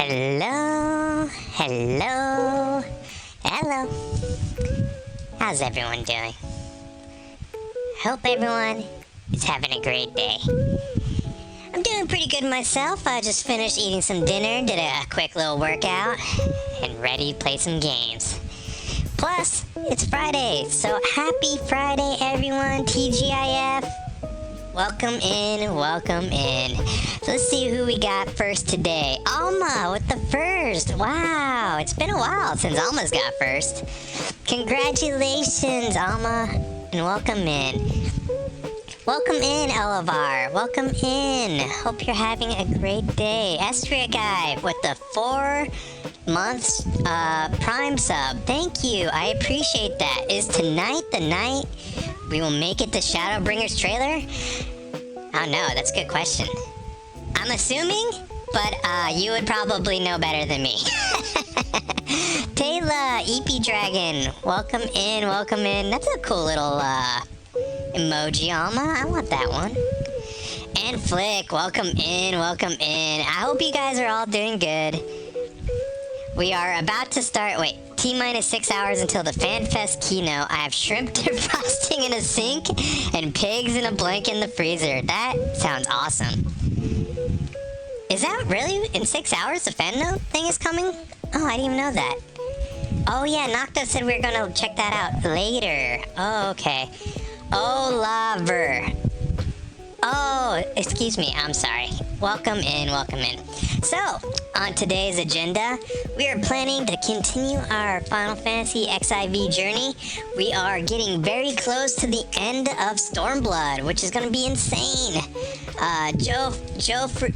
Hello, hello, hello. How's everyone doing? Hope everyone is having a great day. I'm doing pretty good myself. I just finished eating some dinner, did a quick little workout, and ready to play some games. Plus, it's Friday, so happy Friday everyone, TGIF. Welcome in, welcome in. So let's see who we got first today. Alma with the first. Wow, it's been a while since Alma's got first. Congratulations, Alma, and welcome in. Welcome in, Elevar. Welcome in. Hope you're having a great day. Estria guy with the 4 months Prime sub. Thank you. I appreciate that. Is tonight the night we will make it to Shadowbringers trailer? Oh no, that's a good question. I'm assuming, but you would probably know better than me. Taylor, EP Dragon, welcome in, welcome in. That's a cool little emoji, Alma. I want that one. And Flick, welcome in, welcome in. I hope you guys are all doing good. We are about to start, wait, T-minus 6 hours until the FanFest keynote. I have shrimp defrosting in a sink and pigs in a blanket in the freezer. That sounds awesome. Is that really in 6 hours the FanNote thing is coming? Oh, I didn't even know that. Oh yeah, Nocta said we were gonna check that out later. Oh, okay. Oh, Lover. Oh, excuse me, I'm sorry. Welcome in, welcome in. So, on today's agenda, we are planning to continue our Final Fantasy XIV journey. We are getting very close to the end of Stormblood, which is gonna be insane. Joe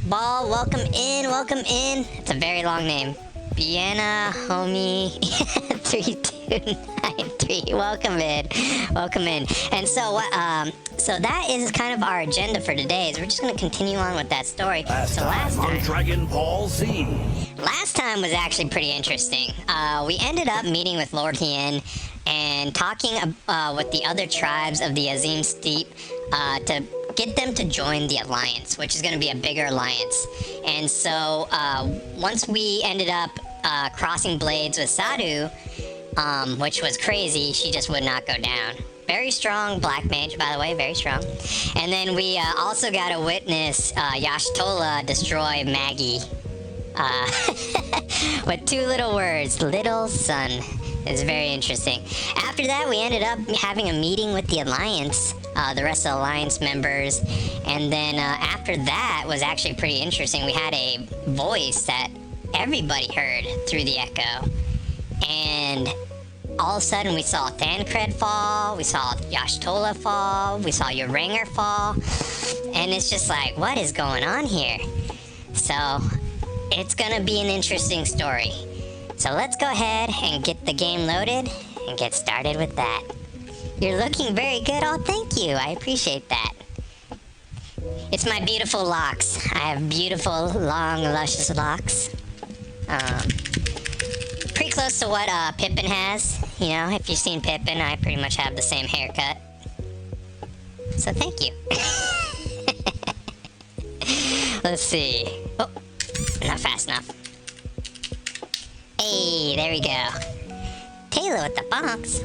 Ball, welcome in, welcome in. It's a very long name. Vienna, homie, 3293. Welcome in, welcome in. And so, so that is kind of our agenda for today. Is we're just gonna continue on with that story. Last time, Dragon Ball Z. Last time was actually pretty interesting. We ended up meeting with Lord Hien and talking with the other tribes of the Azim Steep to get them to join the alliance, which is going to be a bigger alliance. And so once we ended up crossing blades with Sadu, which was crazy, she just would not go down. Very strong black mage, by the way, very strong. And then we also got to witness Yashtola destroy Maggie with 2 little words, little son. It's very interesting. After that, we ended up having a meeting with the Alliance, the rest of the Alliance members. And then after that was actually pretty interesting. We had a voice that everybody heard through the echo. And all of a sudden, we saw Thancred fall, we saw Yashtola fall, we saw Uranger fall. And it's just like, what is going on here? So, it's gonna be an interesting story. So let's go ahead and get the game loaded and get started with that. You're looking very good. Oh, thank you. I appreciate that. It's my beautiful locks. I have beautiful, long, luscious locks. Pretty close to what Pippin has. You know, if you've seen Pippin, I pretty much have the same haircut. So thank you. Let's see. Oh, not fast enough. Hey, there we go. Taylor with the bonks.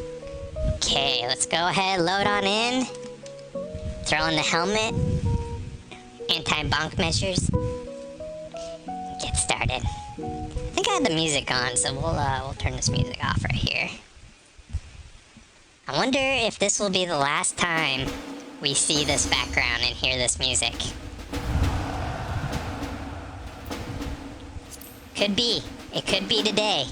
Okay, let's go ahead, load on in. Throw in the helmet. Anti-bonk measures. Get started. I think I have the music on, so we'll turn this music off right here. I wonder if this will be the last time we see this background and hear this music. Could be. It could be today.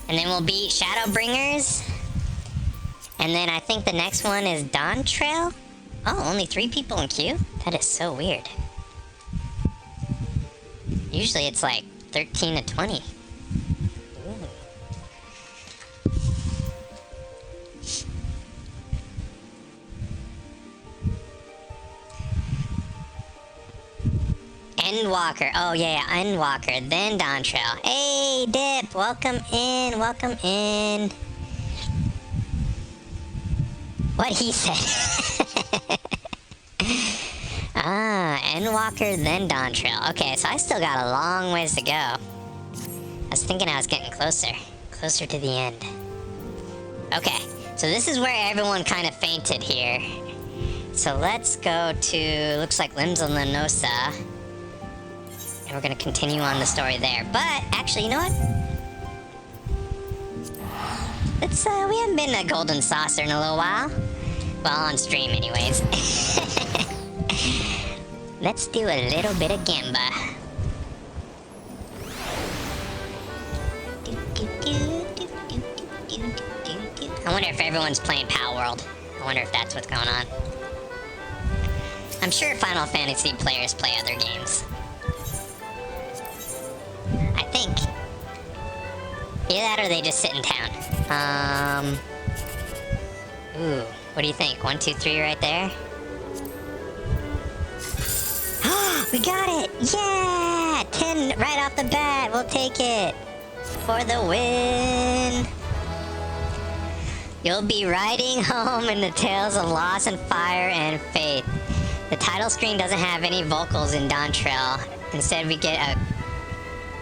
And then we'll beat Shadowbringers. And then I think the next one is Dawn Trail. Oh, only 3 people in queue? That is so weird. Usually it's like 13 to 20. Endwalker. Oh yeah, Endwalker. Then Dawn Trail. Hey, Dip. Welcome in. Welcome in. What he said. Endwalker, then Dawn Trail. Okay, so I still got a long ways to go. I was thinking I was getting closer. Closer to the end. Okay, so this is where everyone kind of fainted here. So let's go to, looks like Limsa Lenosa. And we're gonna continue on the story there. But, actually, you know what? Let's, we haven't been a Golden Saucer in a little while. Well, on stream anyways. Let's do a little bit of Gamba. I wonder if everyone's playing Pal World. I wonder if that's what's going on. I'm sure Final Fantasy players play other games. I think. Either that or they just sit in town. Ooh, what do you think? 1, 2, 3 right there? We got it! Yeah! 10 right off the bat. We'll take it. For the win. You'll be riding home in the tales of loss and fire and faith. The title screen doesn't have any vocals in Dawn Trail. Instead, we get a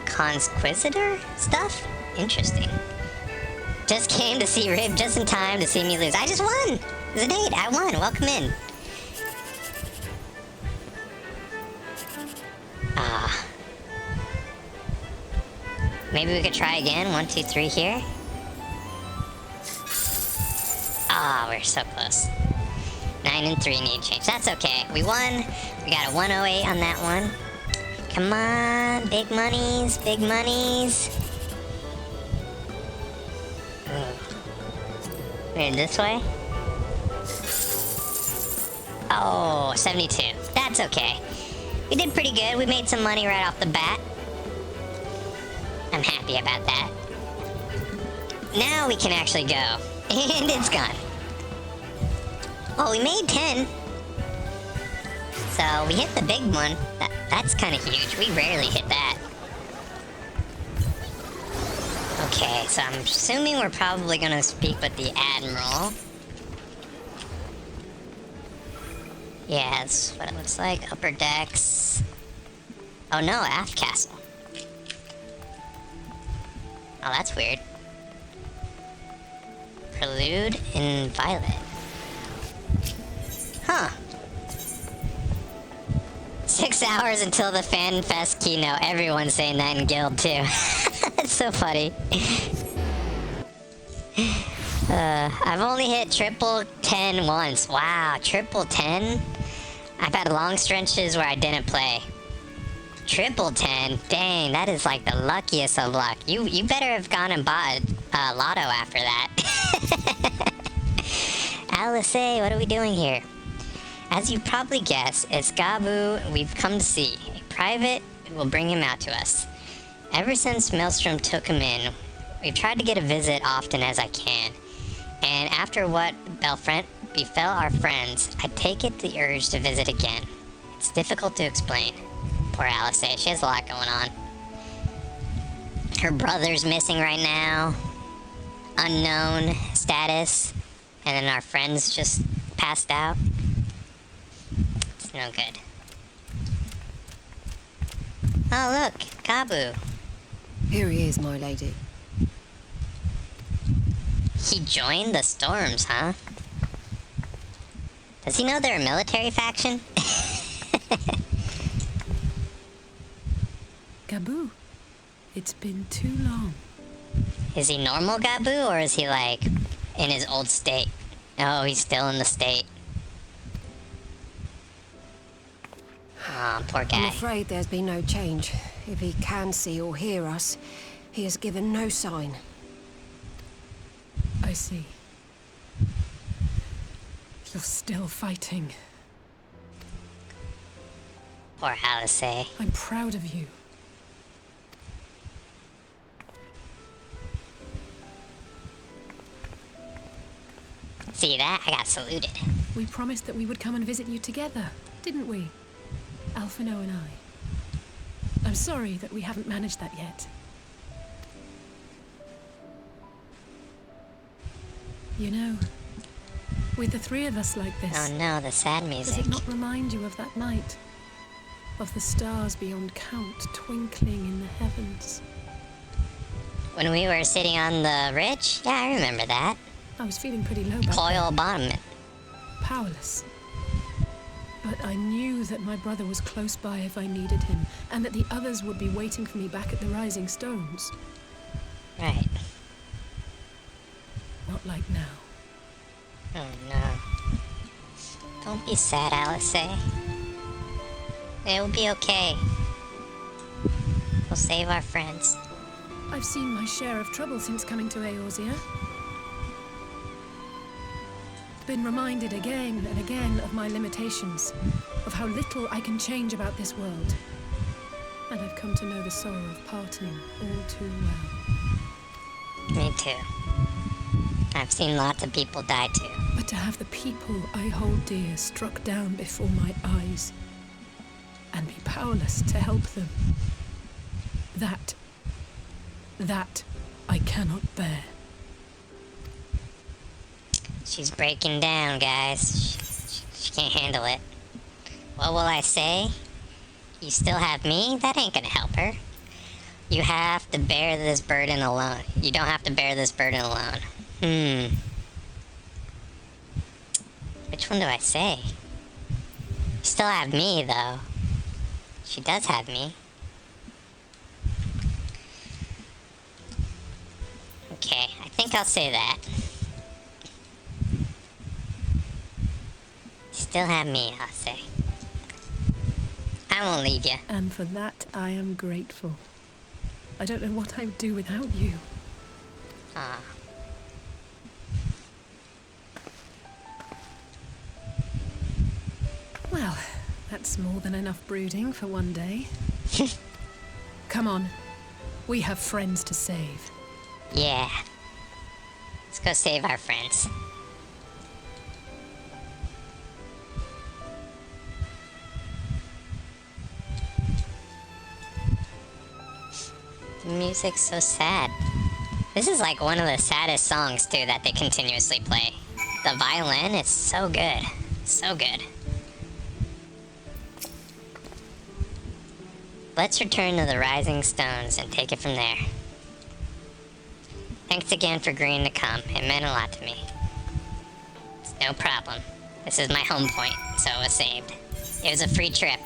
Consquisitor stuff? Interesting. Just came to see Rib just in time to see me lose. I just won! Zanade, I won. Welcome in. Maybe we could try again. 1, 2, 3 here. We're so close. 9 and 3 need change. That's okay. We won. We got a 108 on that one. Come on. Big monies. Big monies. We're this way. Oh, 72. That's okay. We did pretty good. We made some money right off the bat. I'm happy about that. Now we can actually go. And it's gone. Oh, we made 10. So we hit the big one. That's kind of huge. We rarely hit that. Okay, so I'm assuming we're probably going to speak with the Admiral. Yeah, that's what it looks like. Upper decks. Oh no, aft castle. Oh, that's weird. Prelude in Violet. Huh. 6 hours until the FanFest keynote. Everyone's saying that in Guild, too. That's so funny. I've only hit triple 10 once. Wow, triple 10? I've had long stretches where I didn't play. Triple 10? Dang, that is like the luckiest of luck. You better have gone and bought a lotto after that. Alice, what are we doing here? As you probably guessed, it's Gabu we've come to see. A private will bring him out to us. Ever since Maelstrom took him in, we've tried to get a visit often as I can. And after what befell our friends, I take it the urge to visit again. It's difficult to explain. Poor Alice, she has a lot going on. Her brother's missing right now. Unknown status. And then our friends just passed out. It's no good. Oh look, Gabu. Here he is, my lady. He joined the Storms, huh? Does he know they're a military faction? Gabu, it's been too long. Is he normal Gabu, or is he like in his old state? Oh, he's still in the state. Oh, poor guy. I'm afraid there's been no change. If he can see or hear us, he has given no sign. I see. You're still fighting. Poor Alice. I'm proud of you. See that? I got saluted. We promised that we would come and visit you together, didn't we? Alphino and I. I'm sorry that we haven't managed that yet. You know, with the three of us like this... Oh no, the sad Does music. it not remind you of that night? of the stars beyond count twinkling in the heavens. When we were sitting on the ridge? Yeah, I remember that. I was feeling pretty low back Coil then, bottom. powerless. But I knew that my brother was close by if I needed him, and that the others would be waiting for me back at the Rising Stones. Right. Not like now. Oh no. Don't be sad, Alice. It will be okay. We'll save our friends. I've seen my share of trouble since coming to Eorzea. Been reminded again and again of my limitations, of how little I can change about this world. And I've come to know the sorrow of parting all too well. Me too. I've seen lots of people die too. But to have the people I hold dear struck down before my eyes, and be powerless to help them, that I cannot bear. She's breaking down, guys. She can't handle it. What will I say? You still have me? That ain't gonna help her. You have to bear this burden alone. You don't have to bear this burden alone. Which one do I say? You still have me, though. She does have me. Okay, I think I'll say that. Still have me, I'll say. I won't leave you. And for that, I am grateful. I don't know what I would do without you. Aw. Well, that's more than enough brooding for one day. Come on. We have friends to save. Yeah. Let's go save our friends. The music's so sad. This is like one of the saddest songs, too, that they continuously play. The violin is so good. So good. Let's return to the Rising Stones and take it from there. Thanks again for agreeing to come. It meant a lot to me. It's no problem. This is my home point, so it was saved. It was a free trip.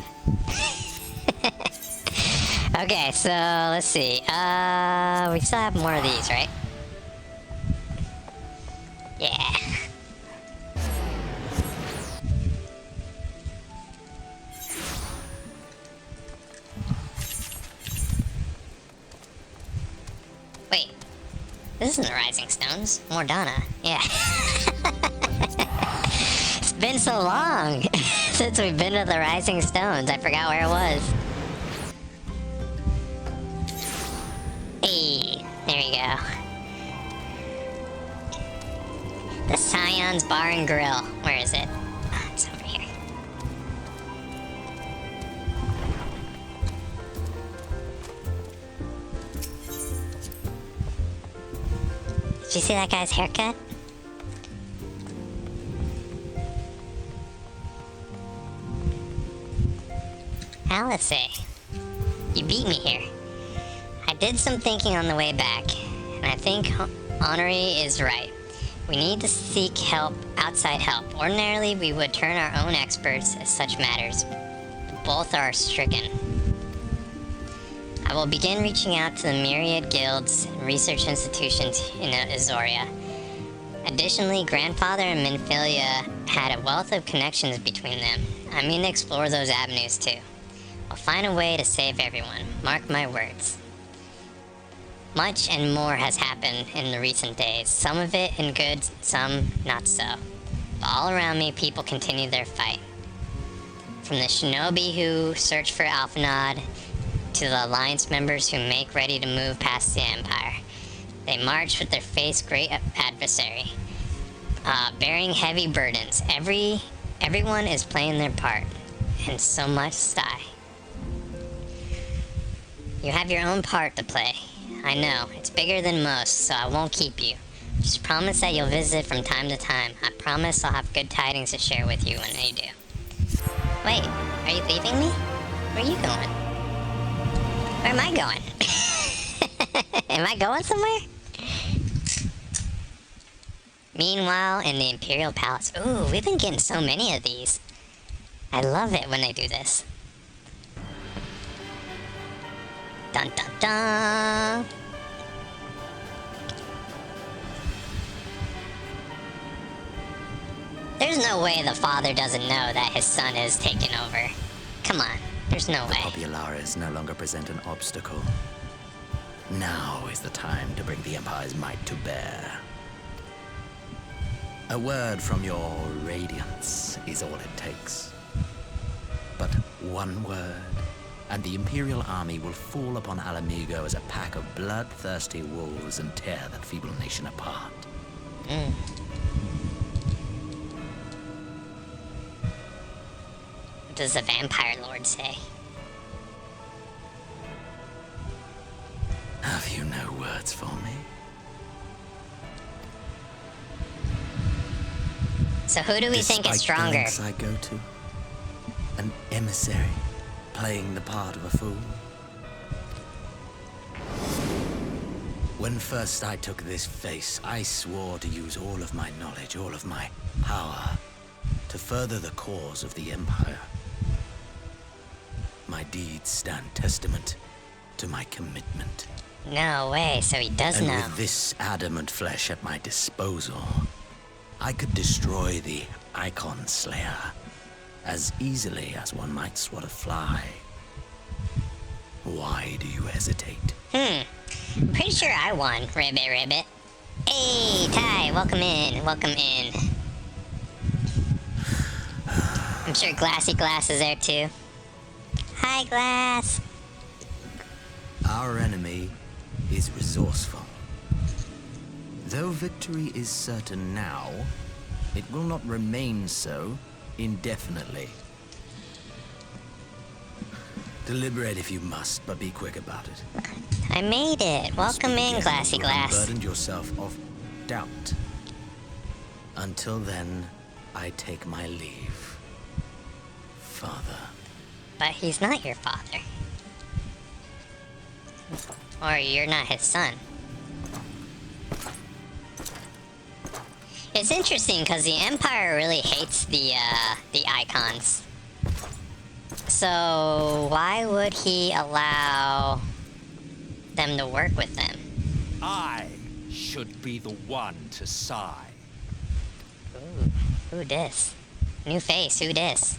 Okay, so let's see. We still have more of these, right? Yeah. Wait. This isn't the Rising Stones. Mordana. Yeah. It's been so long since we've been to the Rising Stones. I forgot where it was. Hey, there you go. The Scions Bar and Grill. Where is it? Oh, it's over here. Did you see that guy's haircut? Alice, you beat me here. I did some thinking on the way back, and I think Honoree is right. We need to seek help, outside help. Ordinarily, we would turn our own experts as such matters. But both are stricken. I will begin reaching out to the myriad guilds and research institutions in Eorzea. Additionally, Grandfather and Minfilia had a wealth of connections between them. I mean to explore those avenues too. I'll find a way to save everyone. Mark my words. Much and more has happened in the recent days, some of it in good, some not so. But all around me, people continue their fight. From the shinobi who search for Alphanod, to the Alliance members who make ready to move past the Empire. They march with their face great adversary, bearing heavy burdens. Everyone is playing their part, and so must I. You have your own part to play. I know, it's bigger than most, so I won't keep you. Just promise that you'll visit from time to time. I promise I'll have good tidings to share with you when you do. Wait, are you leaving me? Where are you going? Where am I going? Am I going somewhere? Meanwhile, in the Imperial Palace. Ooh, we've been getting so many of these. I love it when they do this. Dun dun dun! There's no way the father doesn't know that his son is taking over. Come on, there's no way. The Populares no longer present an obstacle. Now is the time to bring the Empire's might to bear. A word from your radiance is all it takes. But one word, and the Imperial army will fall upon Alamigo as a pack of bloodthirsty wolves and tear that feeble nation apart. What does the Vampire Lord say? Have you no words for me? So who do we think is Despite the stronger? lengths I go to, an emissary playing the part of a fool. When first I took this face, I swore to use all of my knowledge, all of my power, to further the cause of the Empire. My deeds stand testament to my commitment. No way, so he does And know. with this adamant flesh at my disposal, I could destroy the Icon Slayer as easily as one might swat a fly. Why do you hesitate? I'm pretty sure I won, Ribbit Ribbit. Hey, Ty, welcome in, welcome in. I'm sure Glassy Glass is there too. Hi, Glass. Our enemy is resourceful. Though victory is certain now, it will not remain so indefinitely. Deliberate if you must, but be quick about it. I made it. Welcome Speak in, again Glassy if you have Glass. unburdened yourself of doubt. Until then, I take my leave, Father. But he's not your father. Or you're not his son. It's interesting because the Empire really hates the Icons. So why would he allow them to work with them? I should be the one to sigh. Ooh, who dis? New face, who dis?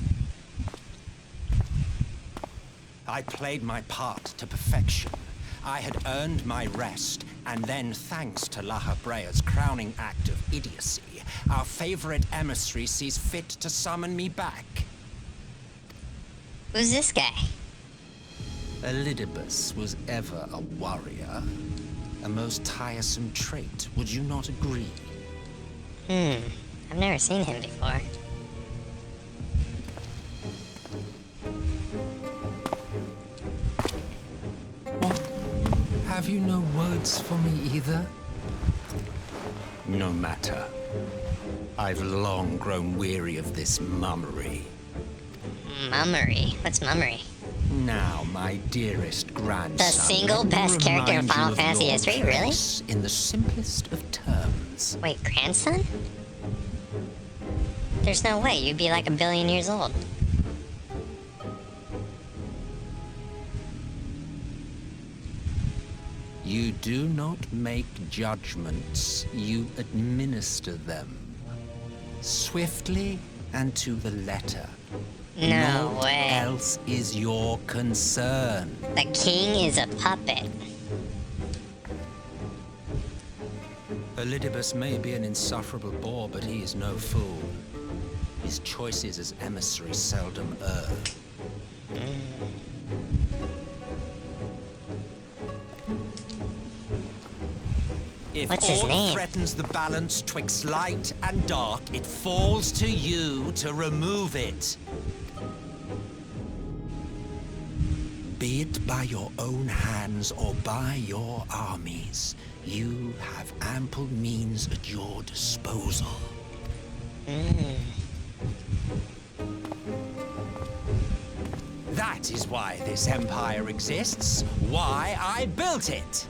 I played my part to perfection. I had earned my rest, and then, thanks to La Habrea's crowning act of idiocy, our favorite emissary sees fit to summon me back. Who's this guy? Elidibus was ever a warrior. A most tiresome trait, would you not agree? I've never seen him before. Have you no words for me either? No matter. I've long grown weary of this mummery. Mummery? What's mummery? Now, my dearest grandson, The single let me best character in remind you Final of Fantasy your history? Really? place in the simplest of terms. Wait, grandson? There's no way, you'd be like 1 billion years old. You do not make judgments, you administer them. Swiftly and to the letter. No Naught way. else is your concern. The king is a puppet. Elidibus may be an insufferable bore, but he is no fool. His choices as emissary seldom err. If What's his aught name? threatens the balance twixt light and dark, it falls to you to remove it. Be it by your own hands or by your armies, you have ample means at your disposal. That is why this empire exists. Why I built it.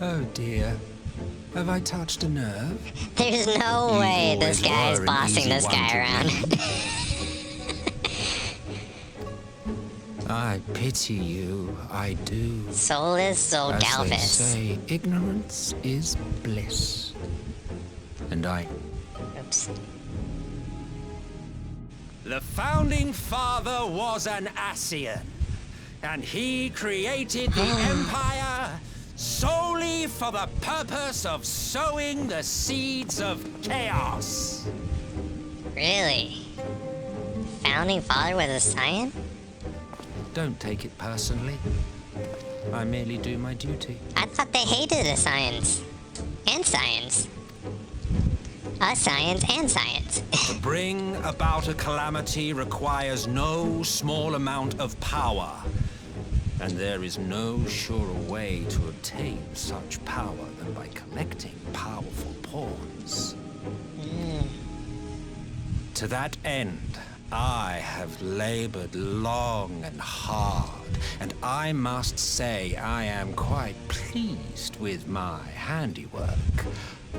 Oh dear. Have I touched a nerve? There's no way this guy is bossing this guy around. I pity you, I do. Soulless Soul As they Galvis. say, ignorance is bliss. And I... Oops. The founding father was an Ascian, and he created the Empire solely for the purpose of sowing the seeds of chaos. Really? Founding father was a Scion? Don't take it personally. I merely do my duty. I thought they hated the Scions. And Scions. Us Scions and Scions. To bring about a calamity requires no small amount of power. And there is no surer way to obtain such power than by collecting powerful pawns. To that end, I have labored long and hard, and I must say I am quite pleased with my handiwork.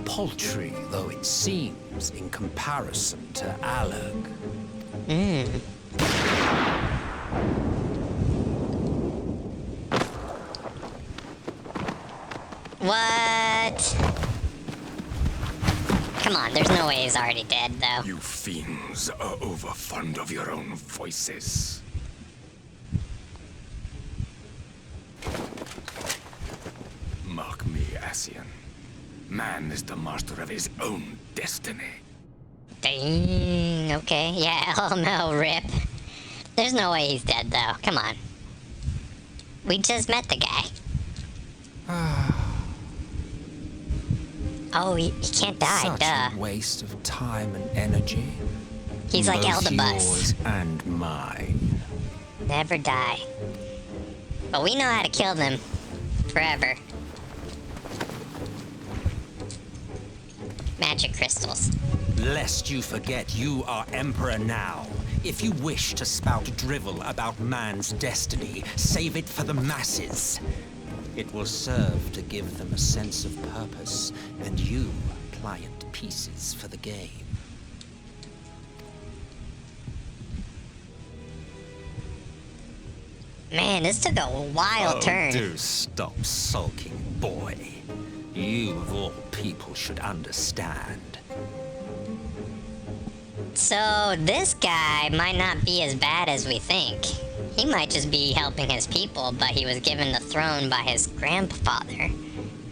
Paltry though it seems in comparison to Alag. What? Come on, there's no way he's already dead, though. You fiends are overfond of your own voices. Mark me, Ascian. Man is the master of his own destiny. Dang, okay. Yeah, oh no, rip. There's no way he's dead, though. Come on. We just met the guy. Oh, he can't die, Such duh. a waste of time and energy. He's like Both Eldebus. yours and mine. Never die. But we know how to kill them. Forever. Magic crystals. Lest you forget you are Emperor now. If you wish to spout drivel about man's destiny, save it for the masses. It will serve to give them a sense of purpose, and you pliant pieces for the game. Man, this took a wild turn. Do stop sulking, boy. You, of all people, should understand. So, this guy might not be as bad as we think. He might just be helping his people, but he was given the throne by his grandfather,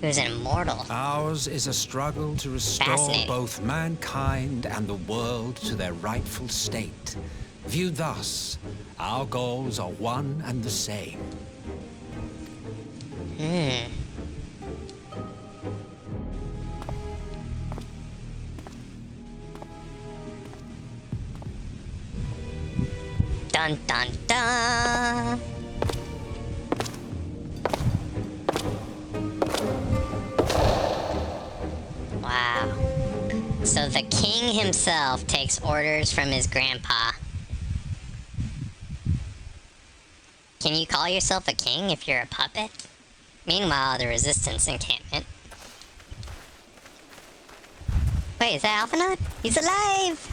who's immortal. Ours is a struggle to restore Fascinating. both mankind and the world to their rightful state. Viewed thus, our goals are one and the same. Dun dun dun! Wow. So the king himself takes orders from his grandpa. Can you call yourself a king if you're a puppet? Meanwhile, the resistance encampment. Wait, is that Alphinaud? He's alive!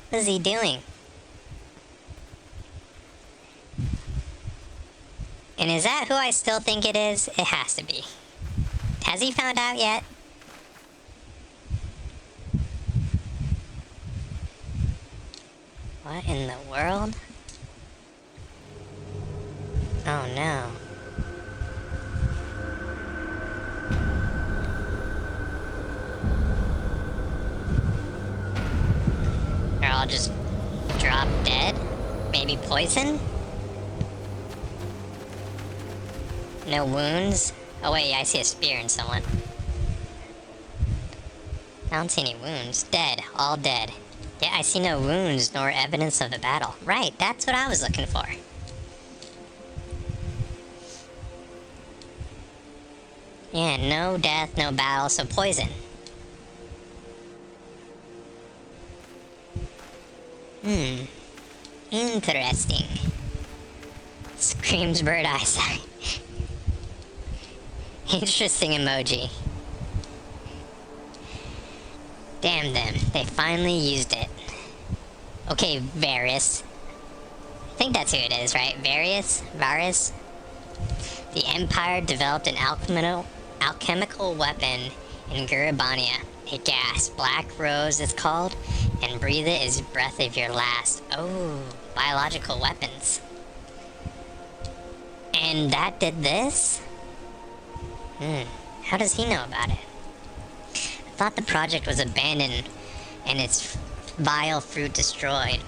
What is he doing? And is that who I still think it is? It has to be. Has he found out yet? What in the world? Oh no. They're all just drop dead? Maybe poison? No wounds? Oh wait, I see a spear in someone. I don't see any wounds. Dead. All dead. Yeah, I see no wounds nor evidence of the battle. Right, that's what I was looking for. Yeah, no death, no battle, so poison. Interesting. Screams bird eyesight. Interesting emoji. Damn them, they finally used it. Okay, Varys. I think that's who it is, right? Varys? The Empire developed an alchemical weapon in Guribania. A gas, Black Rose is called, and breathe it is breath of your last. Oh, biological weapons. And that did this? How does he know about it? I thought the project was abandoned and its vile fruit destroyed,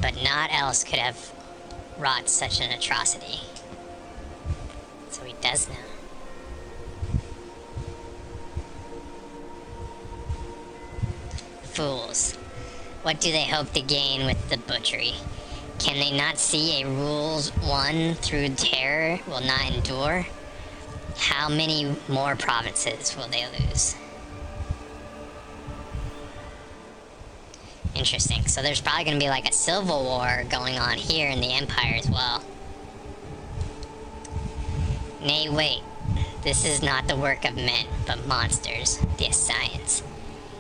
but naught else could have wrought such an atrocity. So he does know. Fools. What do they hope to gain with the butchery? Can they not see a rules won through terror will not endure? How many more provinces will they lose? Interesting. So there's probably going to be like a civil war going on here in the Empire as well. Nay, wait. This is not the work of men, but monsters, the Scions.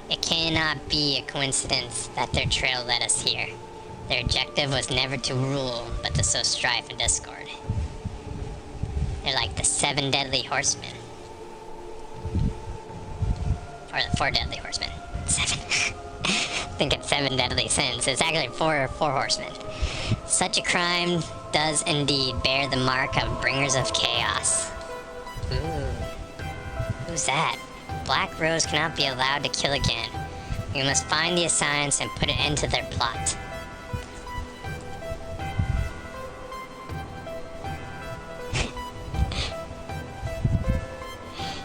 It cannot be a coincidence that their trail led us here. Their objective was never to rule, but to sow strife and discord. They're like the 7 deadly horsemen. Or the 4 deadly horsemen. 7. I think it's 7 deadly sins. It's actually 4 horsemen. Such a crime does indeed bear the mark of bringers of chaos. Ooh. Who's that? Black Rose cannot be allowed to kill again. We must find the Scions and put an end to their plot.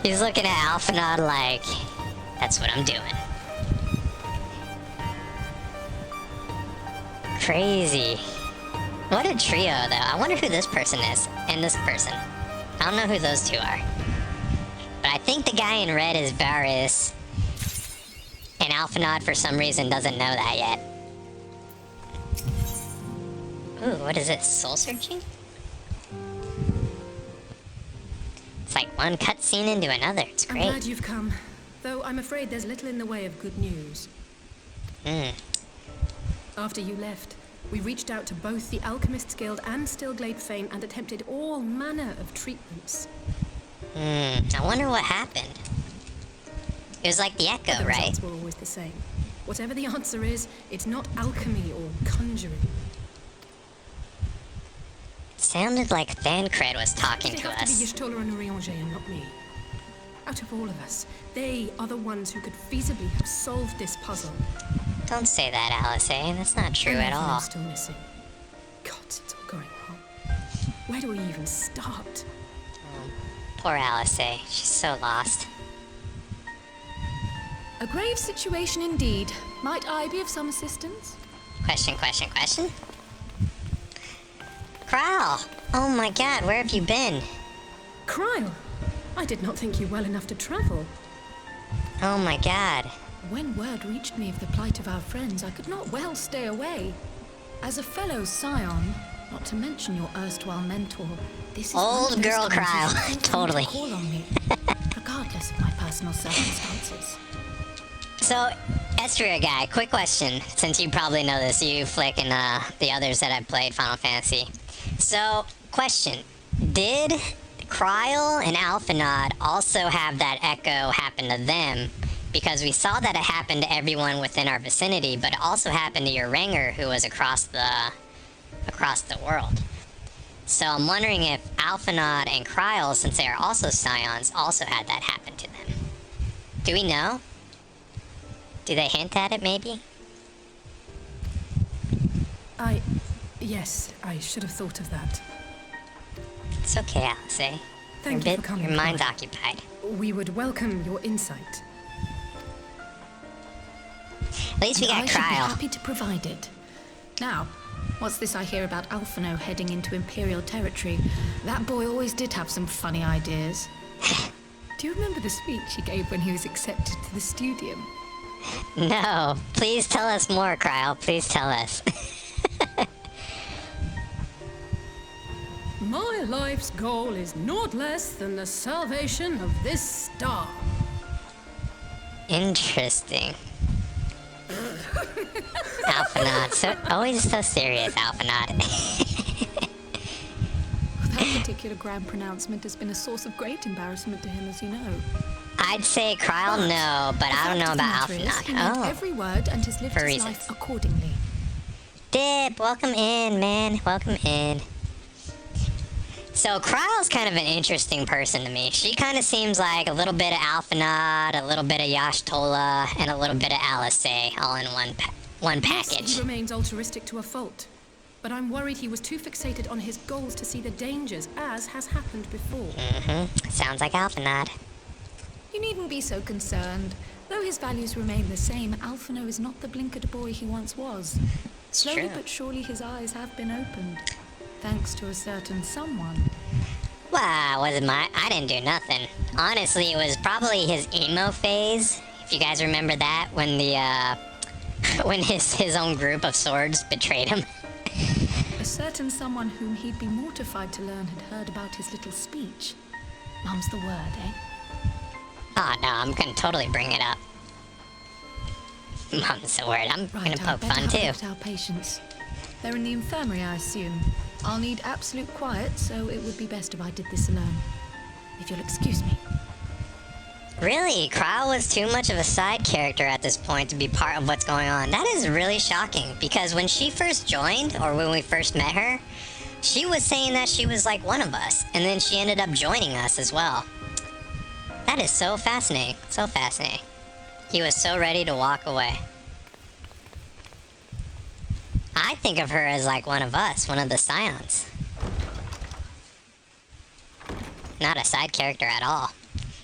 He's looking at Alphanod like, that's what I'm doing. Crazy. What a trio, though. I wonder who this person is, and this person. I don't know who those two are. But I think the guy in red is Varys. And Alphanod, for some reason, doesn't know that yet. Ooh, what is this? Soul searching? It's like one cutscene into another. It's great. I'm glad you've come. Though I'm afraid there's little in the way of good news. After you left, we reached out to both the Alchemists Guild and Stillglade Fane and attempted all manner of treatments. I wonder what happened. It was like the Echo, The right? results were always the same. Whatever the answer is, it's not alchemy or conjuring. It sounded like Thancred was talking to It have to be us. Y'shtola and Urianger and not me. Out of all of us, they are the ones who could feasibly have solved this puzzle. Don't say that, Alice. That's not true at all. Still missing. God, it's all going wrong. Where do we even start? Poor Alice. She's so lost. A grave situation indeed. Might I be of some assistance? Question. Kral! Oh my god, where have you been? Cryle! I did not think you well enough to travel. Oh my god. When word reached me of the plight of our friends, I could not well stay away. As a fellow Scion, not to mention your erstwhile mentor, this is Old one of those girl times Cryle, you feel free to totally. Call on me, regardless of my personal circumstances. So, Estria guy, quick question, since you probably know this, you, Flick, and the others that have played Final Fantasy. So, question. Did Cryle and Alphanod also have that echo happen to them? Because we saw that it happened to everyone within our vicinity, but it also happened to Urianger, who was across the world. So I'm wondering if Alphanod and Cryle, since they are also Scions, also had that happen to them. Do we know? Do they hint at it, maybe? Yes, I should have thought of that. It's okay, Alice. Thank you for coming. Your mind's Cryle. occupied. We would welcome your insight. At least we got I should be Cryle. happy to provide it. Now, what's this I hear about Alphino heading into Imperial territory? That boy always did have some funny ideas. Do you remember the speech he gave when he was accepted to the studium? No, please tell us more, Kryle. Please tell us. My life's goal is naught less than the salvation of this star. Interesting. Alphanaut, so always so serious, Alphanaut. That particular grand pronouncement has been a source of great embarrassment to him, as you know. I'd say Kryle no, but I don't know about Alphanaut. He meant every word and has lived his life accordingly. Dip, welcome in, man. Welcome in. So Kryle's kind of an interesting person to me. She kind of seems like a little bit of Alphanaut, a little bit of Y'shtola, and a little bit of Alice, all in one package. Yes, he remains altruistic to a fault. But I'm worried he was too fixated on his goals to see the dangers, as has happened before. Sounds like Alphanaut. You needn't be so concerned. Though his values remain the same, Alphino is not the blinkered boy he once was. Slowly but surely his eyes have been opened. Thanks to a certain someone. Well, wasn't I didn't do nothing. Honestly, it was probably his emo phase. If you guys remember that, when when his own group of swords betrayed him. A certain someone whom he'd be mortified to learn had heard about his little speech. Mum's the word, eh? Oh no, I'm gonna totally bring it up. Mum's the word. I'm gonna poke fun too. Our patients. They're in the infirmary, I assume. I'll need absolute quiet, so it would be best if I did this alone. If you'll excuse me. Really? Kryle was too much of a side character at this point to be part of what's going on. That is really shocking, because when she first joined, or when we first met her, she was saying that she was like one of us, and then she ended up joining us as well. That is so fascinating. So fascinating. He was so ready to walk away. I think of her as like one of us, one of the Scions. Not a side character at all.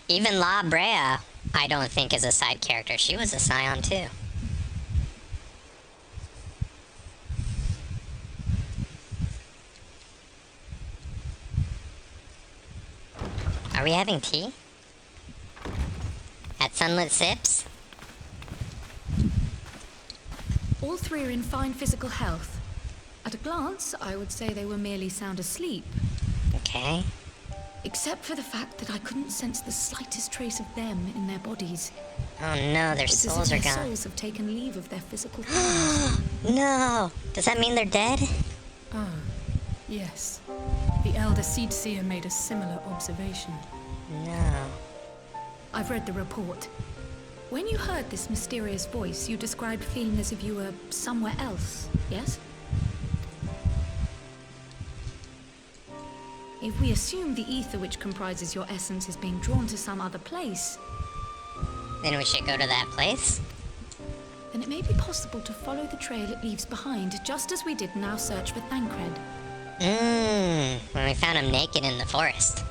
Even La Brea, I don't think is a side character. She was a Scion too. Are we having tea? At Sunlit Sips? All three are in fine physical health. At a glance, I would say they were merely sound asleep. Okay. Except for the fact that I couldn't sense the slightest trace of them in their bodies. Oh no, their It's souls as are if their gone. souls have taken leave of their physical forms. No! Does that mean they're dead? Ah, yes. The Elder Seedseer made a similar observation. No. I've read the report. When you heard this mysterious voice, you described feeling as if you were somewhere else, yes? If we assume the ether which comprises your essence is being drawn to some other place, Then we should go to that place? then it may be possible to follow the trail it leaves behind, just as we did in our search for Thancred. When we found him naked in the forest.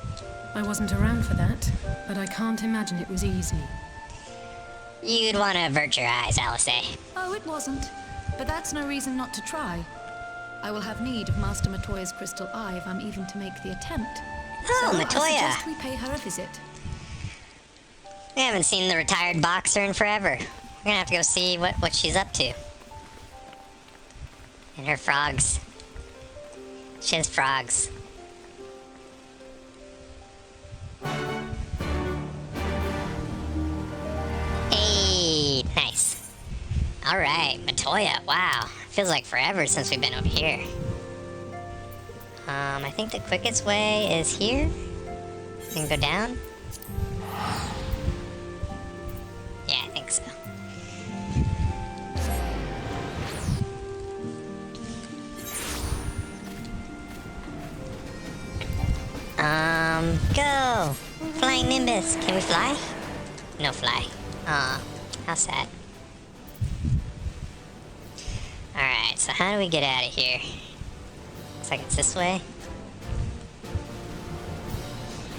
I wasn't around for that, but I can't imagine it was easy. You'd want to avert your eyes, Alice. Oh, it wasn't. But that's no reason not to try. I will have need of Master Matoya's crystal eye if I'm even to make the attempt. Oh, so Matoya! I suggest we pay her a visit. We haven't seen the retired boxer in forever. We're gonna have to go see what she's up to. And her frogs. She has frogs. Hey, nice. Alright, Matoya, wow. Feels like forever since we've been over here. I think the quickest way is here. We can go down. Yeah, I think so. Go! Flying Nimbus. Can we fly? No fly. Aw, how sad. Alright, so how do we get out of here? Looks like it's this way.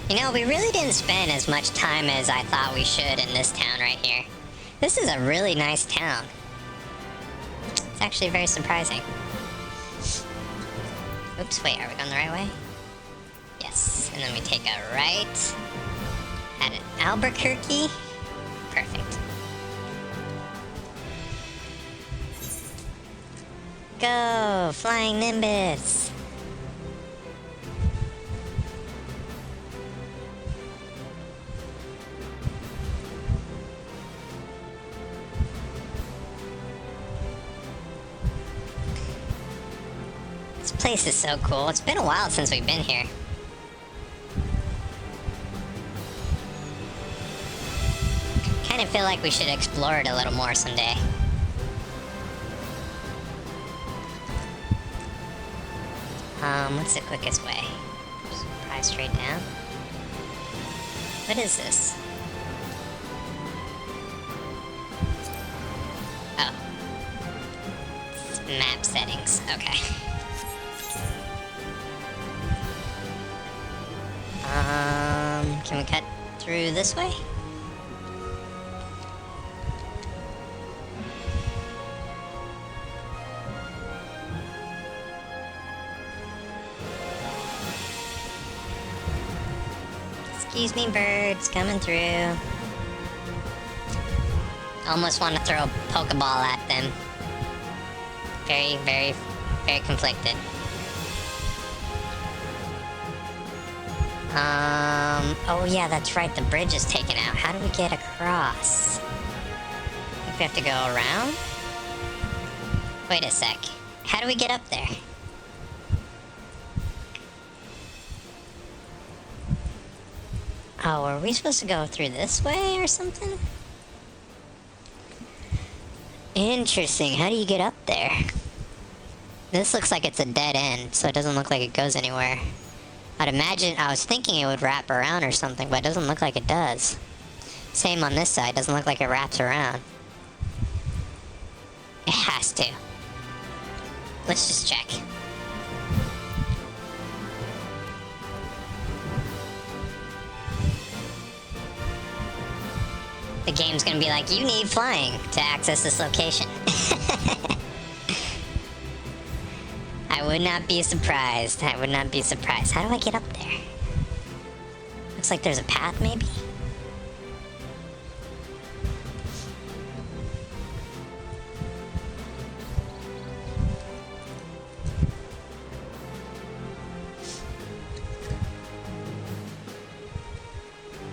You know, we really didn't spend as much time as I thought we should in this town right here. This is a really nice town. It's actually very surprising. Oops, wait, are we going the right way? Yes, and then we take a right at Albuquerque. Perfect. go! Flying Nimbus! This place is so cool. It's been a while since we've been here. Kind of feel like we should explore it a little more someday. What's the quickest way? Just probably straight down. What is this? Oh. It's map settings. Okay. Can we cut through this way? Excuse me, birds, coming through. Almost want to throw a Pokeball at them. Very, very, very conflicted. Oh yeah, that's right, the bridge is taken out. How do we get across? I think we have to go around? Wait a sec. How do we get up there? Oh, are we supposed to go through this way or something? Interesting. How do you get up there? This looks like it's a dead end, so it doesn't look like it goes anywhere. I'd imagine, I was thinking it would wrap around or something, but it doesn't look like it does. Same on this side, doesn't look like it wraps around. It has to. Let's just check. The game's gonna be like, you need flying to access this location. I would not be surprised. I would not be surprised. How do I get up there? Looks like there's a path, maybe?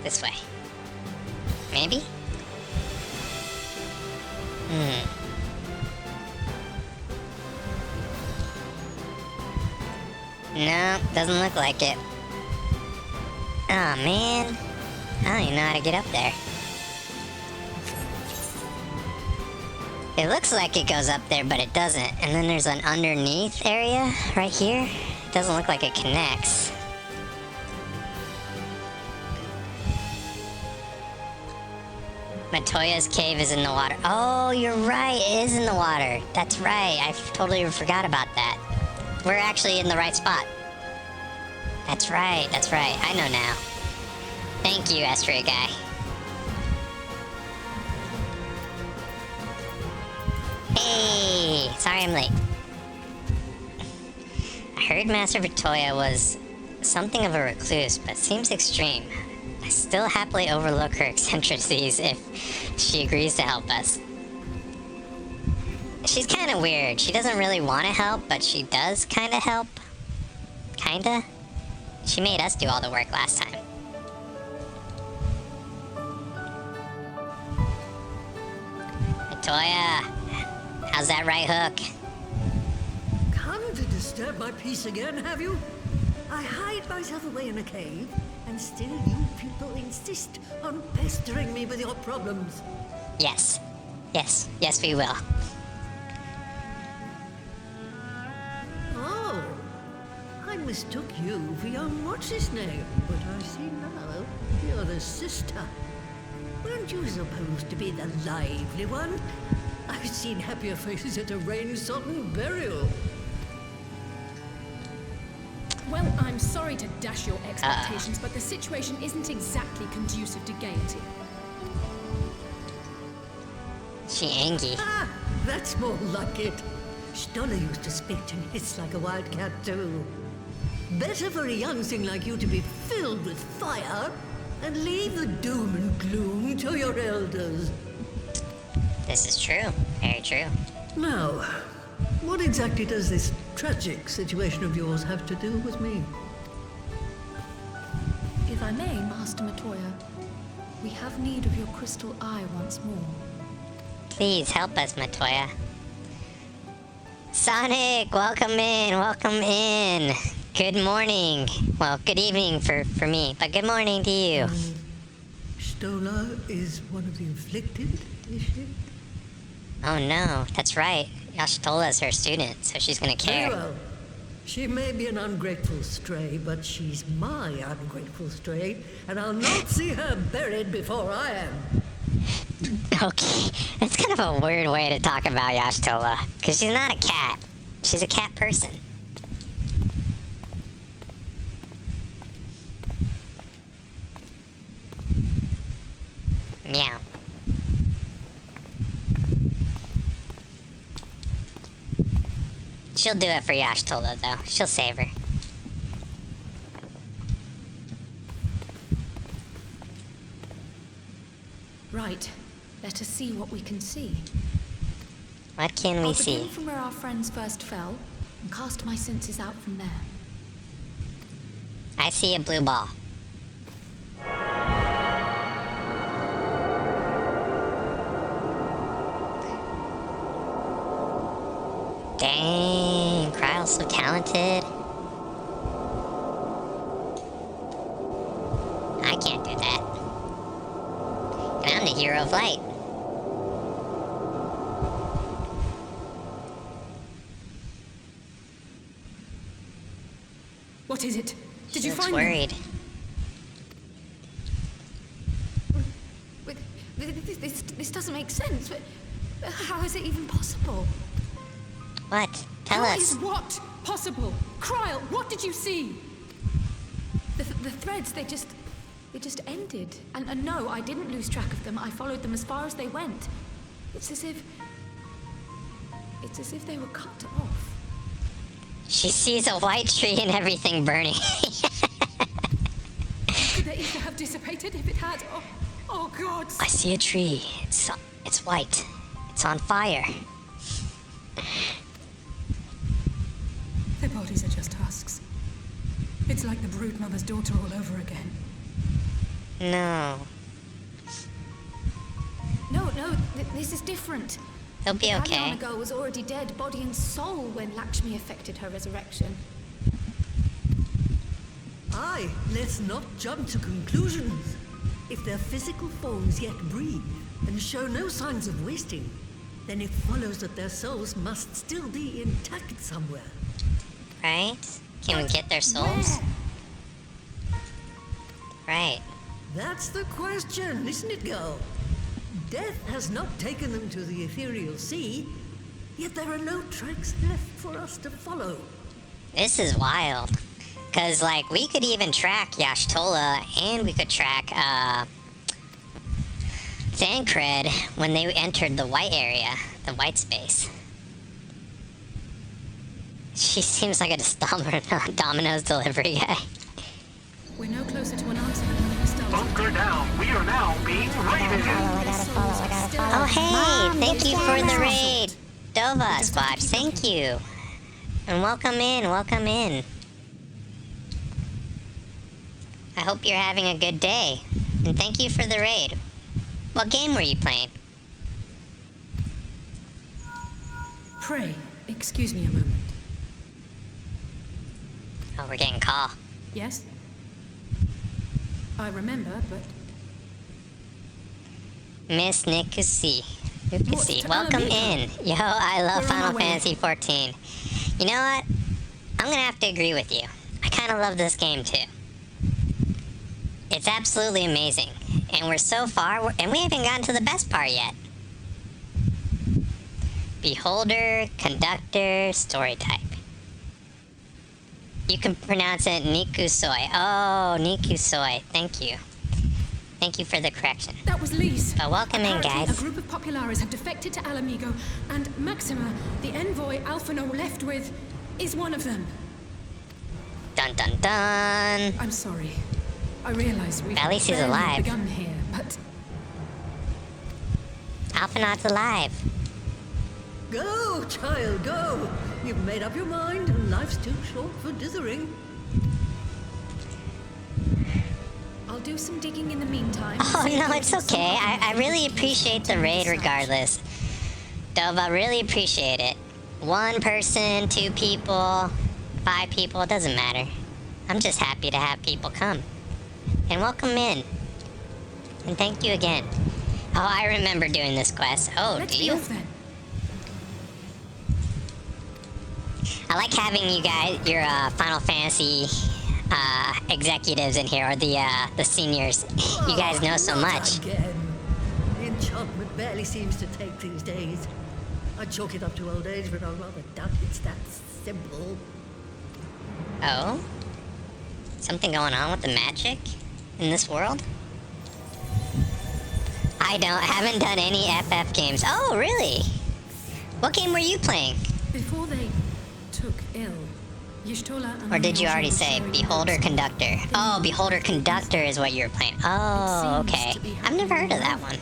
This way. Maybe? No, doesn't look like it. Aw, man. I don't even know how to get up there. It looks like it goes up there, but it doesn't. And then there's an underneath area right here. It doesn't look like it connects. Matoya's cave is in the water. Oh, you're right. It is in the water. That's right. I totally forgot about that. We're actually in the right spot. That's right. That's right. I know now. Thank you, Astray guy. Hey! Sorry I'm late. I heard Master Matoya was something of a recluse, but seems extreme. I still happily overlook her eccentricities if she agrees to help us. She's kind of weird. She doesn't really want to help, but she does kind of help. Kinda? She made us do all the work last time. Matoya, how's that right hook? Come to disturb my peace again, have you? I hide myself away in a cave, and still you people insist on pestering me with your problems. Yes. Yes. Yes, we will. Oh, I mistook you for young what's-his-name, but I see now you're the sister. Weren't you supposed to be the lively one? I've seen happier faces at a rain-sodden burial. Well, I'm sorry to dash your expectations, but the situation isn't exactly conducive to gaiety. She angry. Ah, that's more like it. Stoller used to spit and hiss like a wildcat too. Better for a young thing like you to be filled with fire and leave the doom and gloom to your elders. This is true. Very true. Now, What exactly does this tragic situation of yours have to do with me? If I may, Master Matoya, we have need of your crystal eye once more. Please help us, Matoya. Sonic, welcome in, welcome in. Good morning. Well, good evening for me, but good morning to you. Stola is one of the afflicted, is she? Oh no, that's right. Yashtola's her student, so she's gonna care. Very well. She may be an ungrateful stray, but she's my ungrateful stray, and I'll not see her buried before I am. Okay, that's kind of a weird way to talk about Yashtola, because she's not a cat. She's a cat person. Meow. She'll do it for Yashtola, though. She'll save her. Right. Let us see what we can see. What can we I'll see? begin from where our friends first fell and cast my senses out from there. I see a blue ball. Dang, Kryle's so talented. I can't do that. And I'm the hero of light. What is it? Did She you looks find worried. Wait, this doesn't make sense. How is it even possible? What? Tell How us. is what possible? Kryle, what did you see? The threads, they just ended. And no, I didn't lose track of them. I followed them as far as they went. It's as if they were cut off. She sees a white tree and everything burning. Could the ether have dissipated if it had? Oh God! I see a tree. It's white. It's on fire. Their bodies are just husks. It's like the brood mother's daughter all over again. No. No, this is different. He'll be okay. Kalyana girl was already dead, body and soul, when Lakshmi effected her resurrection. Aye, let's not jump to conclusions. If their physical forms yet breathe and show no signs of wasting, then it follows that their souls must still be intact somewhere. Right? Can we get their souls? Where? Right. That's the question, isn't it, girl? Death has not taken them to the ethereal sea, yet there are no tracks left for us to follow. This is wild. Cause like we could even track Yashtola and we could track Thancred when they entered the white area, the white space. She seems like a Domino's delivery guy. We're no closer to an answer than when we started. Bunker down. We are now being raided. Oh hey, thank you for the raid, Dova Squad. Thank you, and welcome in, welcome in. I hope you're having a good day, and thank you for the raid. What game were you playing? Pray, excuse me a moment. Oh, we're getting call. Yes? I remember, but... Miss Nikusi. What's to Welcome Alameda? in. Yo, I love We're on our Final way. Fantasy XIV. You know what? I'm gonna have to agree with you. I kind of love this game too. It's absolutely amazing. And we're so far, and we haven't gotten to the best part yet. Beholder, conductor, story type. You can pronounce it Nikusoi. Oh, Nikusoi. Thank you. Thank you for the correction. That was Lise. But welcome in, Apparently, guys. A group of Populares have defected to Alamigo, and Maxima, the envoy Alphino left with, is one of them. Dun dun dun. I'm sorry. I realize we've At least he's barely alive. begun here, but Alphinaud's alive. Go Go, child, go. You've made up your mind, and life's too short for dithering. I'll do some digging in the meantime. Oh no, it's okay. I really appreciate the raid regardless. Dove, I really appreciate it. 1 person, 2 people, 5 people, it doesn't matter. I'm just happy to have people come. And welcome in. And thank you again. Oh, I remember doing this quest. Oh, do you? I like having you guys, your Final Fantasy executives in here, or the seniors. You guys know so much. Again. The enchantment barely seems to take these days. I'd chalk it up to old age, but I rather doubt it's that simple. Oh? Something going on with the magic in this world? I haven't done any FF games. Oh, really? What game were you playing? Before they took ill, Y'shtola and Or did you Anasia already were say sharing Beholder notes. Conductor? Oh, Beholder Conductor is what you were playing. Oh, okay. I've never heard of that one.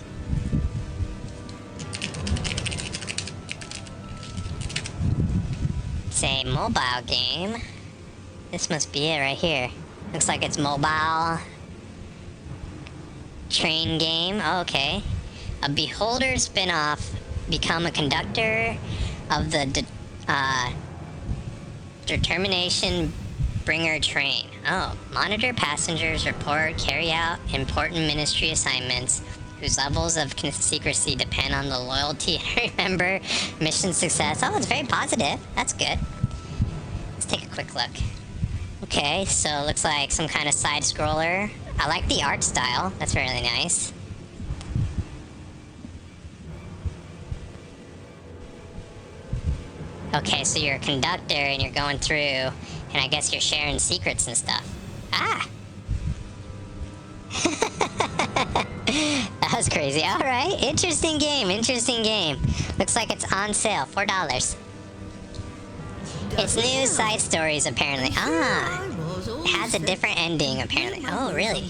It's a mobile game. This must be it right here. Looks like it's mobile. Train game. Oh, okay. A Beholder spin-off. Become a conductor of the Determination Bringer train. Oh, monitor passengers, report, carry out important ministry assignments whose levels of secrecy depend on the loyalty. Remember, mission success. Oh, it's very positive. That's good. Let's take a quick look. Okay, so it looks like some kind of side scroller. I like the art style. That's really nice. Okay, so you're a conductor and you're going through, and I guess you're sharing secrets and stuff. Ah! That was crazy. Alright, interesting game, interesting game. Looks like it's on sale, $4. It's new side stories, apparently. Ah! It has a different ending, apparently. Oh, really?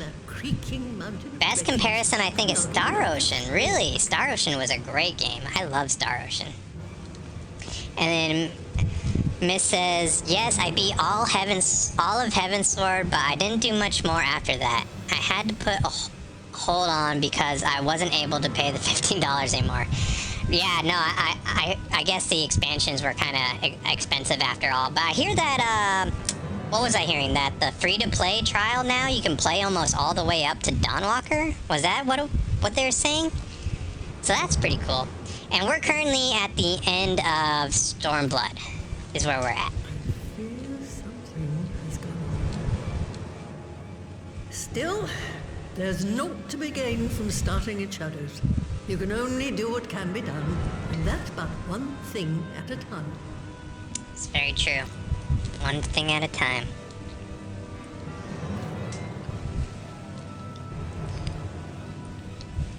Best comparison, I think, is Star Ocean. Really? Star Ocean was a great game. I love Star Ocean. And then Miss says, yes, I beat all of Heaven's Sword, but I didn't do much more after that. I had to put a hold on because I wasn't able to pay the $15 anymore. Yeah, no, I guess the expansions were kind of expensive after all. But I hear that, what was I hearing? That the free-to-play trial now, you can play almost all the way up to Dawnwalker? Was that what they were saying? So that's pretty cool. And we're currently at the end of Stormblood, is where we're at. Still, there's naught to be gained from starting in shadows. You can only do what can be done, and that's but one thing at a time. It's very true. One thing at a time.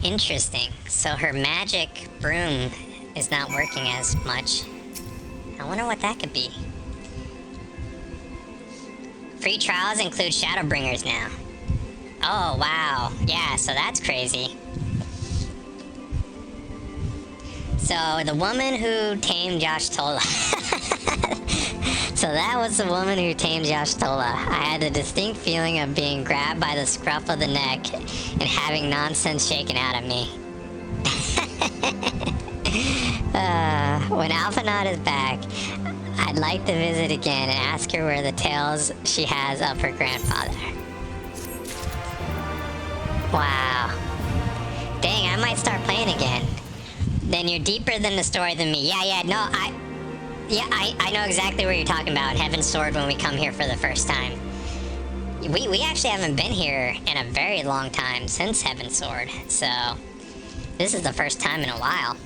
Interesting. So her magic broom is not working as much. I wonder what that could be. Free trials include Shadowbringers now. Oh, wow. Yeah, so that's crazy. So, the woman who tamed Y'shtola. So that was the woman who tamed Y'shtola. I had the distinct feeling of being grabbed by the scruff of the neck and having nonsense shaken out of me. When Alphinaud is back, I'd like to visit again and ask her where the tales she has of her grandfather. Wow. Dang, I might start playing again. Then you're deeper than the story than me. Yeah, no, I know exactly what you're talking about. Heaven's Sword when we come here for the first time. We actually haven't been here in a very long time since Heaven's Sword, so this is the first time in a while.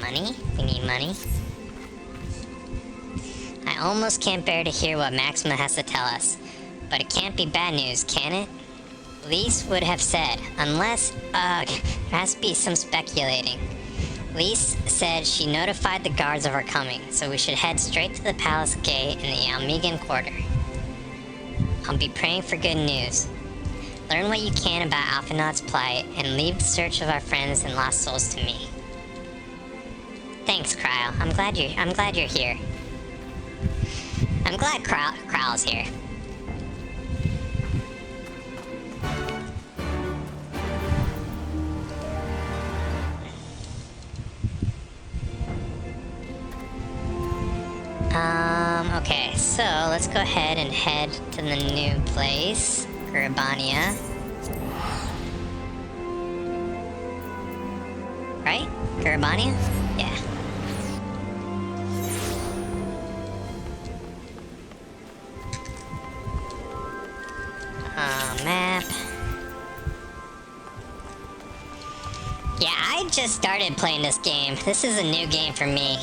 Money? We need money. I almost can't bear to hear what Maxima has to tell us, but it can't be bad news, can it? Lise would have said, unless, there has to be some speculating. Lise said she notified the guards of our coming, so we should head straight to the palace gate in the Almegan Quarter. I'll be praying for good news. Learn what you can about Alphinaud's plight, and leave the search of our friends and lost souls to me. Thanks, Kryle. I'm glad you're here. I'm glad Kryle's here. Okay, so let's go ahead and head to the new place, Urbania. Right? Urbania? Yeah. Map. Yeah, I just started playing this game. This is a new game for me.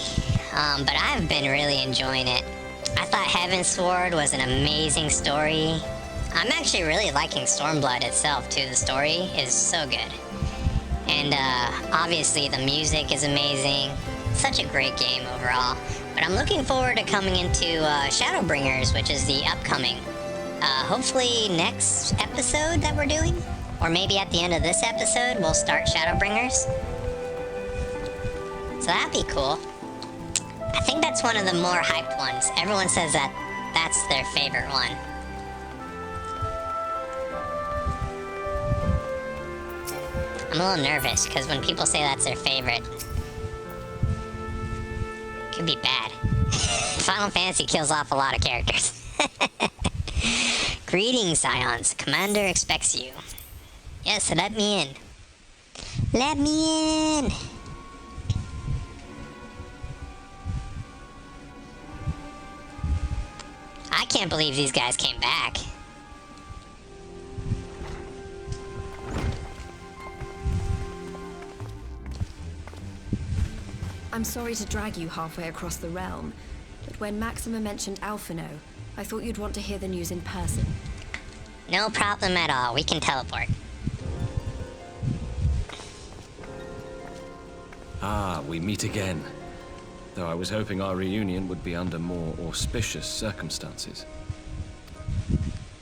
But I've been really enjoying it. I thought Heavensward was an amazing story. I'm actually really liking Stormblood itself too. The story is so good. And obviously the music is amazing. Such a great game overall. But I'm looking forward to coming into Shadowbringers, which is the upcoming. Hopefully next episode that we're doing. Or maybe at the end of this episode, we'll start Shadowbringers. So that'd be cool. I think that's one of the more hyped ones. Everyone says that that's their favorite one. I'm a little nervous because when people say that's their favorite, it could be bad. Final Fantasy kills off a lot of characters. Greetings, Scions. Commander expects you. Yes, let me in. Let me in! I can't believe these guys came back. I'm sorry to drag you halfway across the realm, but when Maxima mentioned Alphino, I thought you'd want to hear the news in person. No problem at all. We can teleport. Ah, we meet again. Though I was hoping our reunion would be under more auspicious circumstances.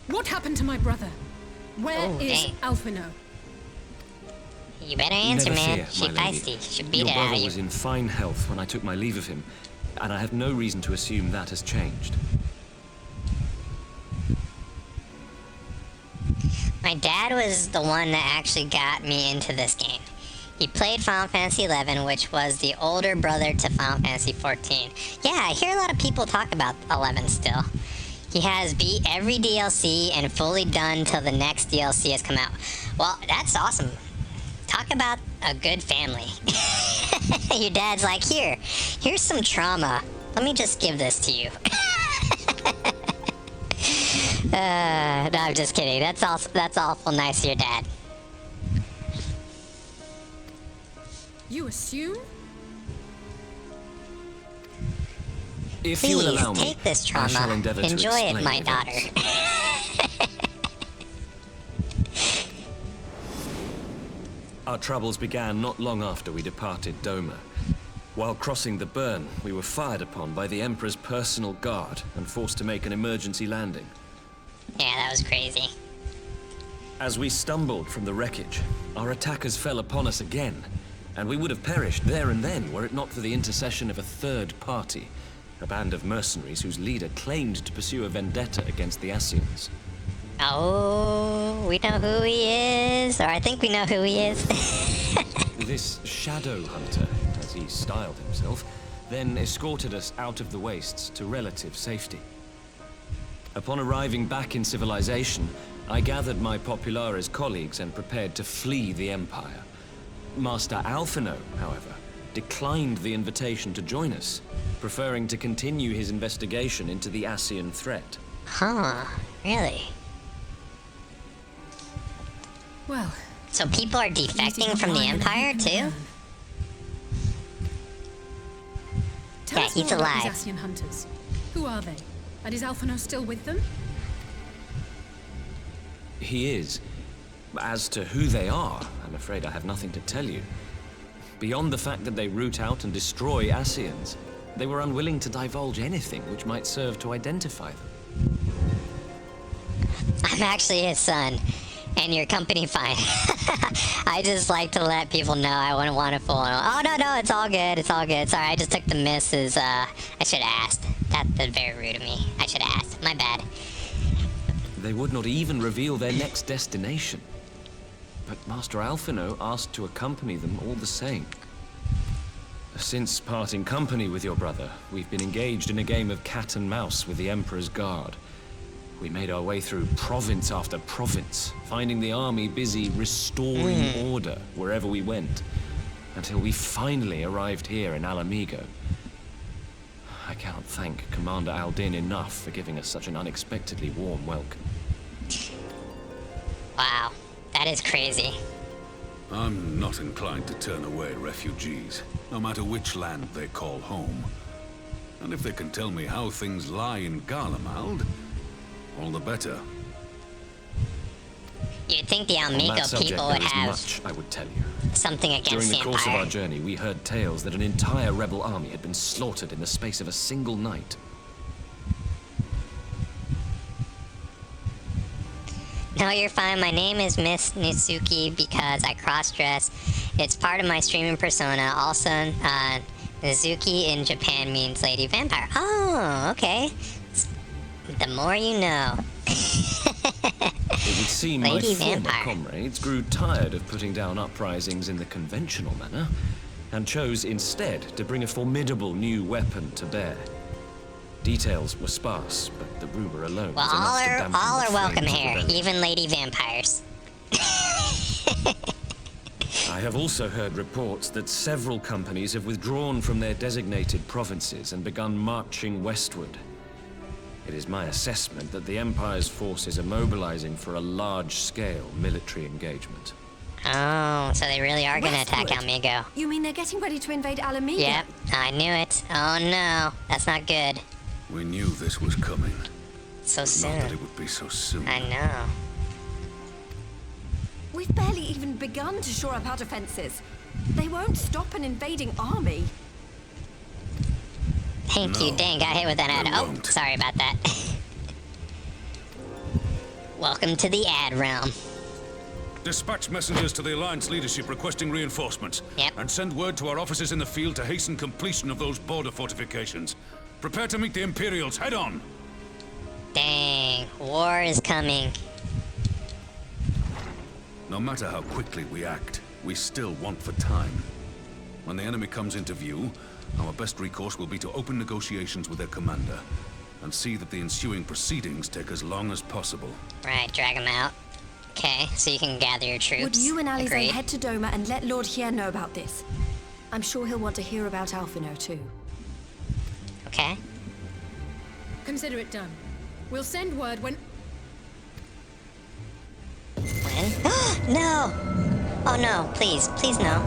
What happened to my brother? Where is dang. Alphino? You better answer, Never man. fear, She my lady. feisty. She beat Your it out brother of you. was in fine health when I took my leave of him, and I have no reason to assume that has changed. My dad was the one that actually got me into this game. He played Final Fantasy XI, which was the older brother to Final Fantasy XIV. Yeah, I hear a lot of people talk about 11 still. He has beat every DLC and fully done till the next DLC has come out. Well, that's awesome. Talk about a good family. Your dad's like, here's some trauma. Let me just give this to you. No, I'm just kidding. That's awful nice of your dad. You assume? If you will Please, allow me, take this I shall trauma. endeavor to Enjoy explain it, my events. daughter. Our troubles began not long after we departed Doma. While crossing the burn, we were fired upon by the Emperor's personal guard and forced to make an emergency landing. Yeah, that was crazy. As we stumbled from the wreckage, our attackers fell upon us again, and we would have perished there and then were it not for the intercession of a third party, a band of mercenaries whose leader claimed to pursue a vendetta against the Scions. Oh, we know who he is, or I think we know who he is. This shadow hunter, as he styled himself, then escorted us out of the wastes to relative safety. Upon arriving back in civilization, I gathered my Populares colleagues and prepared to flee the Empire. Master Alphino, however, declined the invitation to join us, preferring to continue his investigation into the Ascian threat. Huh, really? Well, So people are defecting from the Empire, too? tell Yeah, us he's more about alive. these Ascian hunters. Who are they? And is Alphino still with them? He is. As to who they are, I'm afraid I have nothing to tell you. Beyond the fact that they root out and destroy Ascians, they were unwilling to divulge anything which might serve to identify them. I'm actually his son, and your company fine. I just like to let people know I wouldn't want to fool them. Oh, no, it's all good. It's all good. Sorry, I just took the misses. I should have asked. That's very rude of me. I should have asked. My bad. They would not even reveal their next destination. But Master Alphino asked to accompany them all the same. Since parting company with your brother, we've been engaged in a game of cat and mouse with the Emperor's Guard. We made our way through province after province, finding the army busy restoring order wherever we went, until we finally arrived here in Alamigo. I cannot thank Commander Aldin enough for giving us such an unexpectedly warm welcome. Wow, that is crazy. I'm not inclined to turn away refugees, no matter which land they call home. And if they can tell me how things lie in Garlemald, all the better. You'd think the On Alamigo that subject, people there would is have much I would tell you. something against During the course of Empire. our journey, we heard tales that an entire rebel army had been slaughtered in the space of a single night. No, you're fine. My name is Miss Nitsuki because I cross-dress. It's part of my streaming persona. Also, Nizuki in Japan means Lady Vampire. Oh, okay. The more you know. It would seem Lady my former Vampire. comrades grew tired of putting down uprisings in the conventional manner, and chose instead to bring a formidable new weapon to bear. Details were sparse, but the rumor alone Well, was enough to dampen all the are welcome flames of here, rebellion. even Lady Vampires. I have also heard reports that several companies have withdrawn from their designated provinces and begun marching westward. It is my assessment that the Empire's forces are mobilizing for a large-scale military engagement. Oh, so they really are gonna attack Westward? Alamigo. You mean they're getting ready to invade Alamigo? Yep, I knew it. Oh no, that's not good. We knew this was coming. So Not that soon. it would be so soon. I know. We've barely even begun to shore up our defenses. They won't stop an invading army. Thank you. No, Dang, got hit with an ad. they Oh, won't. sorry about that. Welcome to the ad realm. Dispatch messengers to the Alliance leadership requesting reinforcements. Yep. And send word to our officers in the field to hasten completion of those border fortifications. Prepare to meet the Imperials head on. Dang, war is coming. No matter how quickly we act, we still want for time. When the enemy comes into view, our best recourse will be to open negotiations with their commander and see that the ensuing proceedings take as long as possible. Right, drag him out. Okay, so you can gather your troops. Would you and Alize Agreed. head to Doma and let Lord Hien know about this? I'm sure he'll want to hear about Alphino too. Okay. Consider it done. We'll send word when... When? No! Oh no, please, please no.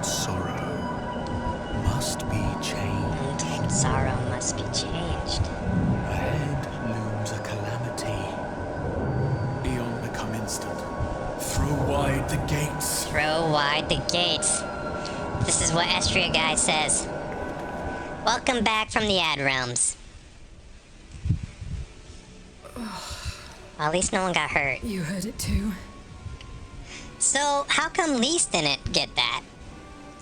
Sorrow must be changed. Sorrow must be changed. Ahead looms a calamity. Eon become instant. Throw wide the gates. Throw wide the gates. This is what Estria guy says. Welcome back from the ad realms. Well, at least no one got hurt. You heard it too. So, how come Lise didn't get that?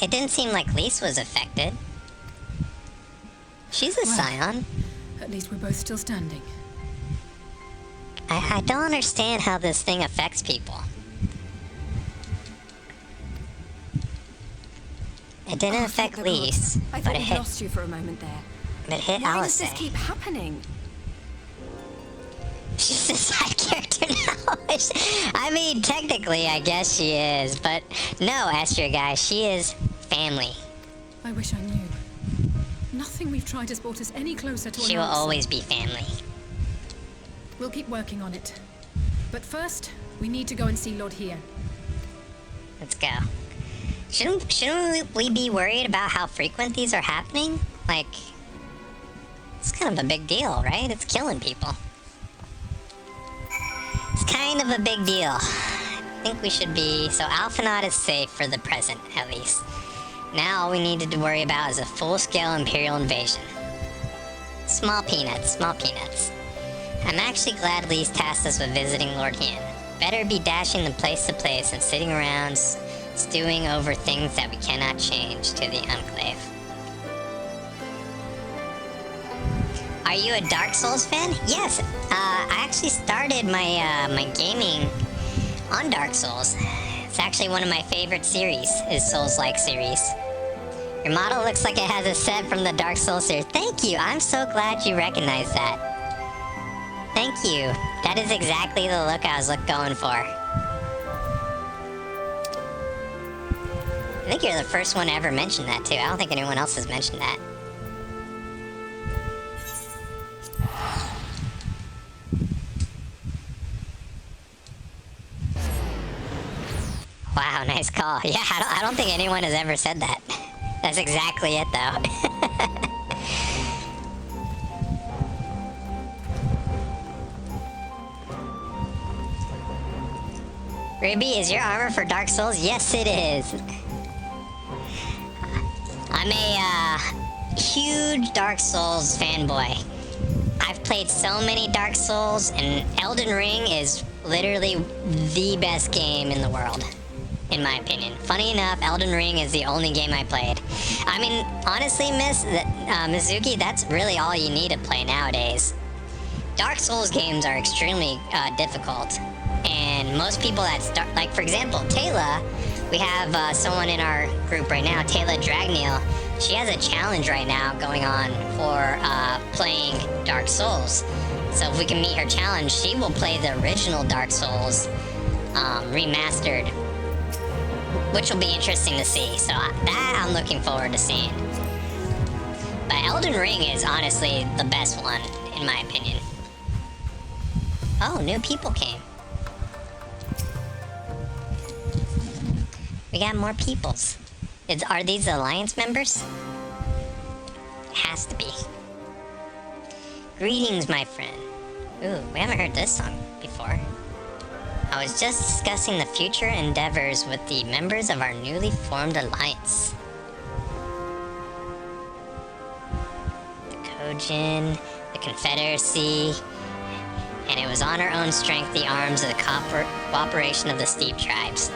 It didn't seem like Lise was affected. She's a Well. Scion. At least we're both still standing. I don't understand how this thing affects people. It didn't affect Thank the gods. Lise, I but thought it we hit, lost you for a moment there. it hit Why does Alice. this keep happening? She's a side character now. I mean, technically, I guess she is, but no, Astria guy, she is family. I wish I knew. Nothing we've tried has brought us any closer to She an will answer. always be family. We'll keep working on it. But first, we need to go and see Lord Hien. Let's go. Shouldn't we be worried about how frequent these are happening? Like, it's kind of a big deal, right? It's killing people. It's kind of a big deal. I think we should be... So Alphanot is safe for the present, at least. Now all we need to worry about is a full-scale Imperial invasion. Small peanuts, small peanuts. I'm actually glad Lise tasked us with visiting Lord Hien. better be dashing from place to place and sitting around stewing over things that we cannot change to the Enclave. Are you a Dark Souls fan? Yes, I actually started my my gaming on Dark Souls. It's actually one of my favorite series, is Souls-like series. Your model looks like it has a set from the Dark Souls series. Thank you, I'm so glad you recognize that. Thank you. That is exactly the look I was going for. I think you're the first one to ever mention that too. I don't think anyone else has mentioned that. Wow, nice call. Yeah, I don't think anyone has ever said that. That's exactly it, though. Ribby, is your armor for Dark Souls? Yes, it is. I'm a huge Dark Souls fanboy. I've played so many Dark Souls, and Elden Ring is literally the best game in the world, in my opinion. Funny enough, Elden Ring is the only game I played. I mean, honestly, Mizuki, that's really all you need to play nowadays. Dark Souls games are extremely difficult, and most people that start, like for example, Taylor, we have someone in our group right now, Taylor Dragneel. She has a challenge right now going on for playing Dark Souls. So if we can meet her challenge, she will play the original Dark Souls remastered, which will be interesting to see. So that I'm looking forward to seeing. But Elden Ring is honestly the best one, in my opinion. Oh, new people came. We got more peoples. Are these Alliance members? It has to be. Greetings, my friend. Ooh, we haven't heard this song before. I was just discussing the future endeavors with the members of our newly formed alliance. The Kojin, the Confederacy, and it was on our own strength, the arms of the cooperation of the steep tribes.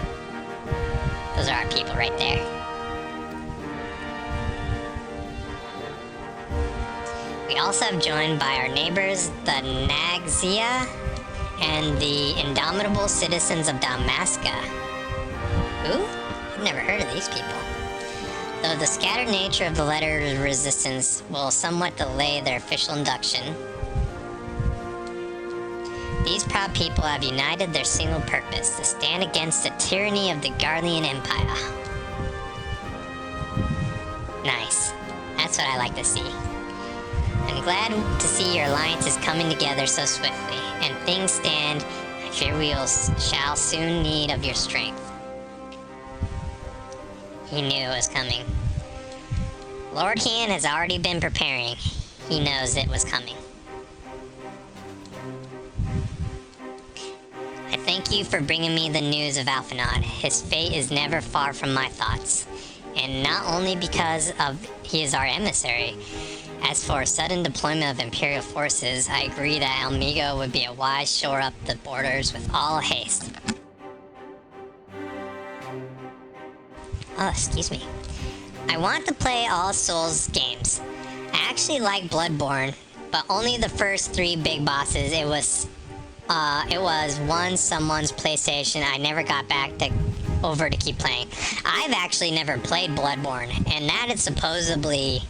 Those are our people right there. We also have joined by our neighbors, the Nagzia, and the indomitable citizens of Dalmasca. Who? I've never heard of these people. Though the scattered nature of the letter's resistance will somewhat delay their official induction, these proud people have united their single purpose, to stand against the tyranny of the Garlean Empire. Nice. That's what I like to see. I'm glad to see your alliance is coming together so swiftly, and things stand, I fear we shall soon need of your strength. He knew it was coming. Lord Hien has already been preparing. He knows it was coming. I thank you for bringing me the news of Alphinaud. His fate is never far from my thoughts, and not only because he is our emissary. As for a sudden deployment of Imperial forces, I agree that Almigo would be a wise shore up the borders with all haste. Oh, excuse me. I want to play all Souls games. I actually like Bloodborne, but only the first 3 big bosses. It was someone's PlayStation. I never got back over to keep playing. I've actually never played Bloodborne, and that is supposedly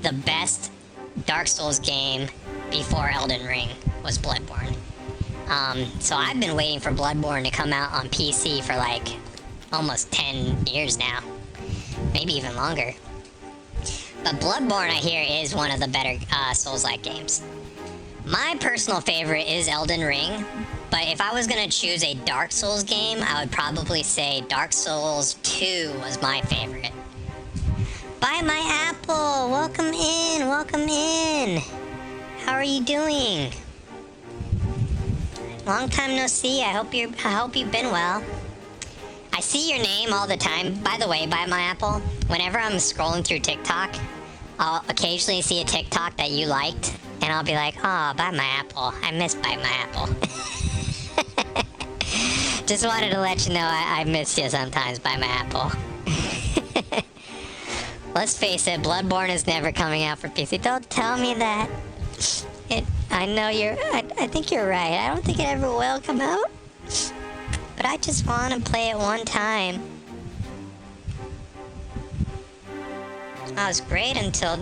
the best Dark Souls game before Elden Ring was Bloodborne. So I've been waiting for Bloodborne to come out on PC for like almost 10 years now. Maybe even longer. But Bloodborne, I hear, is one of the better Souls-like games. My personal favorite is Elden Ring, but if I was gonna choose a Dark Souls game, I would probably say Dark Souls 2 was my favorite. Bye, my apple! Welcome in, welcome in! How are you doing? Long time no see. I hope you've been well. I see your name all the time. By the way, Bye My Apple, whenever I'm scrolling through TikTok, I'll occasionally see a TikTok that you liked, and I'll be like, oh, Bye My Apple. I miss Bye My Apple. Just wanted to let you know I miss you sometimes by my apple. Let's face it, Bloodborne is never coming out for PC. Don't tell me that. I know I think you're right. I don't think it ever will come out. But I just want to play it one time. That was great until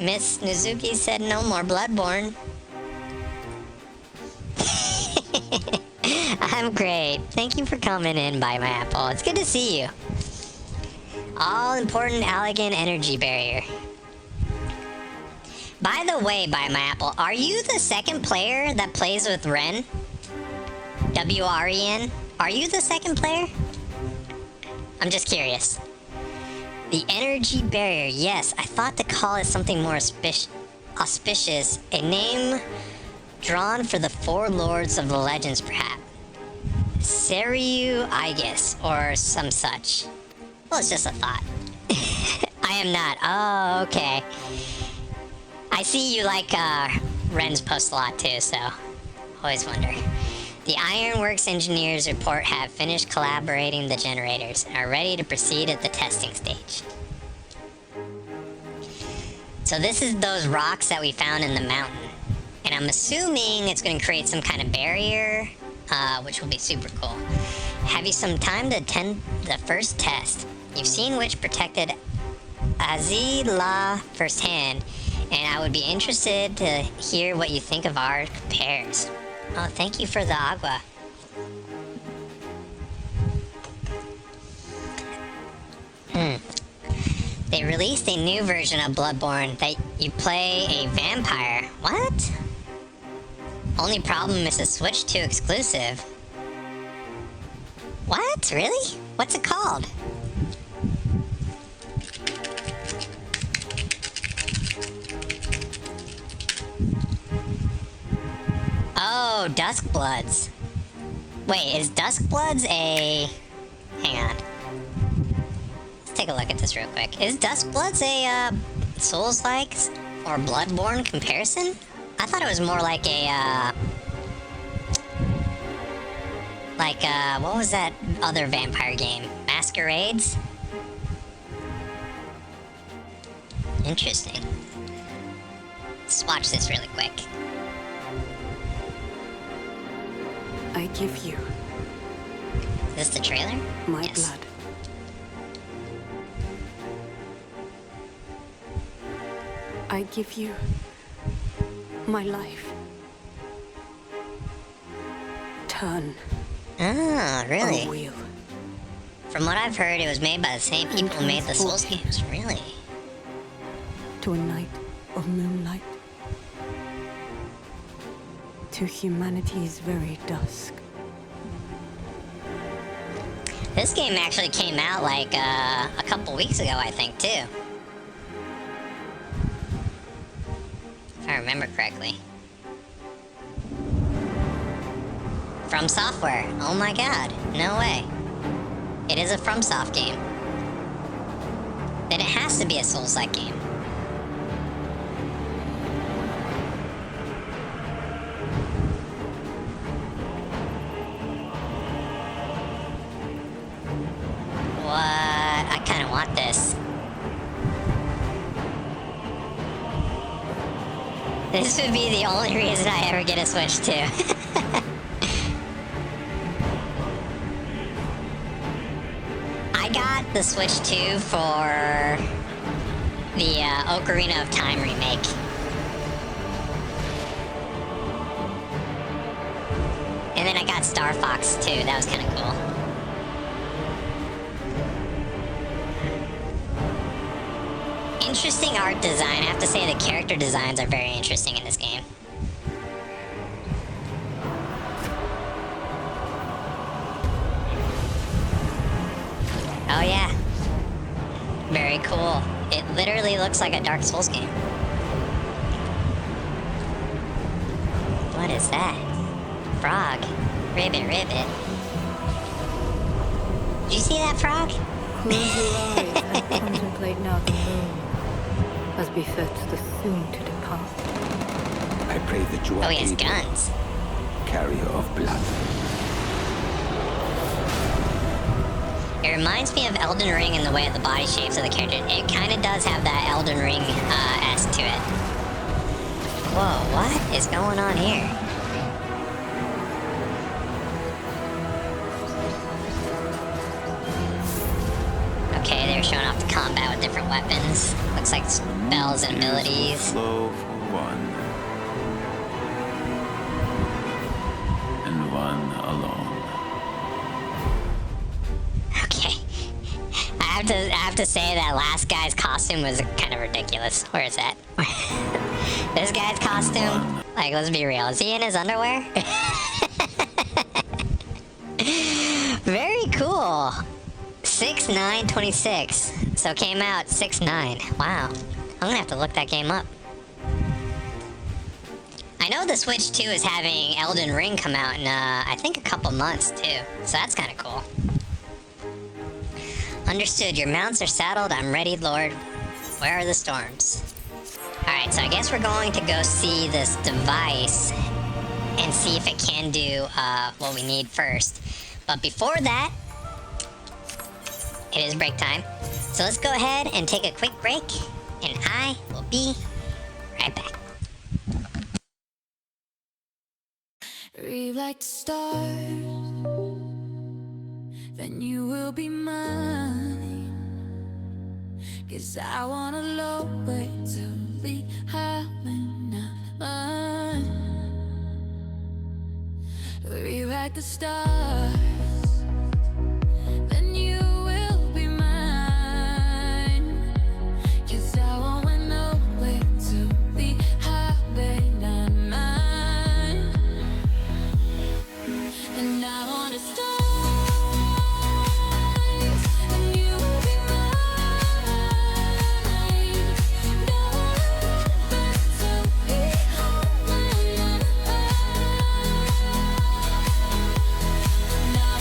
Miss Nizuki said no more Bloodborne. I'm great. Thank you for coming in by my apple. It's good to see you. All important Allegan energy barrier. By the way, by my apple, are you the second player that plays with Ren? W-R-E-N? Are you the second player? I'm just curious. The energy barrier, yes. I thought to call it something more auspicious. A name drawn for the four lords of the legends, perhaps. Seriu, I guess, or some such. Well, it's just a thought. I am not. Oh, okay. I see you like Ren's post a lot too, so always wonder. The Ironworks engineers report have finished collaborating the generators and are ready to proceed at the testing stage. So this is those rocks that we found in the mountain. And I'm assuming it's going to create some kind of barrier, which will be super cool. Have you some time to attend the first test? You've seen which protected Azila firsthand, and I would be interested to hear what you think of our pairs. Oh, thank you for the agua. They released a new version of Bloodborne that you play a vampire. What? Only problem is a Switch 2 exclusive. What? Really? What's it called? Oh, Duskbloods. Wait, is Duskbloods a... Hang on. Let's take a look at this real quick. Is Duskbloods a, Souls-like or Bloodborne comparison? I thought it was more like a, what was that other vampire game? Masquerades? Interesting. Let's watch this really quick. I give you... Is this the trailer? My yes. blood. I give you... my life. Turn. Ah, really? A wheel. From what I've heard, it was made by the same people who made the Souls games. Really? To a night of moonlight. To humanity's very dusk. This game actually came out like a couple weeks ago, I think, too. If I remember correctly. From Software. Oh my god. No way. It is a FromSoft game. Then it has to be a Souls-like game. What? I kind of want this. This would be the only reason I ever get a Switch 2. I got the Switch 2 for the Ocarina of Time remake. And then I got Star Fox too. That was kind of cool. Interesting art design. I have to say the character designs are very interesting in this game. Oh yeah. Very cool. It literally looks like a Dark Souls game. What is that? Frog. Ribbit, ribbit. Did you see that frog? Close your eyes and contemplate now the moon, as befits the soon to depart. I pray that you are he has guns. carrier of blood. It reminds me of Elden Ring in the way of the body shapes of the character. It kind of does have that Elden Ring-esque to it. Whoa, what is going on here? Okay, they're showing off the combat with different weapons. Looks like spells and abilities. Flow for one. And one alone. Okay. I have to say that last guy's costume was kind of ridiculous. Where is that? This guy's costume? Like, let's be real. Is he in his underwear? Very cool. 6/9/26. So it came out 6/9. Wow. I'm gonna have to look that game up. I know the Switch 2 is having Elden Ring come out in, I think a couple months, too. So that's kind of cool. Understood. Your mounts are saddled. I'm ready, Lord. Where are the storms? Alright, so I guess we're going to go see this device and see if it can do, what we need first. But before that, it is break time. So let's go ahead and take a quick break, and I will be right back. Read like the stars, then you will be mine. 'Cause I wanna love it to be having mine. Rewrite the stars, then you will be mine. 'Cause I wanna know where to be having mine. And I wanna start. Now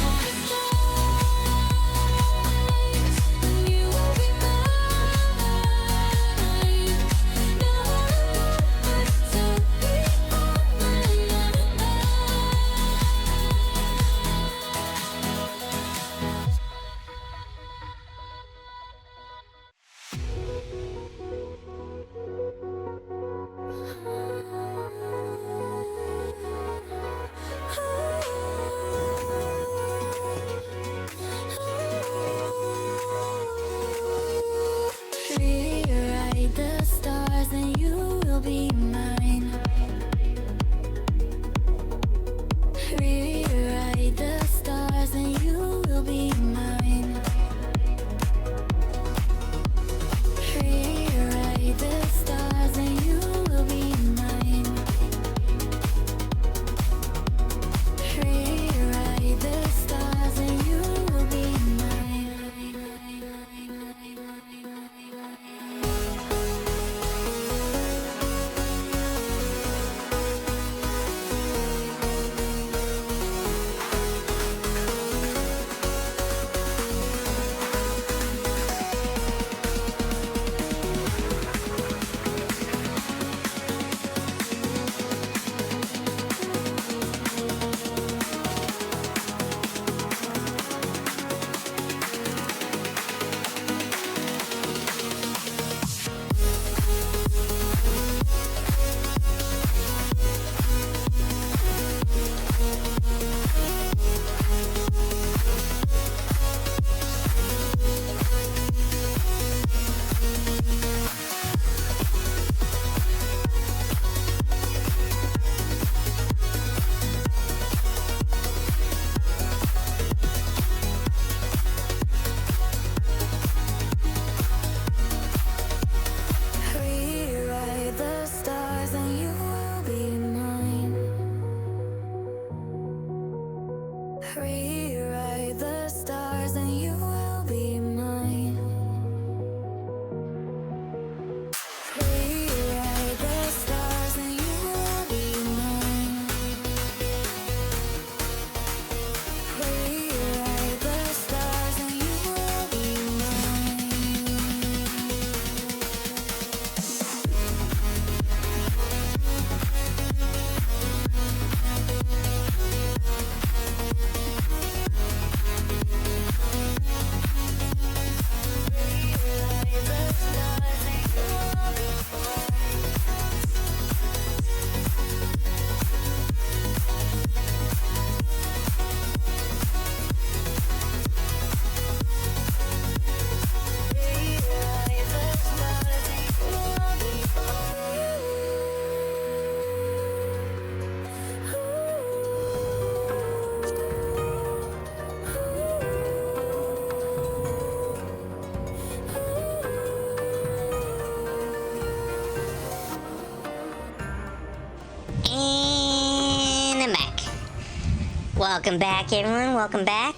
Welcome back, everyone. Welcome back.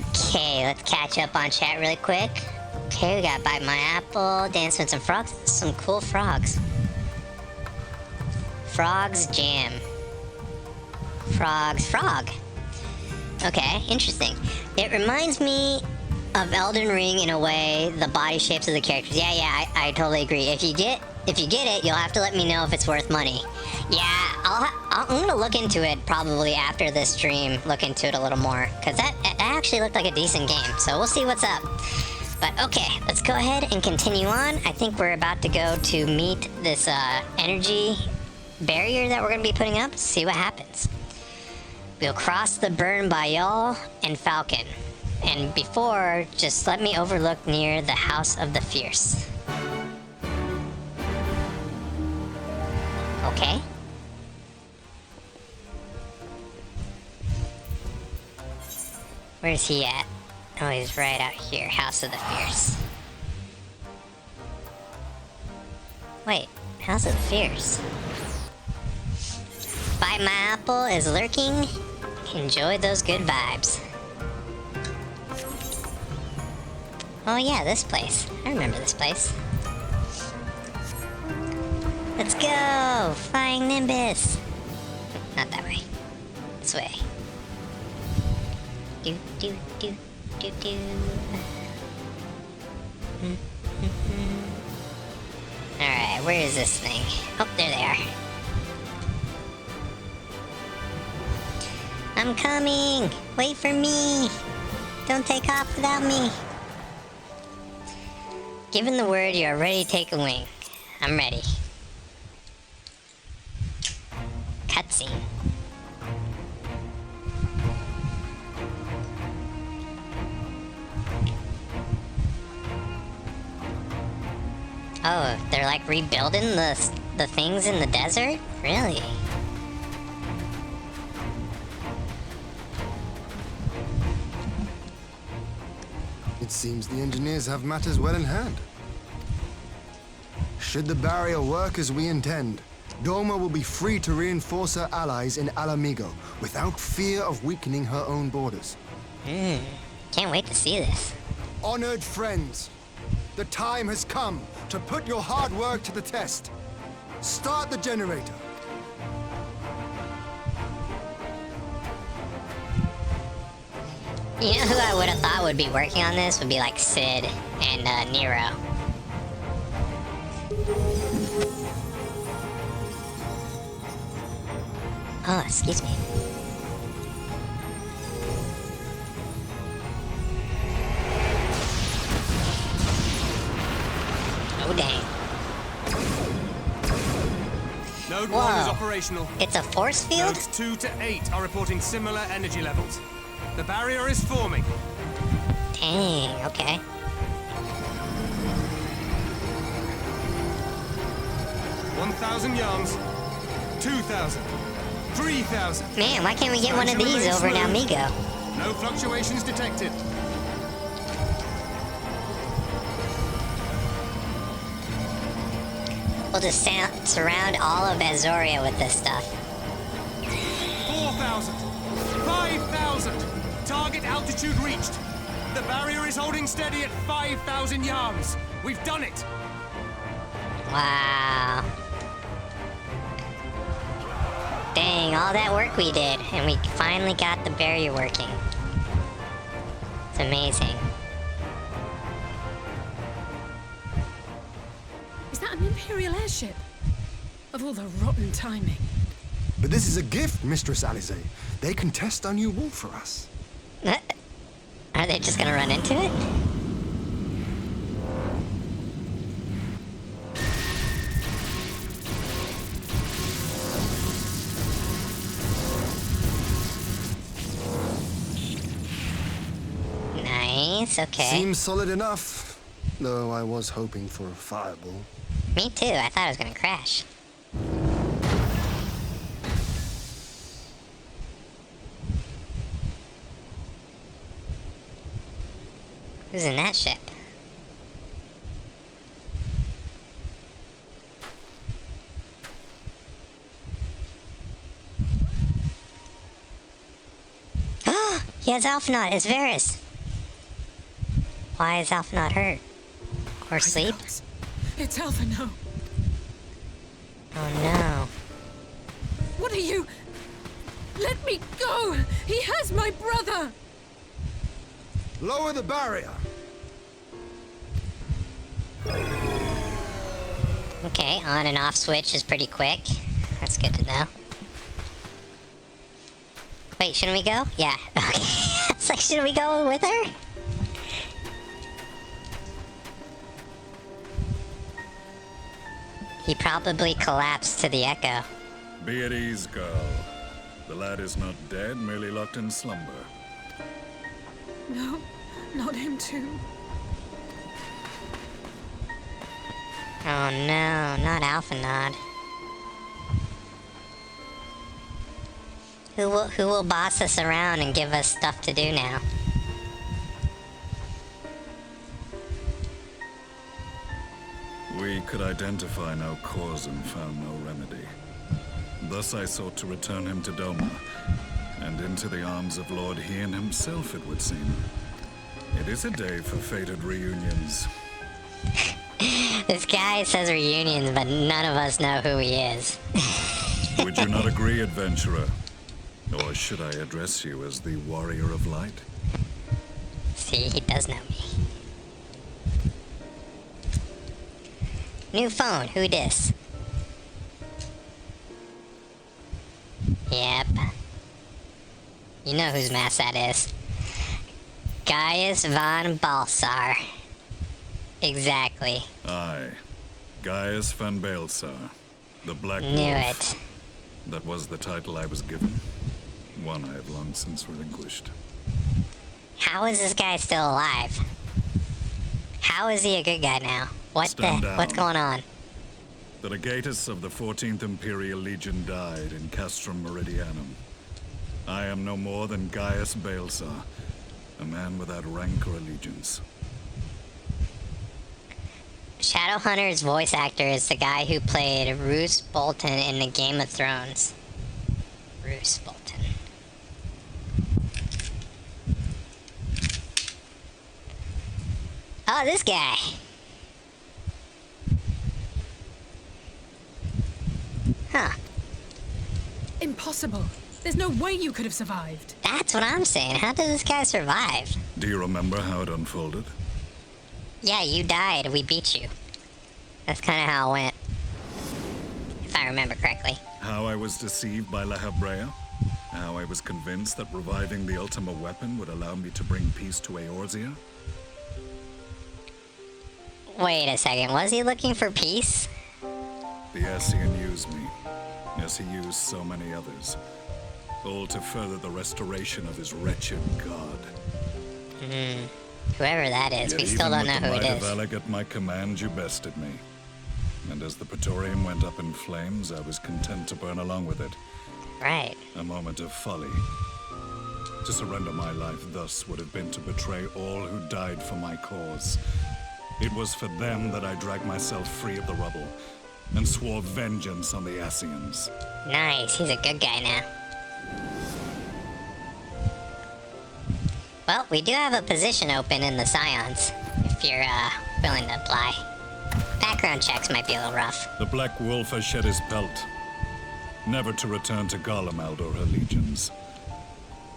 Okay, let's catch up on chat really quick. Okay, we got Bite My Apple, Dance with some frogs. Some cool frogs. Frogs Jam. Frogs Frog. Okay, interesting. It reminds me of Elden Ring in a way, the body shapes of the characters. Yeah, I totally agree. If you get it, you'll have to let me know if it's worth money. Yeah, I'm gonna look into it probably after this stream. Look into it a little more, because that actually looked like a decent game. So we'll see what's up. But okay, let's go ahead and continue on. I think we're about to go to meet this energy barrier that we're gonna be putting up. See what happens. We'll cross the burn by y'all and Falcon. And before, just let me overlook near the House of the Fierce. Okay. Where's he at? Oh, he's right out here. House of the Fierce. Wait, House of the Fierce. Bite My Apple is lurking. Enjoy those good vibes. Oh yeah, this place. I remember this place. Let's go! Flying Nimbus! Not that way. This way. Do do do do do. Alright, where is this thing? Oh, there they are. I'm coming! Wait for me! Don't take off without me! Given the word, you are ready to take a wing. I'm ready. Cutscene. Oh, they're like rebuilding the things in the desert? Really? It seems the engineers have matters well in hand. Should the barrier work as we intend, Doma will be free to reinforce her allies in Alamigo without fear of weakening her own borders. Can't wait to see this. Honored friends, the time has come to put your hard work to the test. Start the generator. You know who I would have thought would be working on this would be like Sid and Nero. Oh, excuse me. Oh, dang. Node 1 is operational. It's a force field? Nodes 2 to 8 are reporting similar energy levels. The barrier is forming. Dang, okay. $1,000 yards. 2,000. 3,000. Man, why can't we get one of these over in Amigo? No fluctuations detected. We'll just surround all of Azoria with this stuff. 4,000. 5,000. Target altitude reached. The barrier is holding steady at 5,000 yards. We've done it. Wow. Dang, all that work we did, and we finally got the barrier working. It's amazing. Is that an Imperial airship? Of all the rotten timing. But this is a gift, Mistress Alize. They can test our new wall for us. Are they just gonna run into it? Nice, okay. Seems solid enough, though I was hoping for a fireball. Me too, I thought it was gonna crash. Who's in that ship? He has Alphinaud. It's Varys. Why is Alphinaud hurt? Or asleep? It's Alphinaud. Oh no. What are you? Let me go! He has my brother! Lower the barrier! Okay, on and off switch is pretty quick. That's good to know. Wait, shouldn't we go? Yeah, okay. It's like, should we go with her? He probably collapsed to the echo. Be at ease, girl. The lad is not dead, merely locked in slumber. No, not him too. Oh no, not Alphinaud. Who will boss us around and give us stuff to do now? We could identify no cause and found no remedy. Thus I sought to return him to Doma, and into the arms of Lord Hien himself, it would seem. It is a day for fated reunions. This guy says reunions, but none of us know who he is. Would you not agree, adventurer? Or should I address you as the Warrior of Light? See, he does know me. New phone, who dis? Yep. You know whose mask that is. Gaius von Balsar. Exactly. Aye. Gaius van Balsar, the Black Wolf. Knew it. That was the title I was given. One I have long since relinquished. How is this guy still alive? How is he a good guy now? What's going on? The legatus of the 14th Imperial Legion died in Castrum Meridianum. I am no more than Gaius Balsar, a man without rank or allegiance. Shadowhunter's voice actor is the guy who played Roose Bolton in the Game of Thrones. Roose Bolton. Oh, this guy. Huh. Impossible. There's no way you could have survived. That's what I'm saying. How did this guy survive? Do you remember how it unfolded? Yeah, you died. We beat you. That's kind of how it went. If I remember correctly. How I was deceived by La Habrea? How I was convinced that reviving the Ultima weapon would allow me to bring peace to Eorzea? Wait a second. Was he looking for peace? The Ascian used me, as he used so many others. All to further the restoration of his wretched god. Whoever that is, Yet we still don't know who it Even with the might is. of Alec at my command, you bested me. And as the Praetorium went up in flames, I was content to burn along with it. Right. A moment of folly. To surrender my life thus would have been to betray all who died for my cause. It was for them that I dragged myself free of the rubble, and swore vengeance on the Ascians. Nice, he's a good guy now. Well, we do have a position open in the Scions, if you're willing to apply. Background checks might be a little rough. The Black Wolf has shed his pelt, never to return to Garlemald or her legions.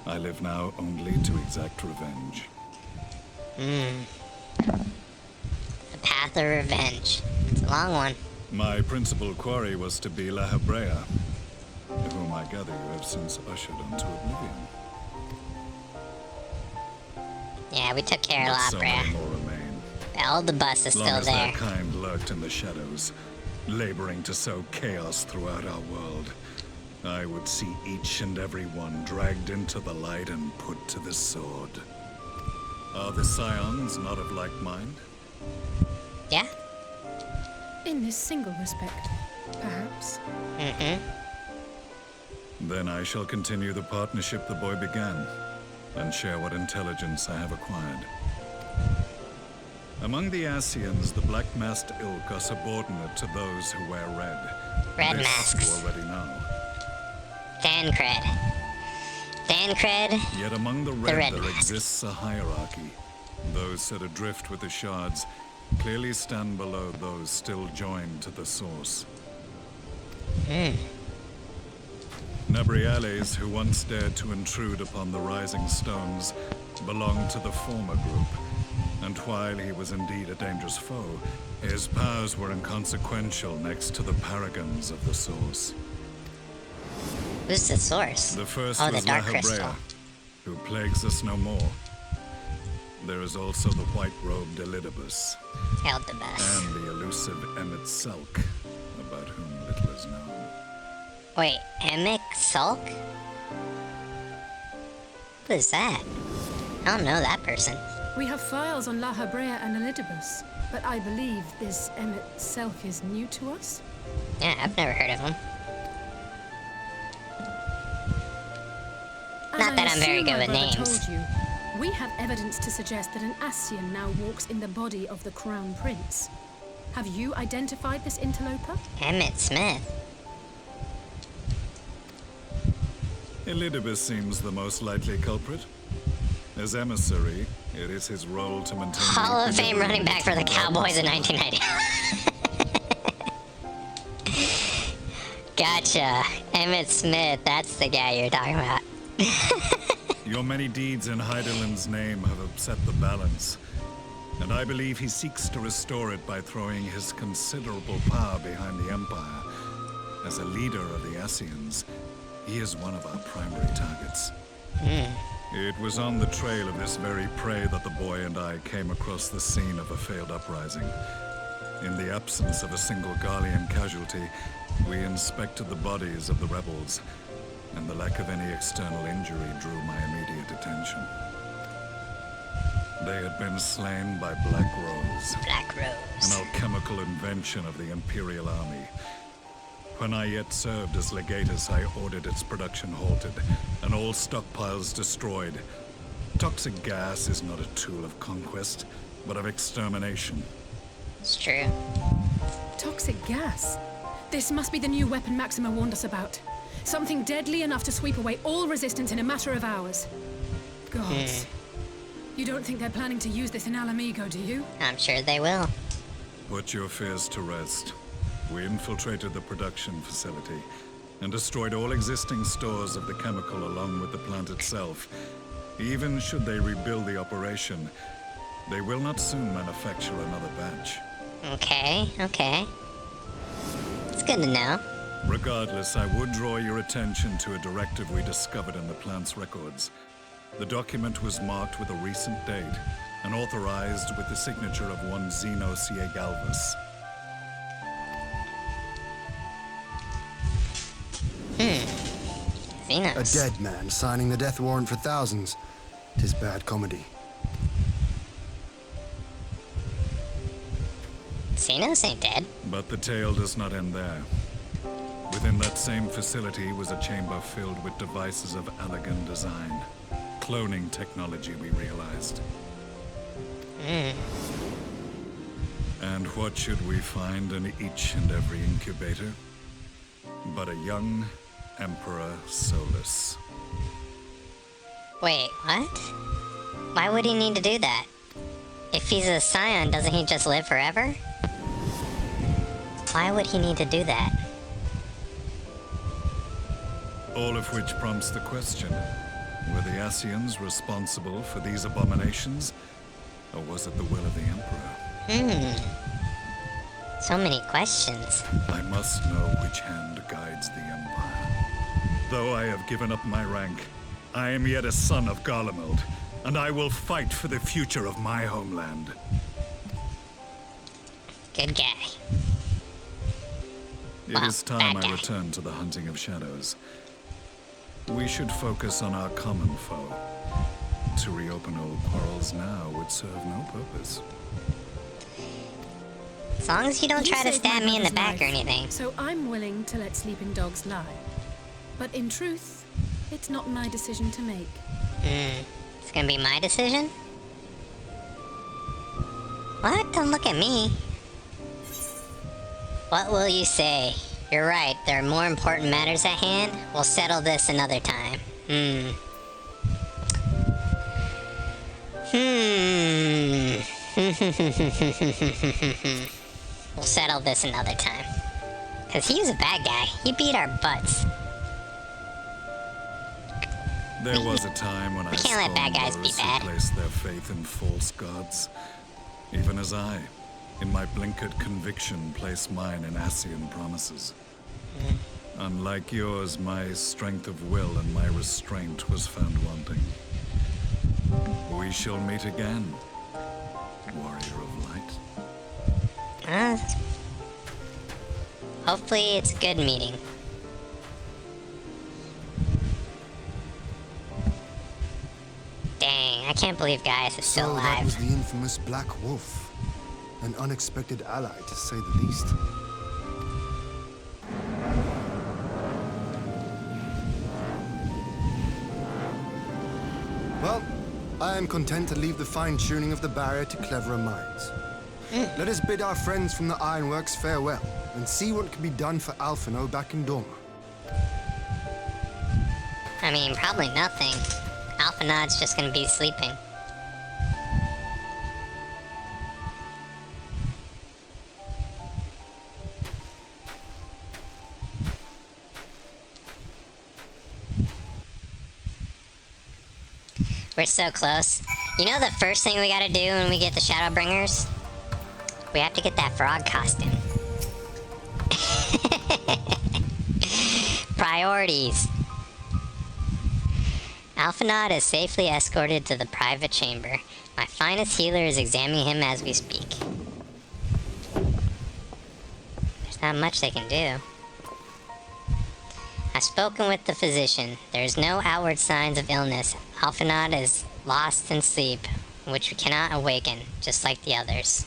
I live now only to exact revenge. The path of revenge. It's a long one. My principal quarry was to be La Habrea, whom I gather you have since ushered onto oblivion. Yeah, we took care of But La so Brea. many more remain. All the bus is Long still as there. their kind lurked in the shadows, laboring to sow chaos throughout our world, I would see each and every one dragged into the light and put to the sword. Are the Scions not of like mind? Yeah? In this single respect, perhaps. Then I shall continue the partnership the boy began, and share what intelligence I have acquired. Among the Ascians, the black-masked ilk are subordinate to those who wear red. Red This masks. you already know. Fan cred. Dancred, Yet among the Red red there Mask. exists a hierarchy. Those set adrift with the shards clearly stand below those still joined to the source. Nabriales, who once dared to intrude upon the Rising Stones, belonged to the former group, and while he was indeed a dangerous foe, his powers were inconsequential next to the paragons of the source. Who's the source? The first Oh, the was Dark Lahabrea, Crystal. who plagues us no more. There is also the white-robed Elidibus, Held the best. and the elusive Emmet Sulk, about whom little is known. Wait, Emic Sulk? Who is that? I don't know that person. We have files on Lahabrea and Elidibus, but I believe this Emmet Selk is new to us? Yeah, I've never heard of him. Not that I'm very good with names. Told you, we have evidence to suggest that an Ascian now walks in the body of the Crown Prince. Have you identified this interloper? Emmett Smith. Elidibus seems the most likely culprit. As emissary, it is his role to maintain... Hall of Fame running back for the Cowboys in 1990. Gotcha. Emmett Smith, that's the guy you're talking about. Your many deeds in Heideland's name have upset the balance, and I believe he seeks to restore it by throwing his considerable power behind the Empire. As a leader of the Ascians, he is one of our primary targets. It was on the trail of this very prey that the boy and I came across the scene of a failed uprising. In the absence of a single Garlean casualty, we inspected the bodies of the rebels, and the lack of any external injury drew my immediate attention. They had been slain by Black Rose. Black Rose. An alchemical invention of the Imperial Army. When I yet served as legatus, I ordered its production halted, and all stockpiles destroyed. Toxic gas is not a tool of conquest, but of extermination. It's true. Toxic gas? This must be the new weapon Maxima warned us about. Something deadly enough to sweep away all resistance in a matter of hours. Gods. You don't think they're planning to use this in Alamigo, do you? I'm sure they will. Put your fears to rest. We infiltrated the production facility and destroyed all existing stores of the chemical along with the plant itself. Even should they rebuild the operation, they will not soon manufacture another batch. Okay, okay. It's good to know. Regardless, I would draw your attention to a directive we discovered in the plant's records. The document was marked with a recent date and authorized with the signature of one Zeno Galvus. Zenos. A dead man signing the death warrant for thousands. 'Tis bad comedy. Zenos ain't dead. But the tale does not end there. Within that same facility was a chamber filled with devices of elegant design. Cloning technology, we realized. And what should we find in each and every incubator? But a young Emperor Solus. Wait, what? Why would he need to do that? If he's a Scion, doesn't he just live forever? Why would he need to do that? All of which prompts the question, were the Ascians responsible for these abominations? Or was it the will of the Emperor? So many questions. I must know which hand guides the Empire. Though I have given up my rank, I am yet a son of Garlemald, and I will fight for the future of my homeland. Good guy. It is time I return to the hunting of shadows. We should focus on our common foe. To reopen old quarrels now would serve no purpose. As long as you don't try to saved stab my me in the brother's back or life, anything. So I'm willing to let sleeping dogs lie. But in truth, it's not my decision to make. It's gonna be my decision? What? Don't look at me. What will you say? You're right, there are more important matters at hand. We'll settle this another time. We'll settle this another time. Because he was a bad guy. He beat our butts. There was a time when I can't let bad guys be bad. placed their faith in false gods. Even as I, in my blinkered conviction, place mine in Ascian promises. Unlike yours, my strength of will and my restraint was found wanting. We shall meet again, warrior of light. Hopefully it's a good meeting. Dang, I can't believe Gaius is still So that alive. was the infamous Black Wolf. An unexpected ally, to say the least. Well, I am content to leave the fine-tuning of the barrier to cleverer minds. Let us bid our friends from the Ironworks farewell, and see what can be done for Alphino back in Dorma. I mean, probably nothing. Alphanod's just gonna be sleeping. We're so close. You know the first thing we gotta do when we get the Shadowbringers? We have to get that frog costume. Priorities. Alphanod is safely escorted to the private chamber. My finest healer is examining him as we speak. There's not much they can do. I've spoken with the physician. There's no outward signs of illness. Alphanod is lost in sleep, which we cannot awaken, just like the others.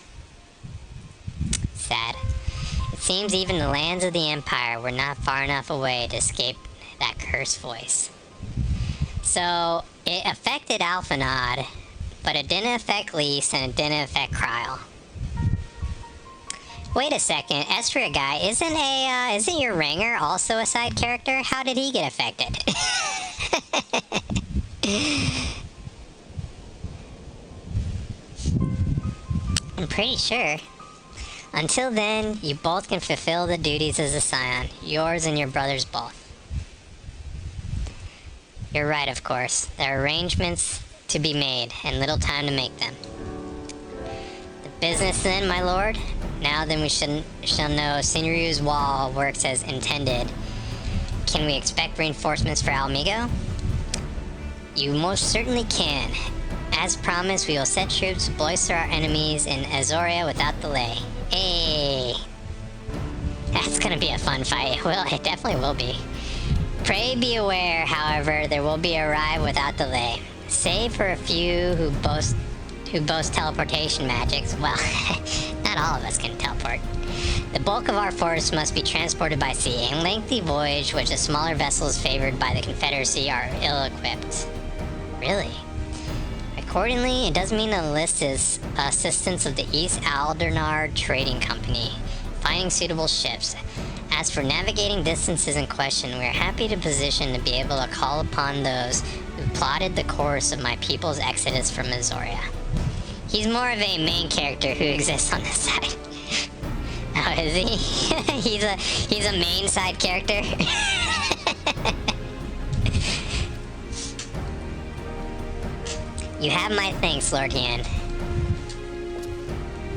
Sad. It seems even the lands of the Empire were not far enough away to escape that cursed voice. So, it affected Alphanod, but it didn't affect Lys and it didn't affect Kryl. Wait a second, Estria guy, isn't your Ranger also a side character? How did he get affected? I'm pretty sure. Until then, you both can fulfill the duties as a Scion, yours and your brother's both. You're right, of course. There are arrangements to be made, and little time to make them. The business then, my lord? Now then we shall know Signoru's wall works as intended. Can we expect reinforcements for Alamigo? You most certainly can. As promised, we will set troops to bolster our enemies in Azoria without delay. Hey! That's gonna be a fun fight. Well, it definitely will be. Pray be aware, however, there will be a arrive without delay. Save for a few who boast teleportation magics. Well, not all of us can teleport. The bulk of our force must be transported by sea, a lengthy voyage which the smaller vessels favored by the Confederacy are ill-equipped. Really? Accordingly, it does mean to enlist his assistance of the East Aldernard Trading Company, finding suitable ships. As for navigating distances in question, we are happy to position to be able to call upon those who plotted the course of my people's exodus from Azoria. He's more of a main character who exists on this side. Oh, is he? he's a main side character? You have my thanks, Lord Yan.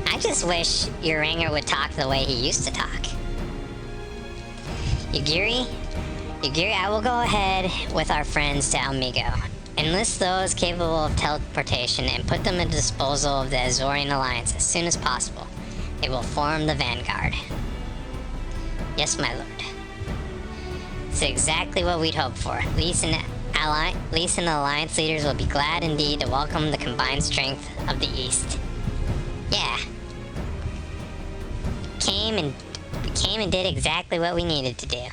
I just wish your Ranger would talk the way he used to talk. Yugiri, I will go ahead with our friends to Alamigo. Enlist those capable of teleportation and put them at the disposal of the Azorian Alliance as soon as possible. They will form the vanguard. Yes, my lord. It's exactly what we'd hoped for. Lys and the Alliance leaders will be glad indeed to welcome the combined strength of the East. Yeah. We came and did exactly what we needed to do.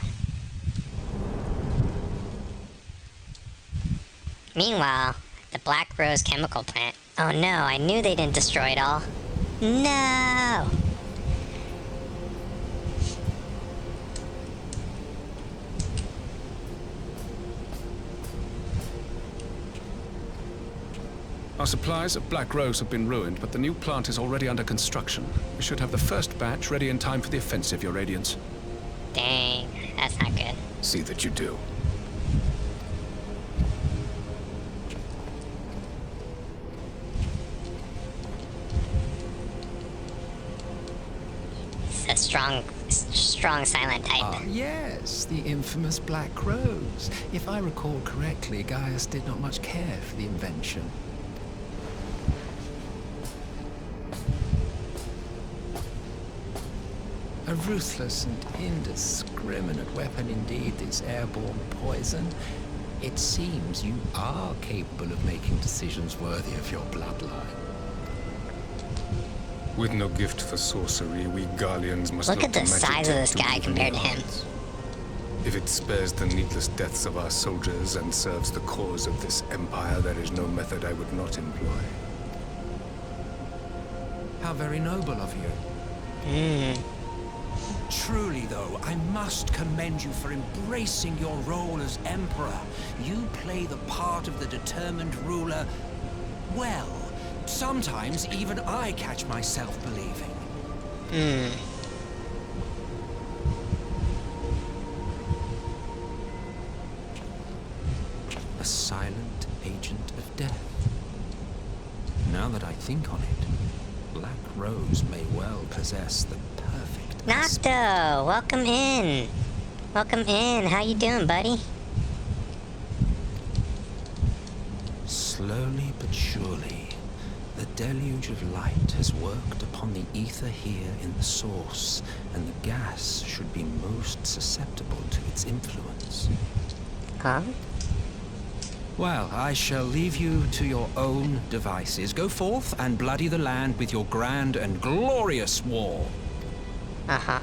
Meanwhile, the Black Rose chemical plant. Oh no, I knew they didn't destroy it all. No! supplies at Black Rose have been ruined, but the new plant is already under construction. We should have the first batch ready in time for the offensive, Your Radiance. Dang, that's not good. See that you do. It's a strong silent type. Ah, yes, the infamous Black Rose. If I recall correctly, Gaius did not much care for the invention. A ruthless and indiscriminate weapon indeed, this airborne poison. It seems you are capable of making decisions worthy of your bloodline. With no gift for sorcery, we Garleans must look at the size of this guy compared to him. If it spares the needless deaths of our soldiers and serves the cause of this empire, there is no method I would not employ. How very noble of you. Truly, though, I must commend you for embracing your role as Emperor. You play the part of the determined ruler well. Sometimes even I catch myself believing. A silent agent of death. Now that I think on it, Black Rose may well possess the perfect Nocto, welcome in. Welcome in. How you doing, buddy? Slowly but surely, the deluge of light has worked upon the ether here in the source, and the gas should be most susceptible to its influence. Huh? Well, I shall leave you to your own devices. Go forth and bloody the land with your grand and glorious war. Uh-huh.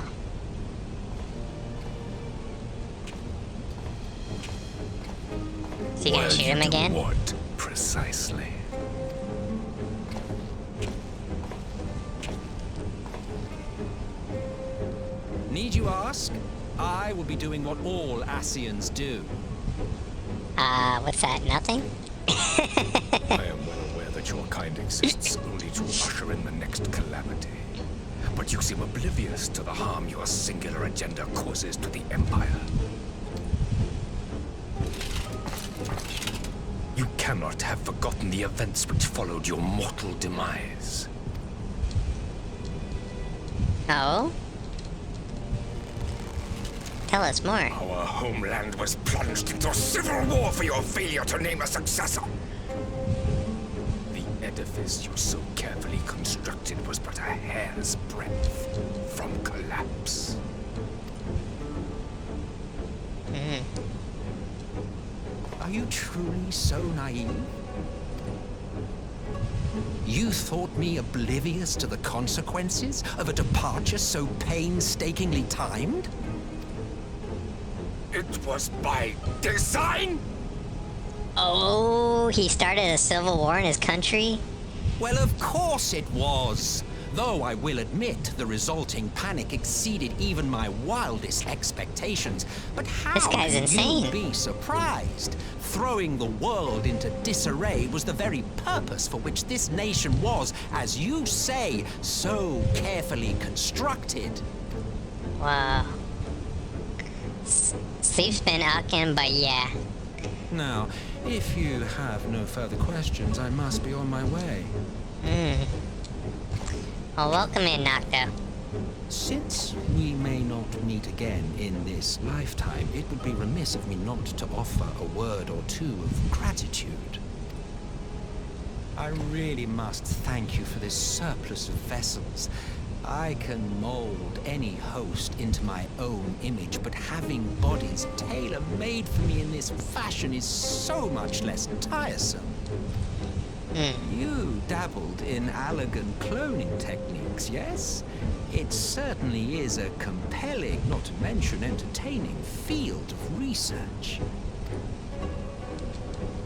So you gonna shoot him again? What, precisely? Need you ask? I will be doing what all Ascians do. What's that? Nothing? I am well aware that your kind exists only to usher in the next calamity. But you seem oblivious to the harm your singular agenda causes to the Empire. You cannot have forgotten the events which followed your mortal demise. Oh? Tell us more. Our homeland was plunged into civil war for your failure to name a successor. The edifice you so carefully constructed was but a hair's breadth from collapse. Are you truly so naive? You thought me oblivious to the consequences of a departure so painstakingly timed? It was by design? Oh, he started a civil war in his country? Well, of course it was. Though I will admit the resulting panic exceeded even my wildest expectations. But how This guy's can insane. you be surprised? Throwing the world into disarray was the very purpose for which this nation was, as you say, so carefully constructed. Wow. Steve's been outgunned, but yeah. Now, if you have no further questions, I must be on my way. Well, welcome in, Nocto. Since we may not meet again in this lifetime, it would be remiss of me not to offer a word or two of gratitude. I really must thank you for this surplus of vessels. I can mold any host into my own image, but having bodies tailor-made for me in this fashion is so much less tiresome. You dabbled in Allagan cloning techniques, yes? It certainly is a compelling, not to mention entertaining, field of research.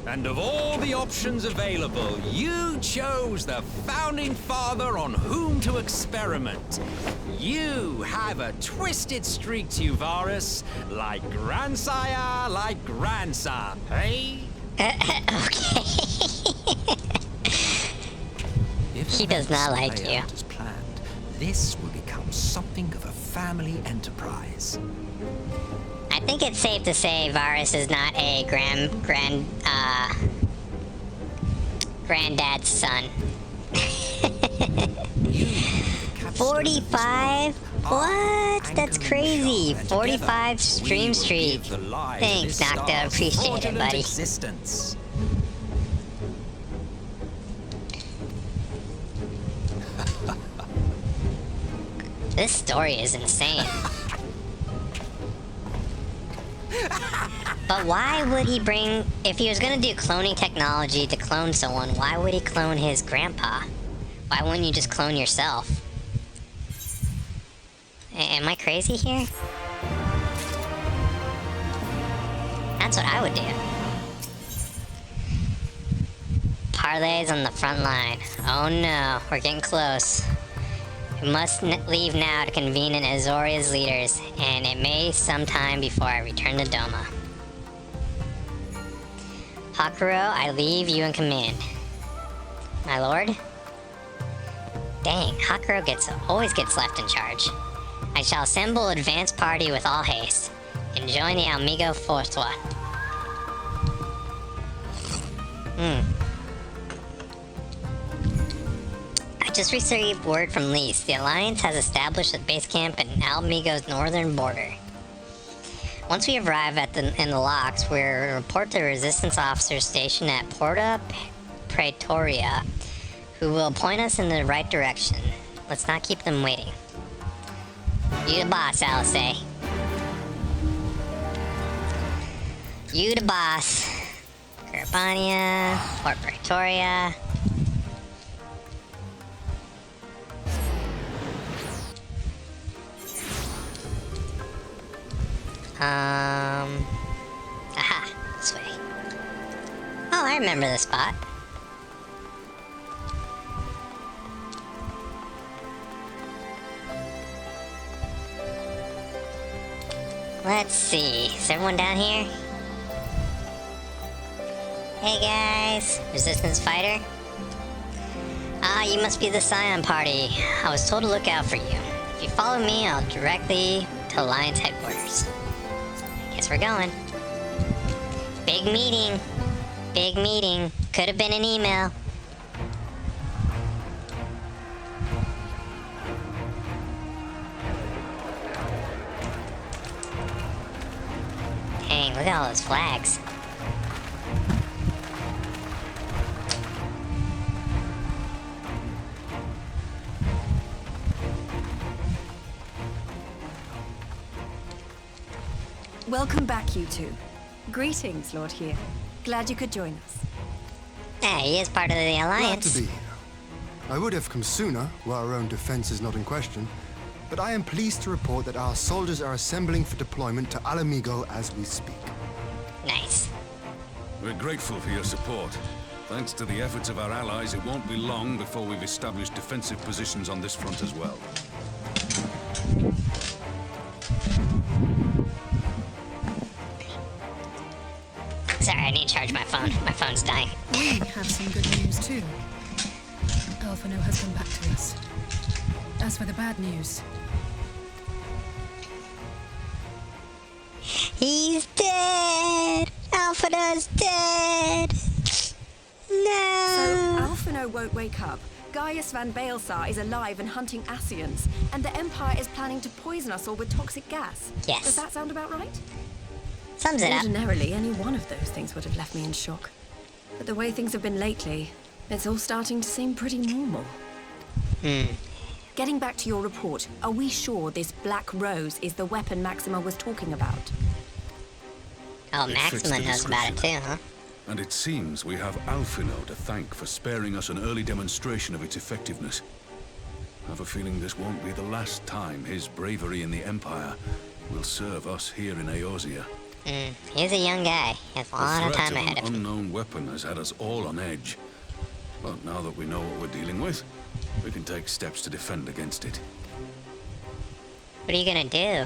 And of all the options available, you chose the founding father on whom to experiment. You have a twisted streak to you, Varus, like grandsire, like grandson, hey? Okay. He does not like play you. out as planned, this will become something of a family enterprise. I think it's safe to say Varus is not a granddad's son. 45? What? That's crazy. 45 stream streak. Thanks, Nocta. Appreciate it, buddy. Existence. This story is insane. But why would he bring... If he was gonna do cloning technology to clone someone, why would he clone his grandpa? Why wouldn't you just clone yourself? Am I crazy here? That's what I would do. Parlays on the front line. Oh no, we're getting close. We must leave now to convene in Azoria's leaders, and it may some time before I return to Doma. Hakuro, I leave you in command. My lord? Dang, Hakuro always gets left in charge. I shall assemble advance party with all haste, and join the Amigo Fortua. I just received word from Lise. The Alliance has established a base camp in Alamigo's northern border. Once we arrive in the locks, we'll report to Resistance officers stationed at Porta Praetoria, who will point us in the right direction. Let's not keep them waiting. You the boss, Alice. You the boss. Carabania, Port Praetoria. Aha, this way. Oh, I remember this spot. Let's see, is everyone down here? Hey guys, Resistance fighter? Ah, you must be the Scion party. I was told to look out for you. If you follow me, I'll directly to Alliance headquarters. Guess we're going. Big meeting. Big meeting. Could have been an email. Dang, look at all those flags. Welcome back, you two. Greetings, Lord here. Glad you could join us. Yeah, he is part of the Alliance. Glad to be here. I would have come sooner, where our own defense is not in question, but I am pleased to report that our soldiers are assembling for deployment to Alamigo as we speak. Nice. We're grateful for your support. Thanks to the efforts of our allies, it won't be long before we've established defensive positions on this front as well. Sorry, I need to charge my phone. My phone's dying. We have some good news too. Alphino has come back to us. As for the bad news, he's dead! Alphino's dead! No! So, Alphino won't wake up. Gaius van Baelsar is alive and hunting Scions, and the Empire is planning to poison us all with toxic gas. Yes. Does that sound about right? Sums it up. Ordinarily, any one of those things would have left me in shock. But the way things have been lately, it's all starting to seem pretty normal. Getting back to your report, are we sure this Black Rose is the weapon Maxima was talking about? Oh, Maxima knows about it too, huh? And it seems we have Alphino to thank for sparing us an early demonstration of its effectiveness. I have a feeling this won't be the last time his bravery in the Empire will serve us here in Eorzea. He's a young guy. He has a lot of time ahead of him. An unknown weapon has had us all on edge. But now that we know what we're dealing with, we can take steps to defend against it. What are you gonna do?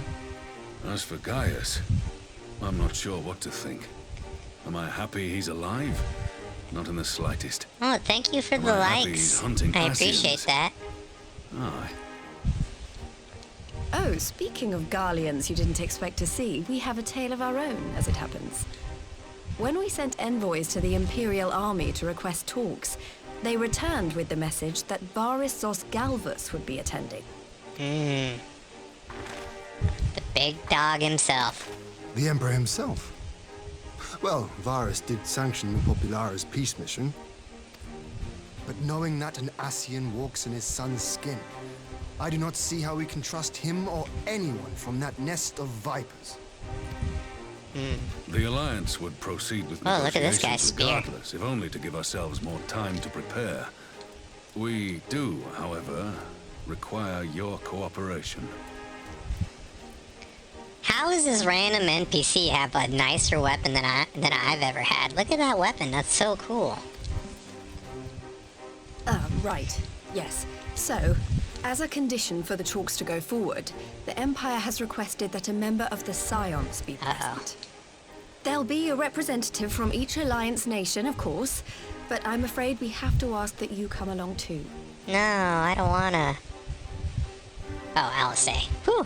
As for Gaius, I'm not sure what to think. Am I happy he's alive? not in the slightest. Oh, thank you for the We're happy likes. hunting I appreciate Scions. that. Aye. Oh, speaking of Garleans you didn't expect to see, we have a tale of our own, as it happens. When we sent envoys to the Imperial Army to request talks, they returned with the message that Varys Zos Galvus would be attending. The big dog himself. The Emperor himself. Well, Varys did sanction the Popularis peace mission. But knowing that an Ascian walks in his son's skin, I do not see how we can trust him or anyone from that nest of vipers. The Alliance would proceed with Oh, look at this guy's negotiations spear. regardless, if only to give ourselves more time to prepare. We do, however, require your cooperation. How does this random NPC have a nicer weapon than I've ever had? Look at that weapon. That's so cool. Right. Yes. So, as a condition for the talks to go forward, the Empire has requested that a member of the Scions be present. There'll be a representative from each Alliance nation, of course, but I'm afraid we have to ask that you come along too. No, I don't wanna. Oh, Alice. Whew.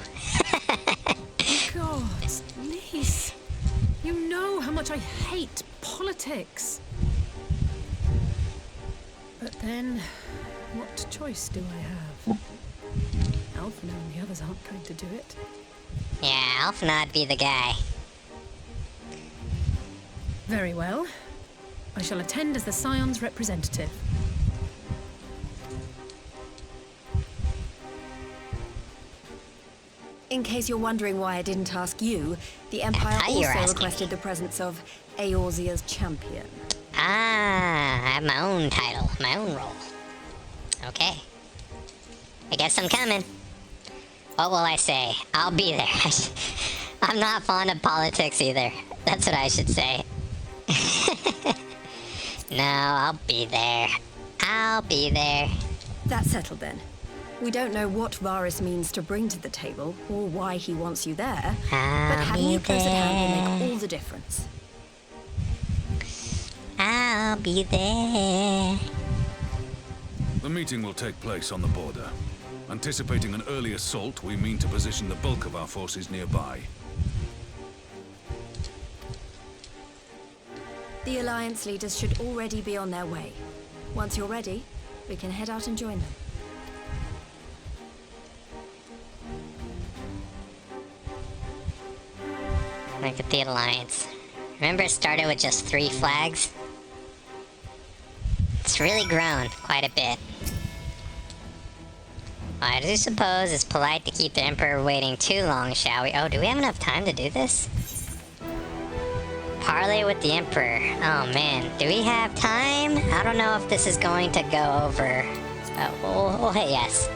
God, Lise. You know how much I hate politics. But then, what choice do I have? Alphino and the others aren't going to do it. Yeah, Alphana'd be the guy. Very well. I shall attend as the Scions representative. In case you're wondering why I didn't ask you, the Empire thought you were also asking requested the presence of Eorzea's champion. Ah, I have my own title, my own role. Okay. I guess I'm coming. What will I say? I'll be there. I'm not fond of politics either. That's what I should say. No, I'll be there. I'll be there. That's settled then. We don't know what Varys means to bring to the table, or why he wants you there, but having you close at hand will make all the difference. I'll be there. The meeting will take place on the border. Anticipating an early assault, we mean to position the bulk of our forces nearby. The Alliance leaders should already be on their way. Once you're ready, we can head out and join them. Look at the Alliance. Remember it started with just 3 flags? It's really grown quite a bit. I do suppose it's polite to keep the Emperor waiting too long, shall we? Oh, do we have enough time to do this? Parley with the Emperor. Oh man, do we have time? I don't know if this is going to go over. Oh, hey, yes.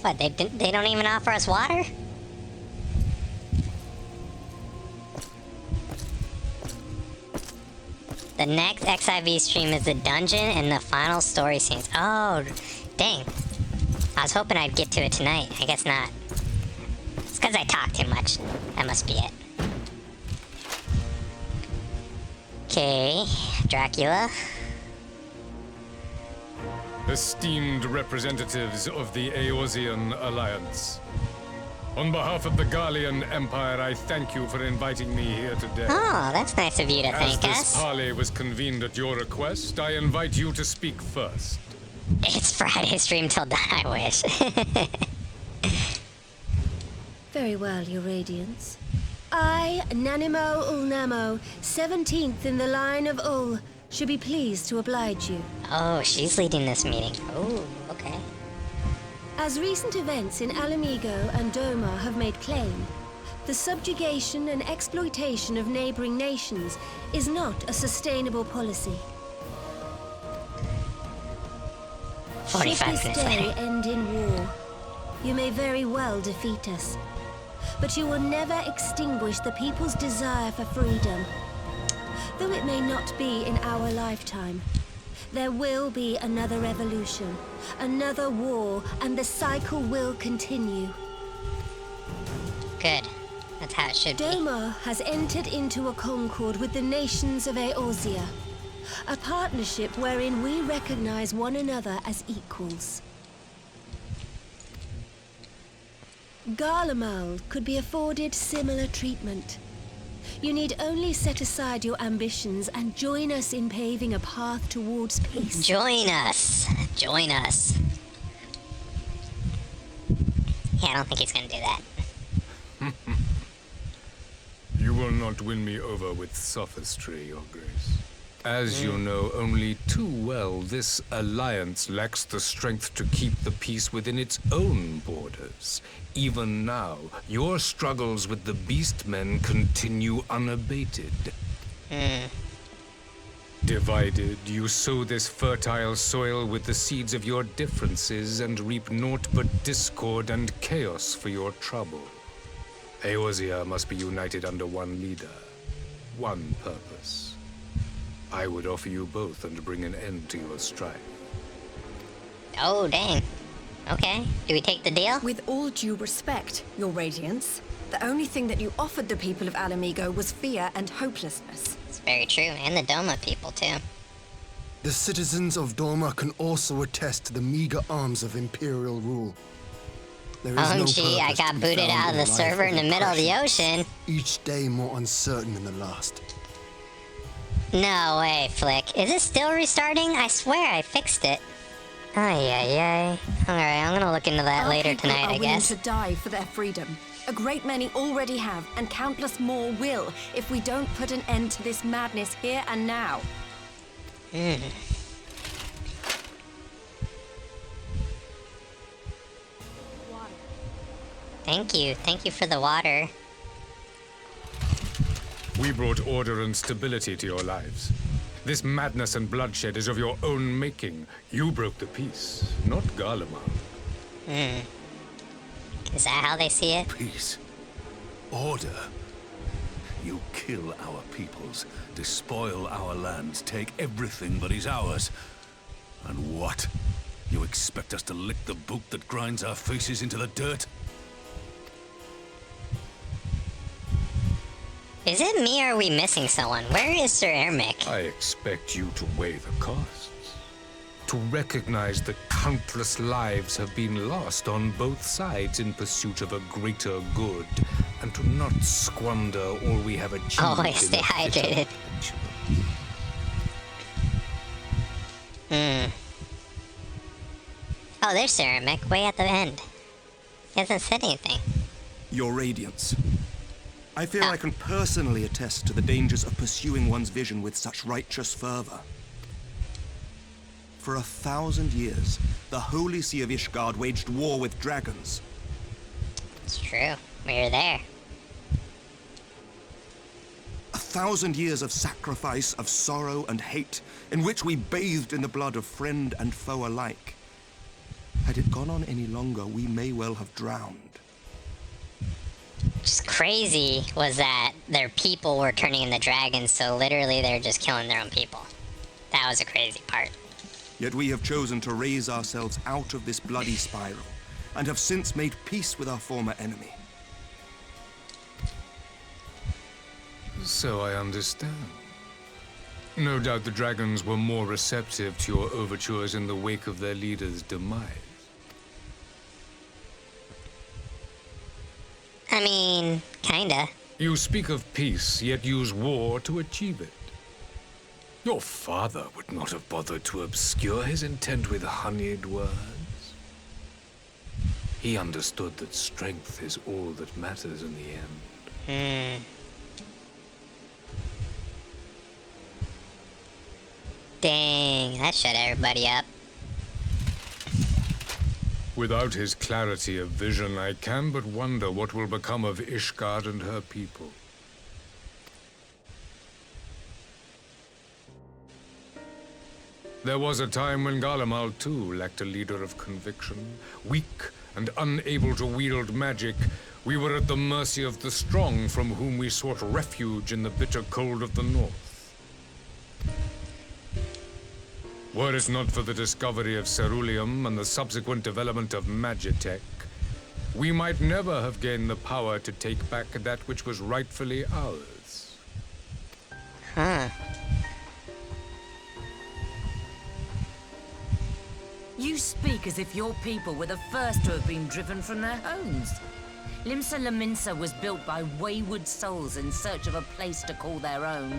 What, they don't even offer us water? The next XIV stream is the dungeon and the final story scenes. Oh, dang. I was hoping I'd get to it tonight. I guess not. It's because I talk too much. That must be it. Okay, Dracula. Esteemed representatives of the Eorzean Alliance. On behalf of the Garlean Empire, I thank you for inviting me here today. Oh, that's nice of you to As thank this us. parley was convened at your request, I invite you to speak first. It's Friday stream till dawn, I wish. Very well, Your Radiance. I, Nanimo Ulnamo, 17th in the line of Ul, should be pleased to oblige you. Oh, she's leading this meeting. Oh, okay. As recent events in Alamigo and Doma have made plain, the subjugation and exploitation of neighboring nations is not a sustainable policy. 45 Should this minutes day later. end in war, you may very well defeat us, but you will never extinguish the people's desire for freedom, though it may not be in our lifetime. There will be another revolution, another war, and the cycle will continue. Good. That's how it should be. Doma has entered into a concord with the nations of Eorzea, a partnership wherein we recognize one another as equals. Garlemald could be afforded similar treatment. You need only set aside your ambitions and join us in paving a path towards peace. Join us. Join us. Yeah, I don't think he's gonna do that. You will not win me over with sophistry, Your Grace. As you know only too well, this alliance lacks the strength to keep the peace within its own borders. Even now, your struggles with the Beastmen continue unabated. Divided, you sow this fertile soil with the seeds of your differences and reap naught but discord and chaos for your trouble. Eorzea must be united under one leader, one purpose. I would offer you both and bring an end to your strife. Oh, dang. Okay. Do we take the deal? With all due respect, Your Radiance, the only thing that you offered the people of Alamigo was fear and hopelessness. It's very true, and the Doma people, too. The citizens of Doma can also attest to the meager arms of Imperial rule. There is no OMG, I purpose got to be booted found out of the life server in the middle of the oppression, ocean. each day more uncertain than the last. No way, Flick. Is it still restarting? I swear I fixed it. Ay, ay, ay. Alright, I'm gonna look into that later tonight, I guess. To die for their freedom. A great many already have, and countless more will, if we don't put an end to this madness here and now. Thank you. Thank you for the water. We brought order and stability to your lives. This madness and bloodshed is of your own making. You broke the peace, not Garlemald. Is that how they see it? Peace. Order. You kill our peoples, despoil our lands, take everything that is ours. And what? You expect us to lick the boot that grinds our faces into the dirt? Is it me or are we missing someone? Where is Sir Ermic? I expect you to weigh the costs. To recognize that countless lives have been lost on both sides in pursuit of a greater good, and to not squander all we have achieved. Always stay hydrated. Oh, there's Sir Ermic, way at the end. He hasn't said anything. Your Radiance. I feel I can personally attest to the dangers of pursuing one's vision with such righteous fervor. For 1,000 years, the Holy See of Ishgard waged war with dragons. It's true. We were there. 1,000 years of sacrifice, of sorrow and hate, in which we bathed in the blood of friend and foe alike. Had it gone on any longer, we may well have drowned. Just crazy was that their people were turning into dragons, so literally they're just killing their own people. That was a crazy part. Yet we have chosen to raise ourselves out of this bloody spiral, and have since made peace with our former enemy. So I understand. No doubt the dragons were more receptive to your overtures in the wake of their leader's demise. I mean, kinda. You speak of peace, yet use war to achieve it. Your father would not have bothered to obscure his intent with honeyed words. He understood that strength is all that matters in the end. Dang, that shut everybody up. Without his clarity of vision, I can but wonder what will become of Ishgard and her people. There was a time when Garlemald too lacked a leader of conviction. Weak and unable to wield magic, we were at the mercy of the strong from whom we sought refuge in the bitter cold of the north. Were it not for the discovery of ceruleum and the subsequent development of magitech, we might never have gained the power to take back that which was rightfully ours. Huh. You speak as if your people were the first to have been driven from their homes. Limsa Lominsa was built by wayward souls in search of a place to call their own.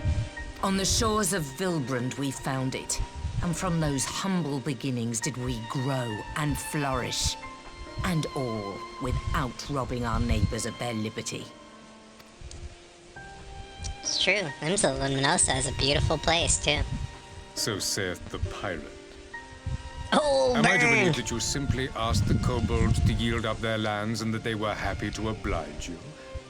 On the shores of Vilbrand we found it, and from those humble beginnings did we grow and flourish. And all without robbing our neighbors of their liberty. It's true. Limsa Luminosa is a beautiful place, too. So saith the pirate. Oh, Am I to burn! believe that you simply asked the kobolds to yield up their lands and that they were happy to oblige you?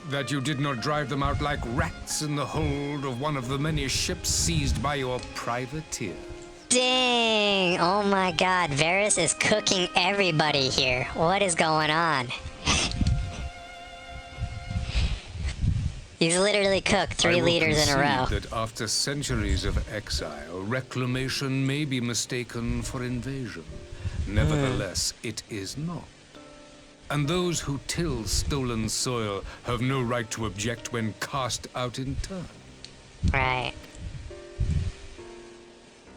That you did not drive them out like rats in the hold of one of the many ships seized by your privateer? Dang! Oh my god, Varys is cooking everybody here. What is going on? He's literally cooked 3 liters in a row. I will concede that after centuries of exile, reclamation may be mistaken for invasion. Nevertheless, it is not. And those who till stolen soil have no right to object when cast out in turn. Right.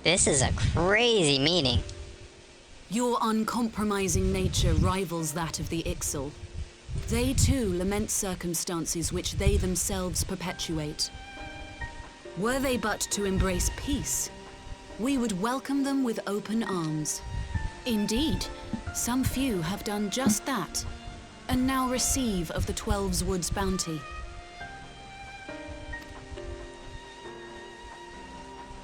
This is a crazy meeting. Your uncompromising nature rivals that of the Ixal. They too lament circumstances which they themselves perpetuate. Were they but to embrace peace, we would welcome them with open arms. Indeed, some few have done just that, and now receive of the Twelve's Wood's bounty.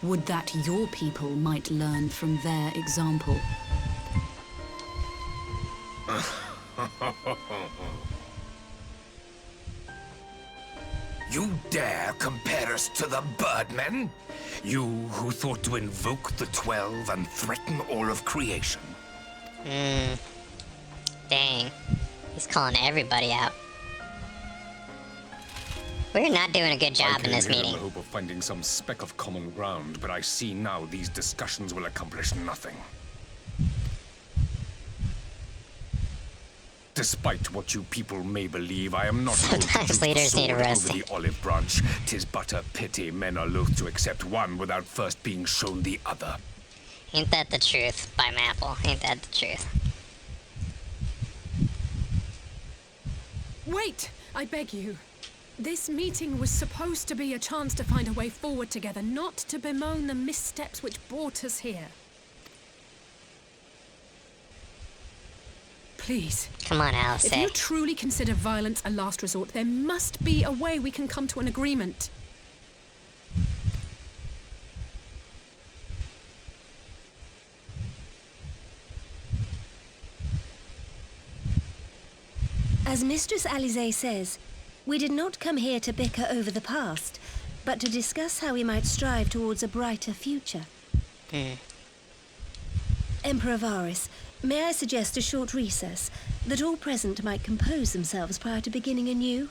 Would that your people might learn from their example. You dare compare us to the Birdmen? You who thought to invoke the 12 and threaten all of creation? Dang. He's calling everybody out. We're not doing a good job in this meeting. In the hope of finding some speck of common ground, but I see now these discussions will accomplish nothing. Despite what you people may believe, I am not Sometimes leaders need a over roasting. the olive branch. 'Tis but a pity men are loath to accept one without first being shown the other. Ain't that the truth, by Maple? Ain't that the truth? Wait! I beg you. This meeting was supposed to be a chance to find a way forward together, not to bemoan the missteps which brought us here. Please. Come on, Alice. If you truly consider violence a last resort, there must be a way we can come to an agreement. As Mistress Alize says, we did not come here to bicker over the past, but to discuss how we might strive towards a brighter future. Emperor Varys, may I suggest a short recess, that all present might compose themselves prior to beginning anew?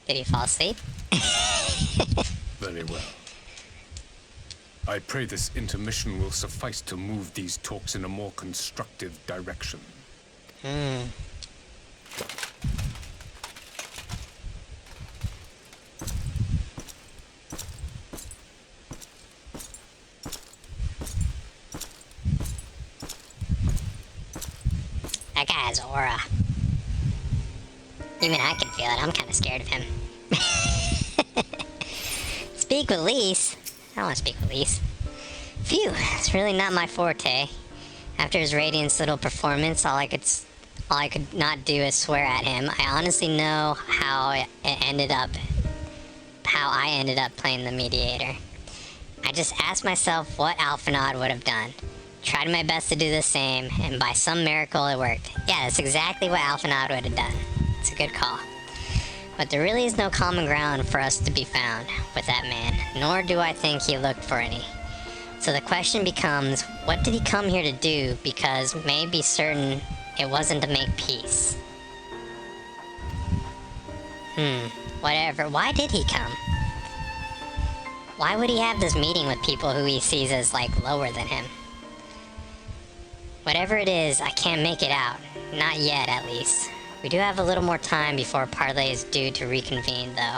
Did he fall asleep? Very well. I pray this intermission will suffice to move these talks in a more constructive direction. That guy has aura. Even I can feel it. I'm kind of scared of him. Speak with Lise. I don't want to speak with Lise. Phew, it's really not my forte. After his Radiant's little performance, all I could not do is swear at him. I honestly know how I ended up playing the mediator. I just asked myself what Alphinaud would have done. Tried my best to do the same, and by some miracle it worked. Yeah, that's exactly what Alphinaud would have done. It's a good call. But there really is no common ground for us to be found with that man, nor do I think he looked for any. So the question becomes, what did he come here to do? Because may be certain it wasn't to make peace. Whatever. Why did he come? Why would he have this meeting with people who he sees as, like, lower than him? Whatever it is, I can't make it out. Not yet, at least. We do have a little more time before Parley is due to reconvene, though.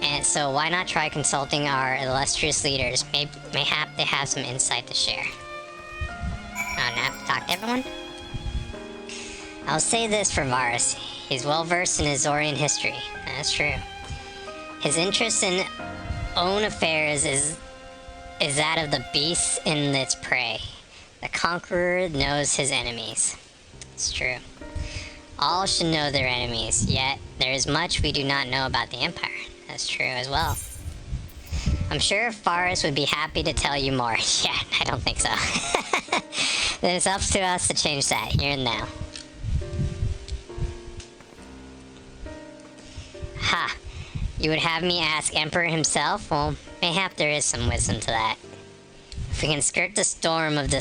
And so why not try consulting our illustrious leaders? Mayhap they have some insight to share. Oh, now I have to talk to everyone? I'll say this for Varus. He's well versed in his Zorian history. That's true. His interest in own affairs is that of the beast in its prey. The conqueror knows his enemies. It's true. All should know their enemies, yet there is much we do not know about the Empire. That's true as well. I'm sure Varus would be happy to tell you more. Yeah, I don't think so. Then it's up to us to change that, here and now. Ha! You would have me ask Emperor himself? Well, mayhap there is some wisdom to that. If we can skirt the storm of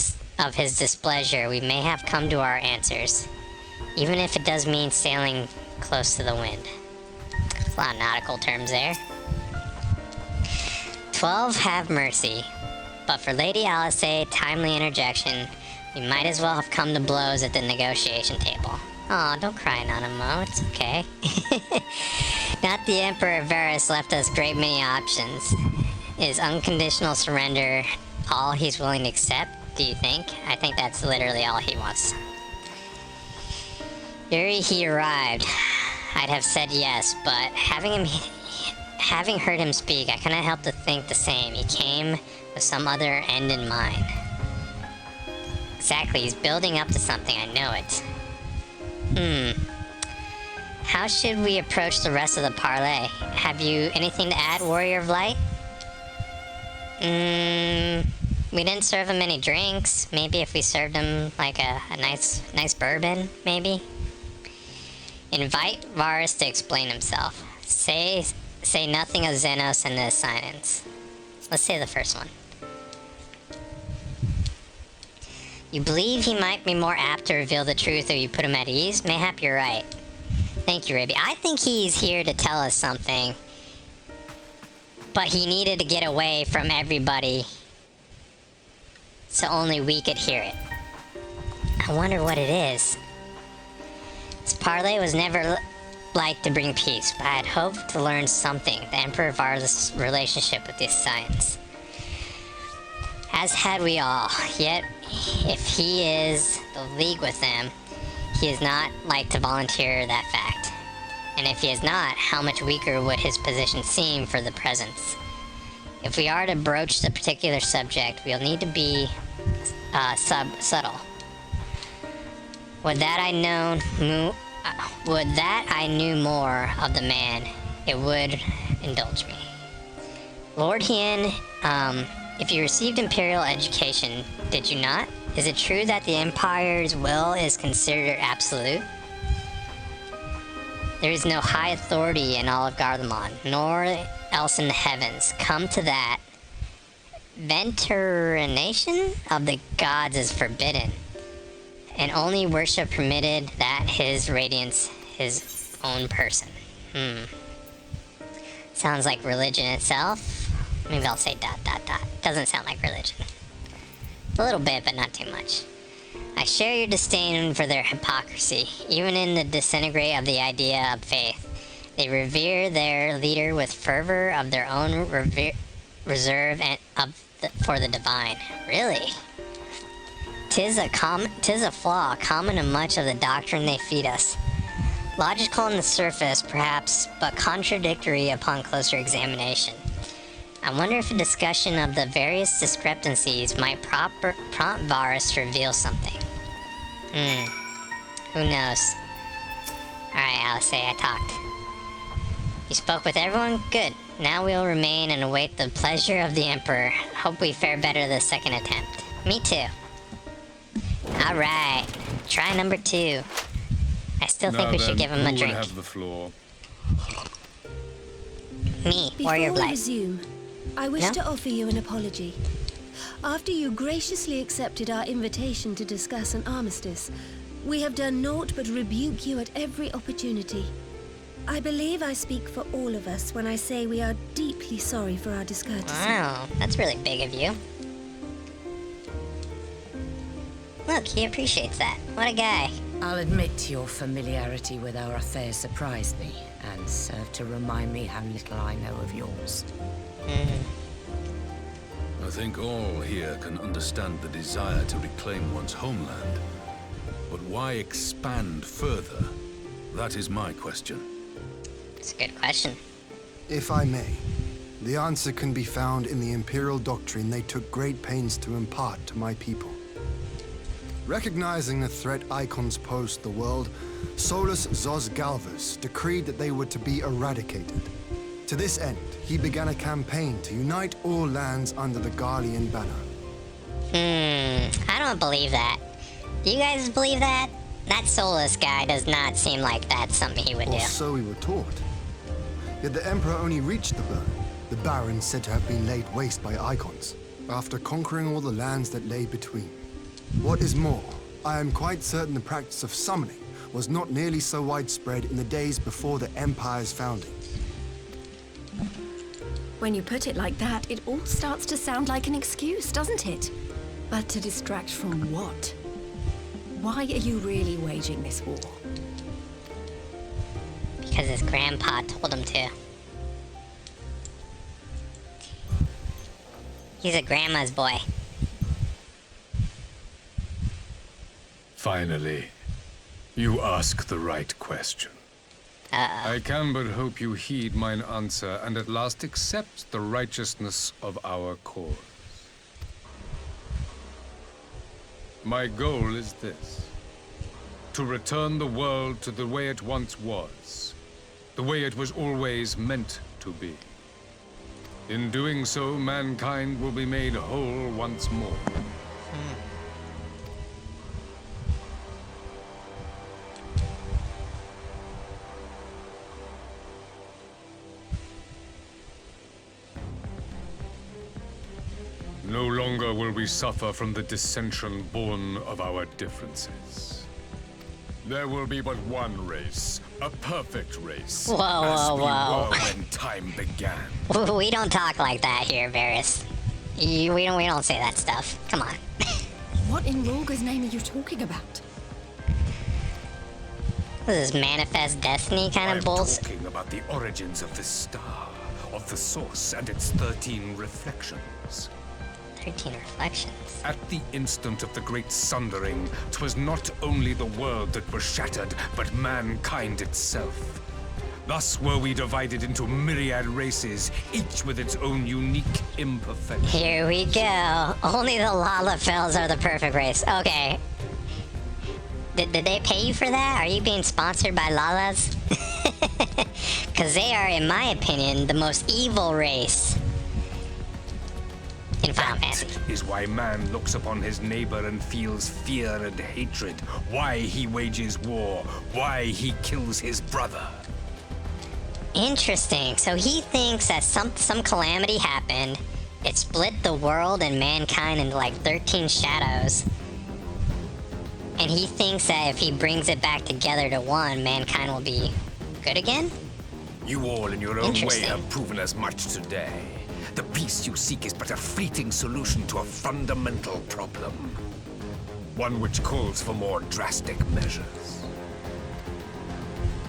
his displeasure, we may have come to our answers. Even if it does mean sailing close to the wind. There's a lot of nautical terms there. 12 have mercy. But for Lady Alisaie, timely interjection, we might as well have come to blows at the negotiation table. Aw, don't cry, Nanamo, it's okay. Not the Emperor Varus left us great many options. Is unconditional surrender all he's willing to accept, do you think? I think that's literally all he wants. Ere he arrived, I'd have said yes, but having heard him speak, I couldn't help to think the same. He came with some other end in mind. Exactly, he's building up to something, I know it. How should we approach the rest of the parley? Have you anything to add, Warrior of Light? We didn't serve him any drinks. Maybe if we served him like a nice bourbon, maybe? Invite Varus to explain himself. Say nothing of Xenos and the Scions. Let's say the first one. You believe he might be more apt to reveal the truth if you put him at ease? Mayhap you're right. Thank you, Ribby. I think he's here to tell us something. But he needed to get away from everybody. So only we could hear it. I wonder what it is. This parley was never like to bring peace, but I had hoped to learn something. The Emperor Varus' relationship with these Scions. As had we all. Yet, if he is the league with them, he is not like to volunteer that fact. And if he is not, how much weaker would his position seem for the presence? If we are to broach the particular subject, we'll need to be subtle. Would that I knew more of the man, it would indulge me. Lord Hien, if you received imperial education, did you not? Is it true that the Empire's will is considered absolute? There is no high authority in all of Garlemald, nor else in the heavens. Come to that. Veneration of the gods is forbidden, and only worship permitted that his radiance, his own person. Sounds like religion itself. Maybe I'll say ... Doesn't sound like religion. A little bit, but not too much. I share your disdain for their hypocrisy. Even in the disintegrate of the idea of faith, they revere their leader with fervor of their own reserve and for the divine. Really? 'Tis a flaw common in much of the doctrine they feed us. Logical on the surface, perhaps, but contradictory upon closer examination. I wonder if a discussion of the various discrepancies might prompt Varus to reveal something. Who knows? Alright, Alisaie, I talked. You spoke with everyone? Good. Now we'll remain and await the pleasure of the Emperor. Hope we fare better the second attempt. Me too. Alright. Try number 2. I still think we should give him a drink. Have the floor. Me, Warrior of Before we Light. resume, I wish to offer you an apology. After you graciously accepted our invitation to discuss an armistice, we have done naught but rebuke you at every opportunity. I believe I speak for all of us when I say we are deeply sorry for our discourtesy. Wow, that's really big of you. Look, he appreciates that. What a guy. I'll admit your familiarity with our affairs surprised me, and served to remind me how little I know of yours. I think all here can understand the desire to reclaim one's homeland. But why expand further? That is my question. It's a good question. If I may, the answer can be found in the Imperial doctrine they took great pains to impart to my people. Recognizing the threat icons posed to the world, Solus Zos Galvus decreed that they were to be eradicated. To this end, he began a campaign to unite all lands under the Garlean banner. I don't believe that. Do you guys believe that? That Solus guy does not seem like that's something he would do. Or so we were taught. Yet the Emperor only reached the burn, the Baron said to have been laid waste by icons, after conquering all the lands that lay between. What is more, I am quite certain the practice of summoning was not nearly so widespread in the days before the Empire's founding. When you put it like that, it all starts to sound like an excuse, doesn't it? But to distract from what? Why are you really waging this war? Because his grandpa told him to. He's a grandma's boy. Finally, you ask the right question. I can but hope you heed mine answer and at last accept the righteousness of our cause. My goal is this: to return the world to the way it once was, the way it was always meant to be. In doing so, mankind will be made whole once more. No longer will we suffer from the dissension born of our differences. There will be but one race, a perfect race. Whoa, whoa, as we whoa. were when time began. We don't talk like that here, Varys. We don't say that stuff. Come on. What in Rorga's name are you talking about? This is Manifest Destiny kind of bullshit. I'm talking about the origins of the star, of the source and its 13 reflections. 13 reflections. At the instant of the great sundering, 'twas not only the world that was shattered, but mankind itself. Thus were we divided into myriad races, each with its own unique imperfections. Here we go. Only the Lalafels are the perfect race. Okay. Did they pay you for that? Are you being sponsored by Lalas? Because they are, in my opinion, the most evil race in Final Fantasy. Is why man looks upon his neighbor and feels fear and hatred. Why he wages war. Why he kills his brother. Interesting. So he thinks that some calamity happened. It split the world and mankind into like 13 shadows. And he thinks that if he brings it back together to one, mankind will be good again? You all in your own way have proven as much today. The peace you seek is but a fleeting solution to a fundamental problem. One which calls for more drastic measures.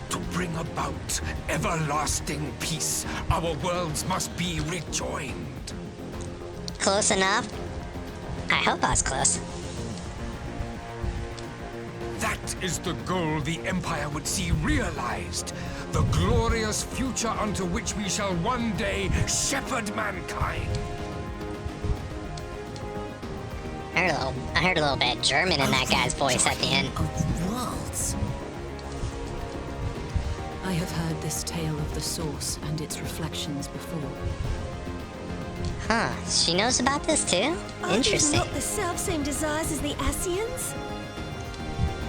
To bring about everlasting peace, our worlds must be rejoined. Close enough? I hope I was close. That is the goal the Empire would see realized. The glorious future unto which we shall one day shepherd mankind. I heard a little bit German in that guy's voice at the end. Worlds. I have heard this tale of the source and its reflections before. Huh, she knows about this too? Interesting. Are these not the self-same desires as the Scions?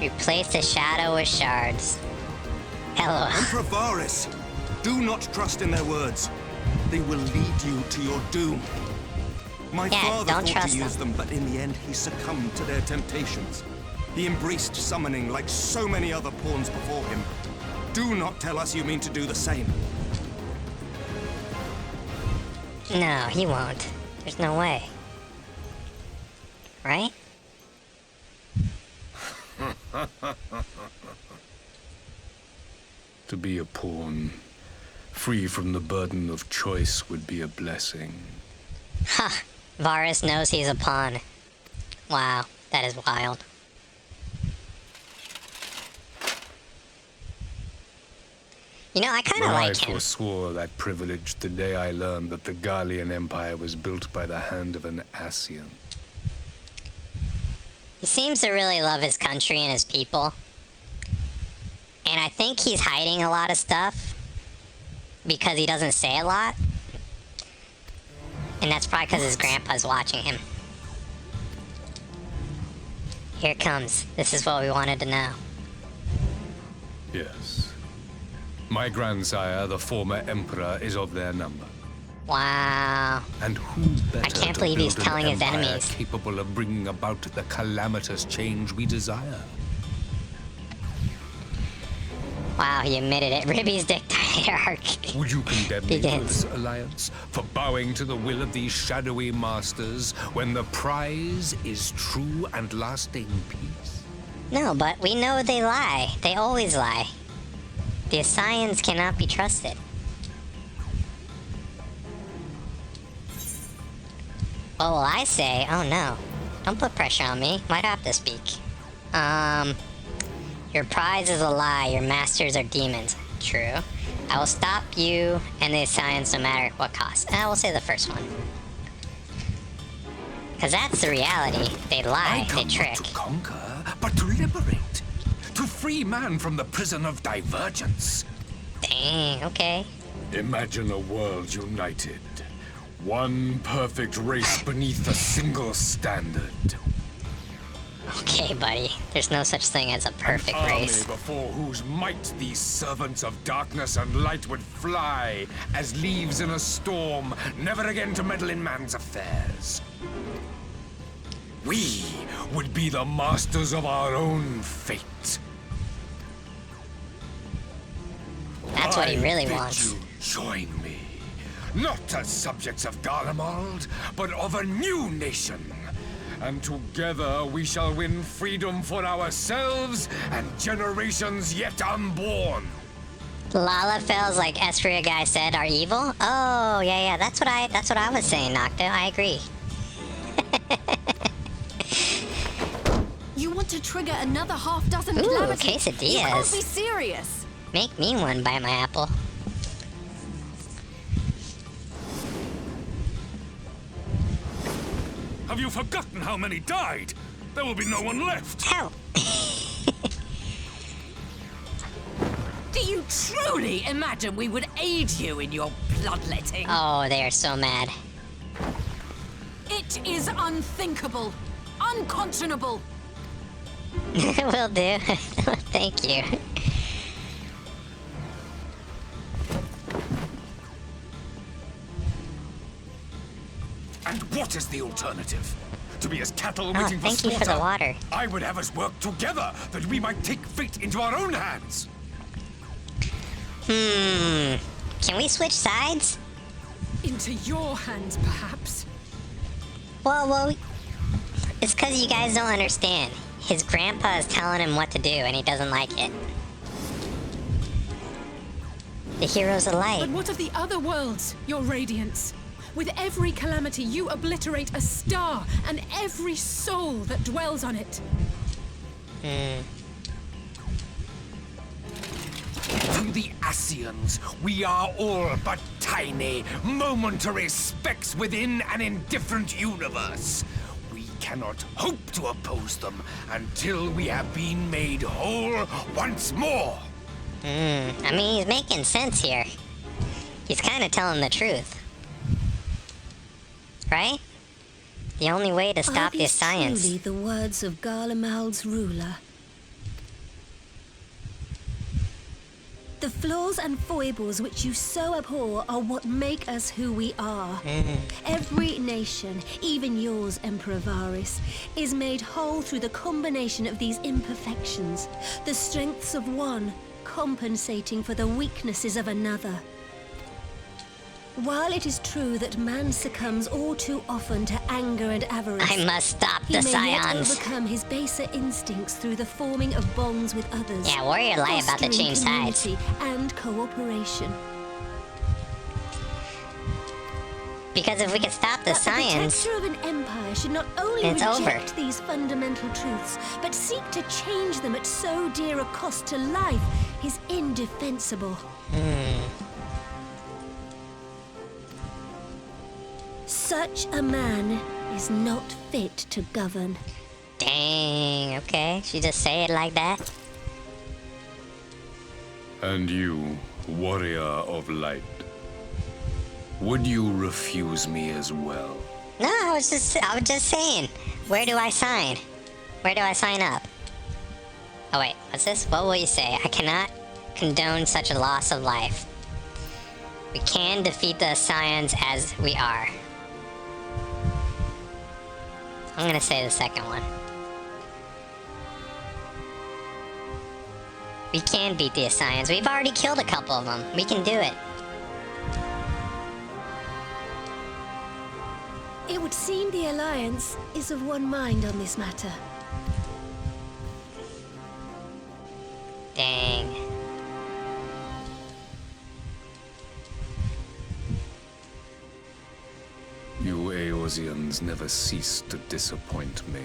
Replace the shadow with shards. Hello. Emperor Varys, do not trust in their words. They will lead you to your doom. My father thought to use them, but in the end he succumbed to their temptations. He embraced summoning like so many other pawns before him. Do not tell us you mean to do the same. No, he won't. There's no way. Right? To be a pawn, free from the burden of choice, would be a blessing. Ha! Varus knows he's a pawn. Wow, that is wild. You know, I kind of like him. I forswore that privilege the day I learned that the Gallian Empire was built by the hand of an Ascian. He seems to really love his country and his people. And I think he's hiding a lot of stuff because he doesn't say a lot. And that's probably because his grandpa's watching him. Here it comes. This is what we wanted to know. Yes. My grandsire, the former emperor, is of their number. Wow. And who better I can't to believe he's build an telling his empire enemies. capable of bringing about the calamitous change we desire? Wow, he admitted it. Ribby's dictator arc Would you condemn me for begins. this alliance? For bowing to the will of these shadowy masters when the prize is true and lasting peace? No, but we know they lie. They always lie. The Scions cannot be trusted. What will I say? Oh no. Don't put pressure on me. Why'd I have to speak? Your prize is a lie. Your masters are demons. True. I will stop you and the Scions no matter what cost. And I will say the first one. Because that's the reality. They lie. They trick. Not to conquer, but to liberate. To free man from the prison of divergence. Dang, okay. Imagine a world united. One perfect race beneath a single standard. Okay, buddy. There's no such thing as a perfect An army race. before whose might these servants of darkness and light would fly as leaves in a storm, never again to meddle in man's affairs. We would be the masters of our own fate. That's what he really bid wants. You join me, not as subjects of Garlemald, but of a new nation. And together we shall win freedom for ourselves and generations yet unborn. Lalafels, like Espria guy said, are evil? Oh, yeah, that's what I was saying, Nocto. I agree. You want to trigger another half-dozen Ooh, calamities? You can't quesadillas. be serious. Make me one, buy my apple. Have you forgotten how many died? There will be no one left. How? Do you truly imagine we would aid you in your bloodletting? Oh, they are so mad. It is unthinkable. Unconscionable. Will do. Thank you. And what is the alternative? To be as cattle Oh, waiting for thank you slaughter? for the water. I would have us work together, that we might take fate into our own hands. Can we switch sides? Into your hands, perhaps. Well, it's because you guys don't understand. His grandpa is telling him what to do, and he doesn't like it. The heroes of light. But what of the other worlds, your radiance? With every calamity, you obliterate a star and every soul that dwells on it. To the Ascians, we are all but tiny, momentary specks within an indifferent universe. We cannot hope to oppose them until we have been made whole once more. I mean, he's making sense here. He's kind of telling the truth. Right? The only way to stop this science. Truly the words of Garlemald's ruler. The flaws and foibles which you so abhor are what make us who we are. Every nation, even yours, Emperor Varus, is made whole through the combination of these imperfections. The strengths of one compensating for the weaknesses of another. While it is true that man succumbs all too often to anger and avarice, I must stop he the may yet Scions. overcome his baser instincts through the forming of bonds with others. Yeah, warrior lie about the fostering change sides. community and cooperation. Because if we can stop the But Scions, the protector of an empire should not only it's reject over. these fundamental truths, but seek to change them at so dear a cost to life is indefensible. Such a man is not fit to govern. Dang, okay. She just say it like that? And you, warrior of light, would you refuse me as well? No, I was just saying. Where do I sign? Where do I sign up? Oh wait, what's this? What will you say? I cannot condone such a loss of life. We can defeat the Scions as we are. I'm gonna say the second one. We can beat the Scions. We've already killed a couple of them. We can do it. It would seem the Alliance is of one mind on this matter. Dang. You Eorzeans never cease to disappoint me.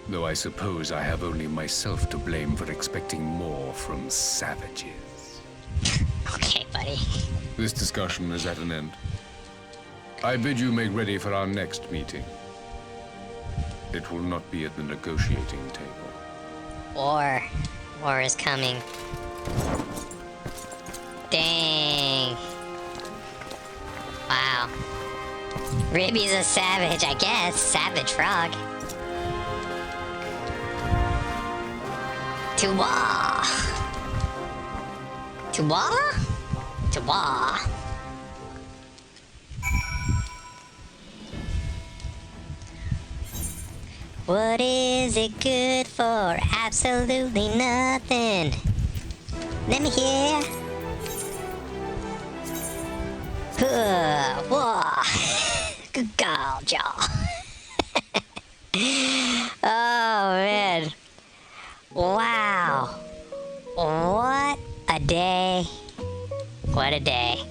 Though I suppose I have only myself to blame for expecting more from savages. Okay, buddy. This discussion is at an end. I bid you make ready for our next meeting. It will not be at the negotiating table. War. War is coming. Dang. Wow. Ribby's a savage, I guess. Savage frog. To war. To war? To war. What is it good for? Absolutely nothing. Let me hear. Whoa. Good God, y'all. Oh, man. Wow. What a day. What a day.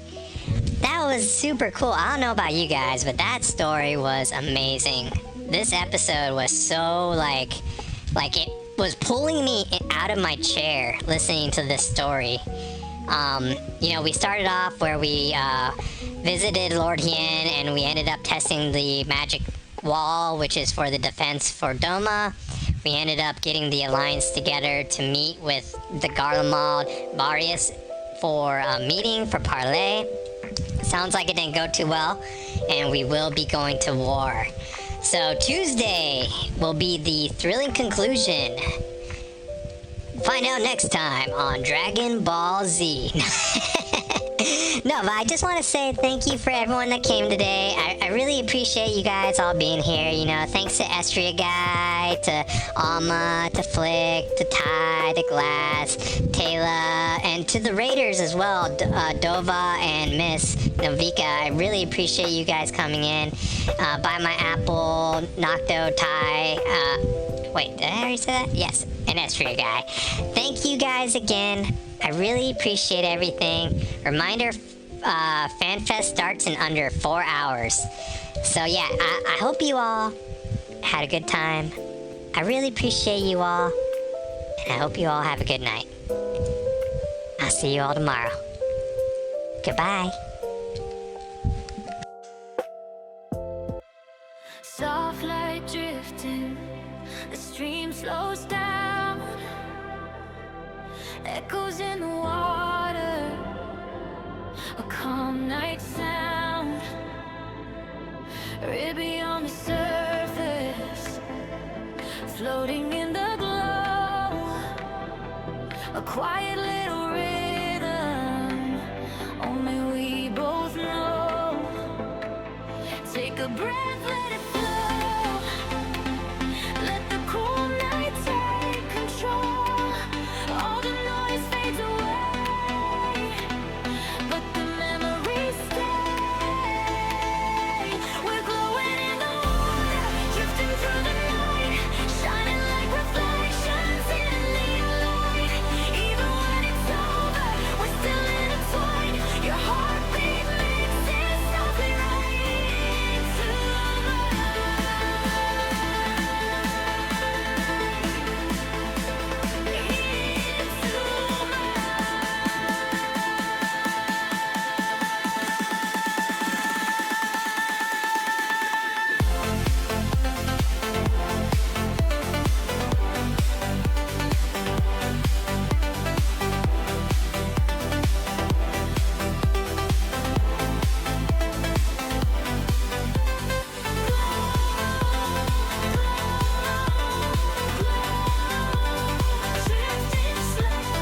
That was super cool. I don't know about you guys, but that story was amazing. This episode was so, like it was pulling me out of my chair listening to this story. You know, we started off where we visited Lord Hien, and we ended up testing the magic wall, which is for the defense for Doma. We ended up getting the Alliance together to meet with the Garlemald Varius for a meeting for Parley. Sounds like it didn't go too well, and we will be going to war. So Tuesday will be the thrilling conclusion. Find out next time on Dragon Ball Z. No, but I just want to say thank you for everyone that came today. I really appreciate you guys all being here. You know, thanks to Estria Guy, to Alma, to Flick, to Ty, to Glass, Taylor, and to the Raiders as well, Dova and Miss Novika. I really appreciate you guys coming in. Buy My Apple, Nocto, Ty, wait, did I already say that? Yes, and Estria Guy. Thank you guys again. I really appreciate everything. Reminder, FanFest starts in under 4 hours. So yeah, I hope you all had a good time. I really appreciate you all. And I hope you all have a good night. I'll see you all tomorrow. Goodbye. Soft light drifting, the stream slows down. Echoes in the water, a calm night sound. Ribby on the surface, floating in the glow. A quiet little rhythm, only we both know. Take a breath.